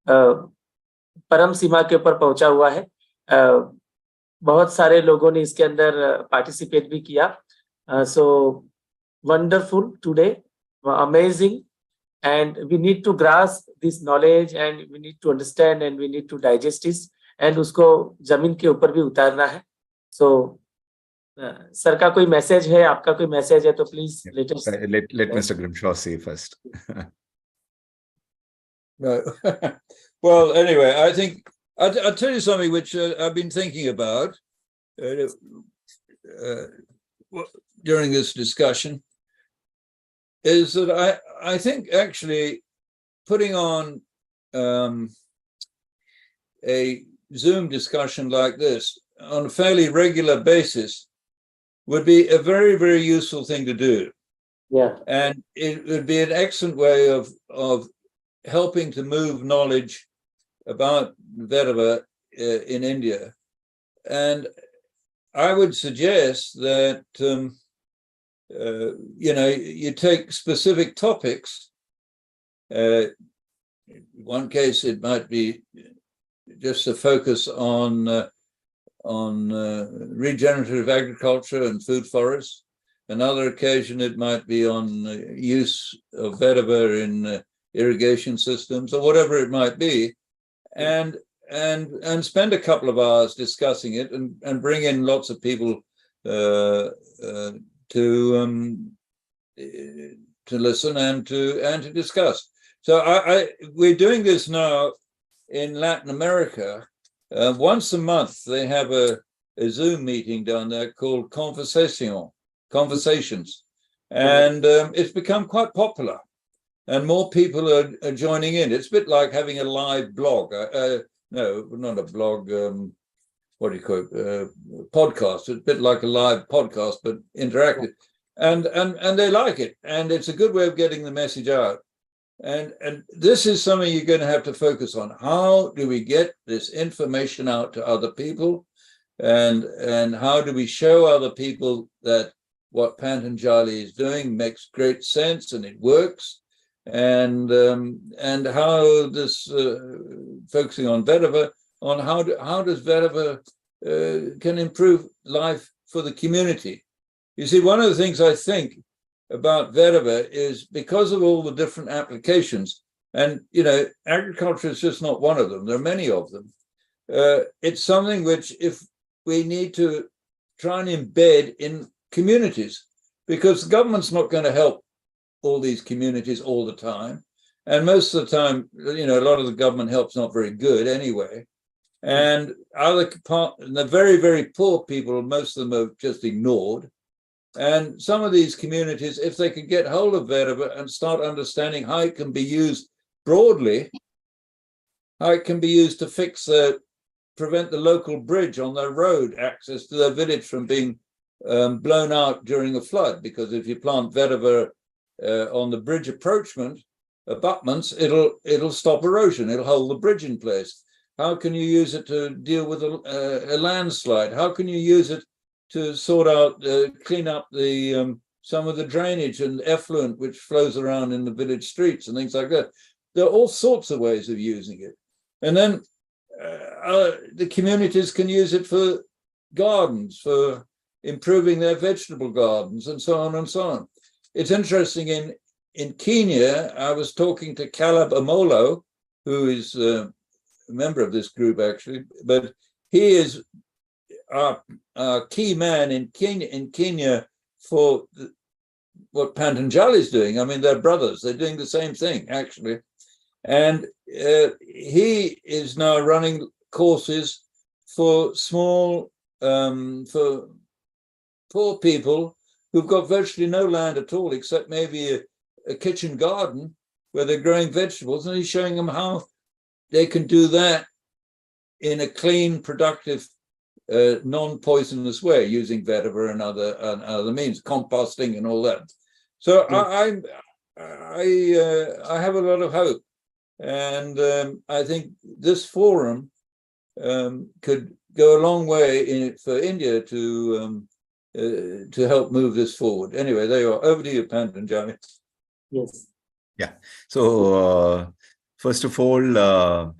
परम सीमा के ऊपर पहुंचा हुआ है. बहुत सारे लोगों ने इसके अंदर पार्टिसिपेट भी किया. So wonderful today, amazing, and we need to grasp this knowledge, and we need to understand, and we need to digest this, and उसको जमीन के ऊपर भी उतारना है. So सर का कोई मैसेज है, आपका कोई मैसेज है तो please let Mr. Grimshaw say first. No. Well, anyway, I think I'll tell you something which I've been thinking about during this discussion, is that I think actually putting on a Zoom discussion like this on a fairly regular basis would be a very, very useful thing to do. Yeah. And it would be an excellent way of helping to move knowledge about vetiver in India. And I would suggest that, you take specific topics. In one case, it might be just a focus on regenerative agriculture and food forests. Another occasion, it might be on use of vetiver in irrigation systems, or whatever it might be, and spend a couple of hours discussing it, and bring in lots of people to listen and to discuss. So we're doing this now in Latin America. Once a month, they have a Zoom meeting down there called Conversations, and it's become quite popular, and more people are joining in. It's a bit like having a live blog. No, not a blog. What do you call it? Podcast. It's a bit like a live podcast, but interactive, and they like it, and it's a good way of getting the message out. And this is something you're going to have to focus on. How do we get this information out to other people, and how do we show other people that what Patanjali is doing makes great sense and it works, and how this focusing on vetiver, on how does vetiver can improve life for the community. You see, one of the things I think about vetiver is because of all the different applications, and agriculture is just not one of them. There are many of them. It's something which, if we need to try and embed in communities, because the government's not going to help all these communities all the time, and most of the time, a lot of the government help's not very good anyway. And the very, very poor people, most of them are just ignored. And some of these communities, if they could get hold of vetiver and start understanding how it can be used broadly, how it can be used to prevent the local bridge on their road access to their village from being blown out during a flood, because if you plant vetiver on the bridge abutments, it'll stop erosion. It'll hold the bridge in place. How can you use it to deal with a landslide? How can you use it to sort out, clean up some of the drainage and effluent which flows around in the village streets and things like that? There are all sorts of ways of using it. And then the communities can use it for gardens, for improving their vegetable gardens, and so on and so on. It's interesting, in Kenya, I was talking to Caleb Amolo, who is a member of this group, actually, but he is our key man in Kenya for what Patanjali is doing. I mean, they're brothers. They're doing the same thing, actually. And he is now running courses for for poor people who've got virtually no land at all, except maybe a kitchen garden where they're growing vegetables. And he's showing them how they can do that in a clean, productive, non-poisonous way, using vetiver and other means, composting and all that. So I have a lot of hope, and I think this forum could go a long way for India to help move this forward. Anyway, there you are. Over to you, Patanjali. Yes. Yeah. So first of all,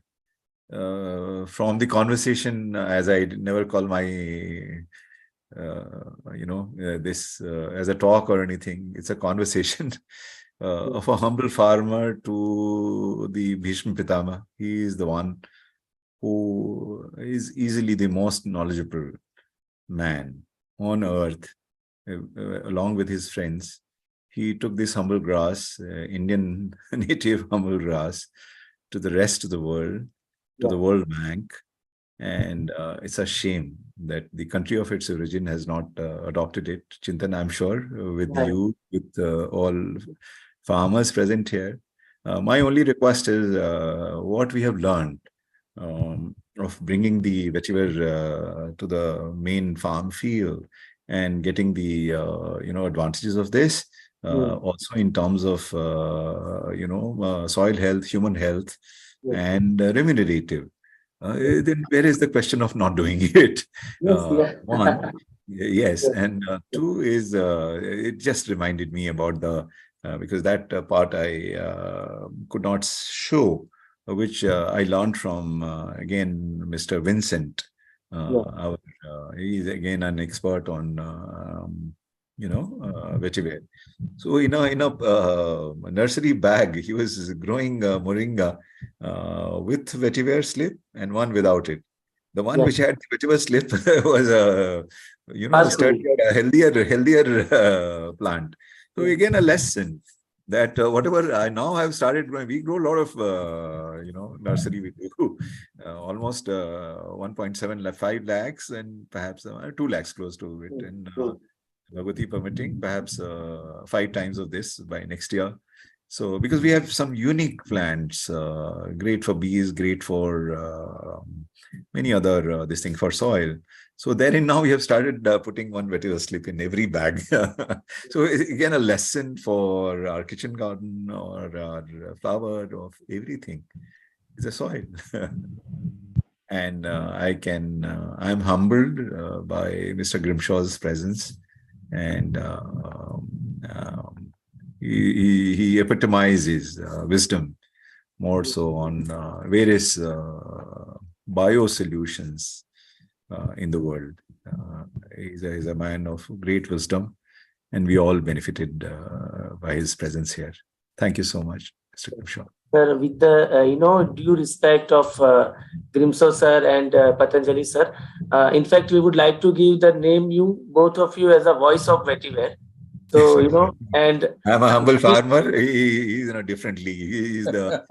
from the conversation, as I never call my this as a talk or anything, it's a conversation of a humble farmer to the Bhishma Pitama. He is the one who is easily the most knowledgeable man on earth, along with his friends. He took this humble grass, Indian native humble grass, to the rest of the world, to the World Bank. And it's a shame that the country of its origin has not adopted it. Chintan, I'm sure, with you, with all farmers present here. My only request is what we have learned of bringing the vetiver to the main farm field and getting the advantages of this, also in terms of soil health, human health, and remunerative. then where is the question of not doing it? Yes, One, yes, Yes. and two is it just reminded me about the because that part I could not show, which I learned from again Mr. Vincent. He's again an expert on vetiver. So in a nursery bag, he was growing moringa with vetiver slip and one without it. The one which had the vetiver slip was a sturdier, healthier plant. So again, a lesson that whatever I now have started growing, we grow a lot of nursery. We do almost 1.75 lakhs and perhaps 2 lakhs close to it, and Bhagwati permitting, perhaps 5 times of this by next year. So because we have some unique plants, great for bees, great for many other this thing for soil. So therein now we have started putting one vetiver slip in every bag. So again, a lesson for our kitchen garden or our flower of everything is a soil. And I'm humbled by Mr. Grimshaw's presence, and he epitomizes wisdom more so on various bio solutions in the world. He's a man of great wisdom, and we all benefited by his presence here. Thank you so much, Mr. Grimshaw. Sir, with the due respect of Grimshaw sir and Patanjali sir, in fact, we would like to give the name both of you as a voice of vetiver. So and I'm a humble farmer. He's in a different league. He's the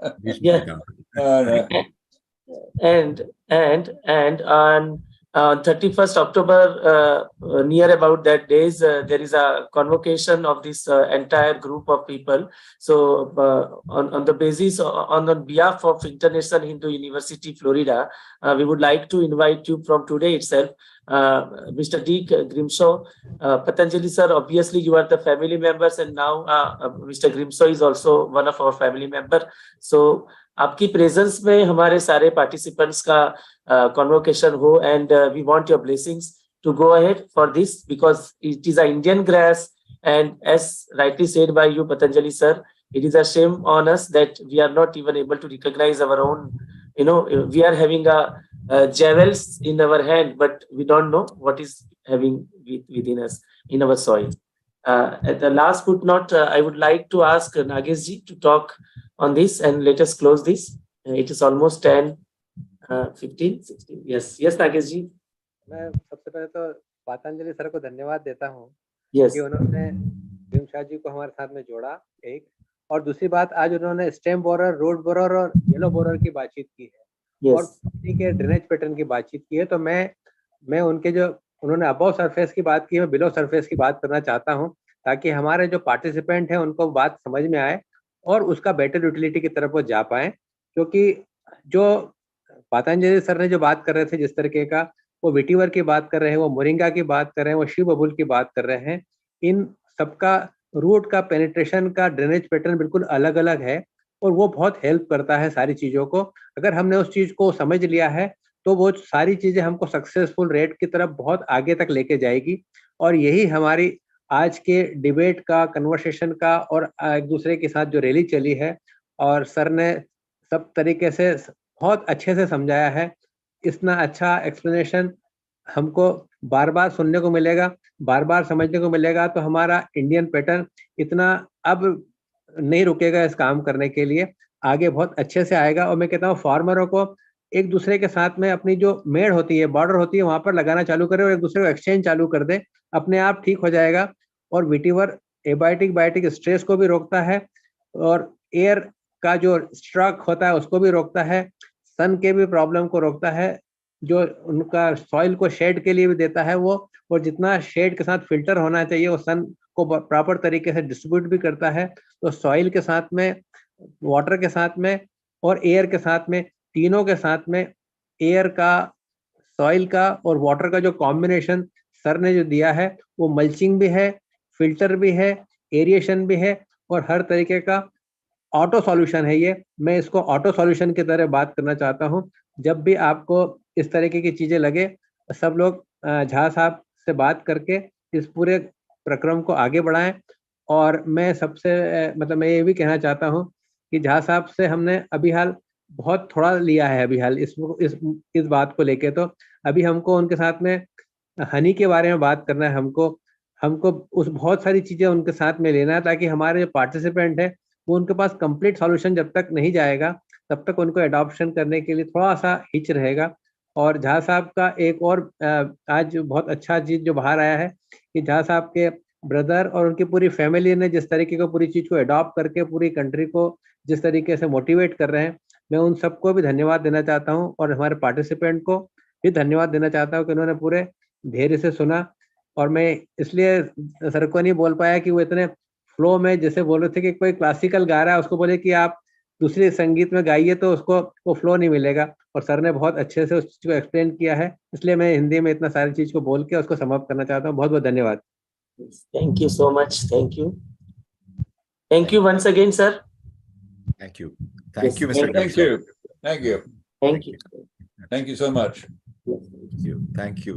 and on 31st October, near about that days, there is a convocation of this entire group of people. So on the basis, on behalf of International Hindu University, Florida, we would like to invite you from today itself, Mr. D. Grimshaw, Patanjali sir, obviously you are the family members, and now Mr. Grimshaw is also one of our family member. So आपकी presence में हमारे सारे participants का convocation हो, and we want your blessings to go ahead for this because it is a Indian grass, and as rightly said by you Patanjali sir, it is a shame on us that we are not even able to recognize our own, we are having a jewels in our hand, but we don't know what is having within us in our soil. At the last footnote, I would like to ask Nagesh ji to talk on this, and let us close this. It is almost 10, 15, 16. Yes, Nagesh ji. मैं सबसे पहले तो Patanjali sir को धन्यवाद देता हूँ Yes. कि उन्होंने ग्रिमशाह जी को हमारे साथ में जोड़ा, एक, और दूसरी बात, आज उन्होंने स्टेम बोरर, रोड बोरर और येलो बोरर की बातचीत की है, और पानी के ड्रेनेज पैटर्न की बातचीत की है. तो मैं उनके जो उन्होंने अबव सरफेस की बात की है, मैं बिलो सरफेस की बात करना चाहता हूं, ताकि हमारे जो पार्टिसिपेंट हैं उनको बात समझ में आए और उसका बेटर यूटिलिटी की तरफ वो जा पाए. क्योंकि जो पतंजलि सर ने जो बात कर रहे थे, जिस तरीके का वो विटीवर की बात कर रहे हैं, वो मोरिंगा की बात कर रहे हैं, वो शिव बबुल की बात कर रहे हैं, इन सबका रूट का पेनिट्रेशन का ड्रेनेज पैटर्न बिल्कुल अलग अलग है, और वो बहुत हेल्प करता है सारी चीज़ों को. अगर हमने उस चीज़ को समझ लिया है तो वो सारी चीज़ें हमको सक्सेसफुल रेट की तरफ बहुत आगे तक लेके जाएगी. और यही हमारी आज के डिबेट का, कन्वर्सेशन का, और एक दूसरे के साथ जो रैली चली है, और सर ने सब तरीके से बहुत अच्छे से समझाया है. इतना अच्छा एक्सप्लेनेशन हमको बार बार सुनने को मिलेगा, बार बार समझने को मिलेगा. तो हमारा इंडियन पैटर्न इतना अब नहीं रुकेगा इस काम करने के लिए, आगे बहुत अच्छे से आएगा. और मैं कहता हूँ फार्मरों को एक दूसरे के साथ में अपनी जो मेड़ होती है, बॉर्डर होती है, वहां पर लगाना चालू करें और एक दूसरे को एक्सचेंज चालू कर दे, अपने आप ठीक हो जाएगा. और विटीवर एबायोटिक बायोटिक स्ट्रेस को भी रोकता है, और एयर का जो स्ट्रक होता है उसको भी रोकता है, सन के भी प्रॉब्लम को रोकता है, जो उनका सॉइल को शेड के लिए भी देता है वो, और जितना शेड के साथ फिल्टर होना चाहिए वो सन को प्रॉपर तरीके से डिस्ट्रीब्यूट भी करता है. तो सॉइल के साथ में, वाटर के साथ में और एयर के साथ में, तीनों के साथ में, एयर का, सॉइल का और वाटर का जो कॉम्बिनेशन सर ने जो दिया है, वो मल्चिंग भी है, फिल्टर भी है, एरिएशन भी है, और हर तरीके का ऑटो सॉल्यूशन है ये, मैं इसको ऑटो सॉल्यूशन की तरह बात करना चाहता हूँ। जब भी आपको इस तरीके की चीजें लगे, सब लोग झा साहब से बात करके इस पूरे प्रक्रम को आगे बढ़ाएं। और मैं सबसे मतलब मैं ये भी कहना चाहता हूँ कि झा साहब से हमने अभी हाल बहुत थोड़ा लिया है, अभी हाल इस बात को लेके। तो अभी हमको उनके साथ में हनी के बारे में बात करना है, हमको उस बहुत सारी चीजें उनके साथ में लेना है, ताकि हमारे जो पार्टिसिपेंट है वो उनके पास कंप्लीट सॉल्यूशन जब तक नहीं जाएगा तब तक उनको एडॉप्शन करने के लिए थोड़ा सा हिच रहेगा। और झा साहब का एक और आज बहुत अच्छा चीज जो बाहर आया है कि झा साहब के ब्रदर और उनकी पूरी फैमिली ने जिस तरीके को पूरी चीज को अडॉप्ट करके पूरी कंट्री को जिस तरीके से मोटिवेट कर रहे हैं, मैं उन सबको भी धन्यवाद देना चाहता हूँ। और हमारे पार्टिसिपेंट को भी धन्यवाद देना चाहता हूँ कि उन्होंने पूरे धैर्य से सुना। और मैं इसलिए सर को नहीं बोल पाया कि वो इतने फ्लो में जैसे बोल रहे थे कि कोई क्लासिकल गा रहा है उसको बोले कि आप दूसरे संगीत में गाइए तो उसको वो फ्लो नहीं मिलेगा। और सर ने बहुत अच्छे से उस चीज को एक्सप्लेन किया है, इसलिए मैं हिंदी में इतना सारी चीज को बोल के उसको समाप्त करना चाहता हूँ। बहुत बहुत धन्यवाद। Thank you so much. Thank you. Thank you once again, sir. Thank you. Thank you, Mr. Thank you. Thank you. Thank you. Thank you so much. Thank you. Thank you.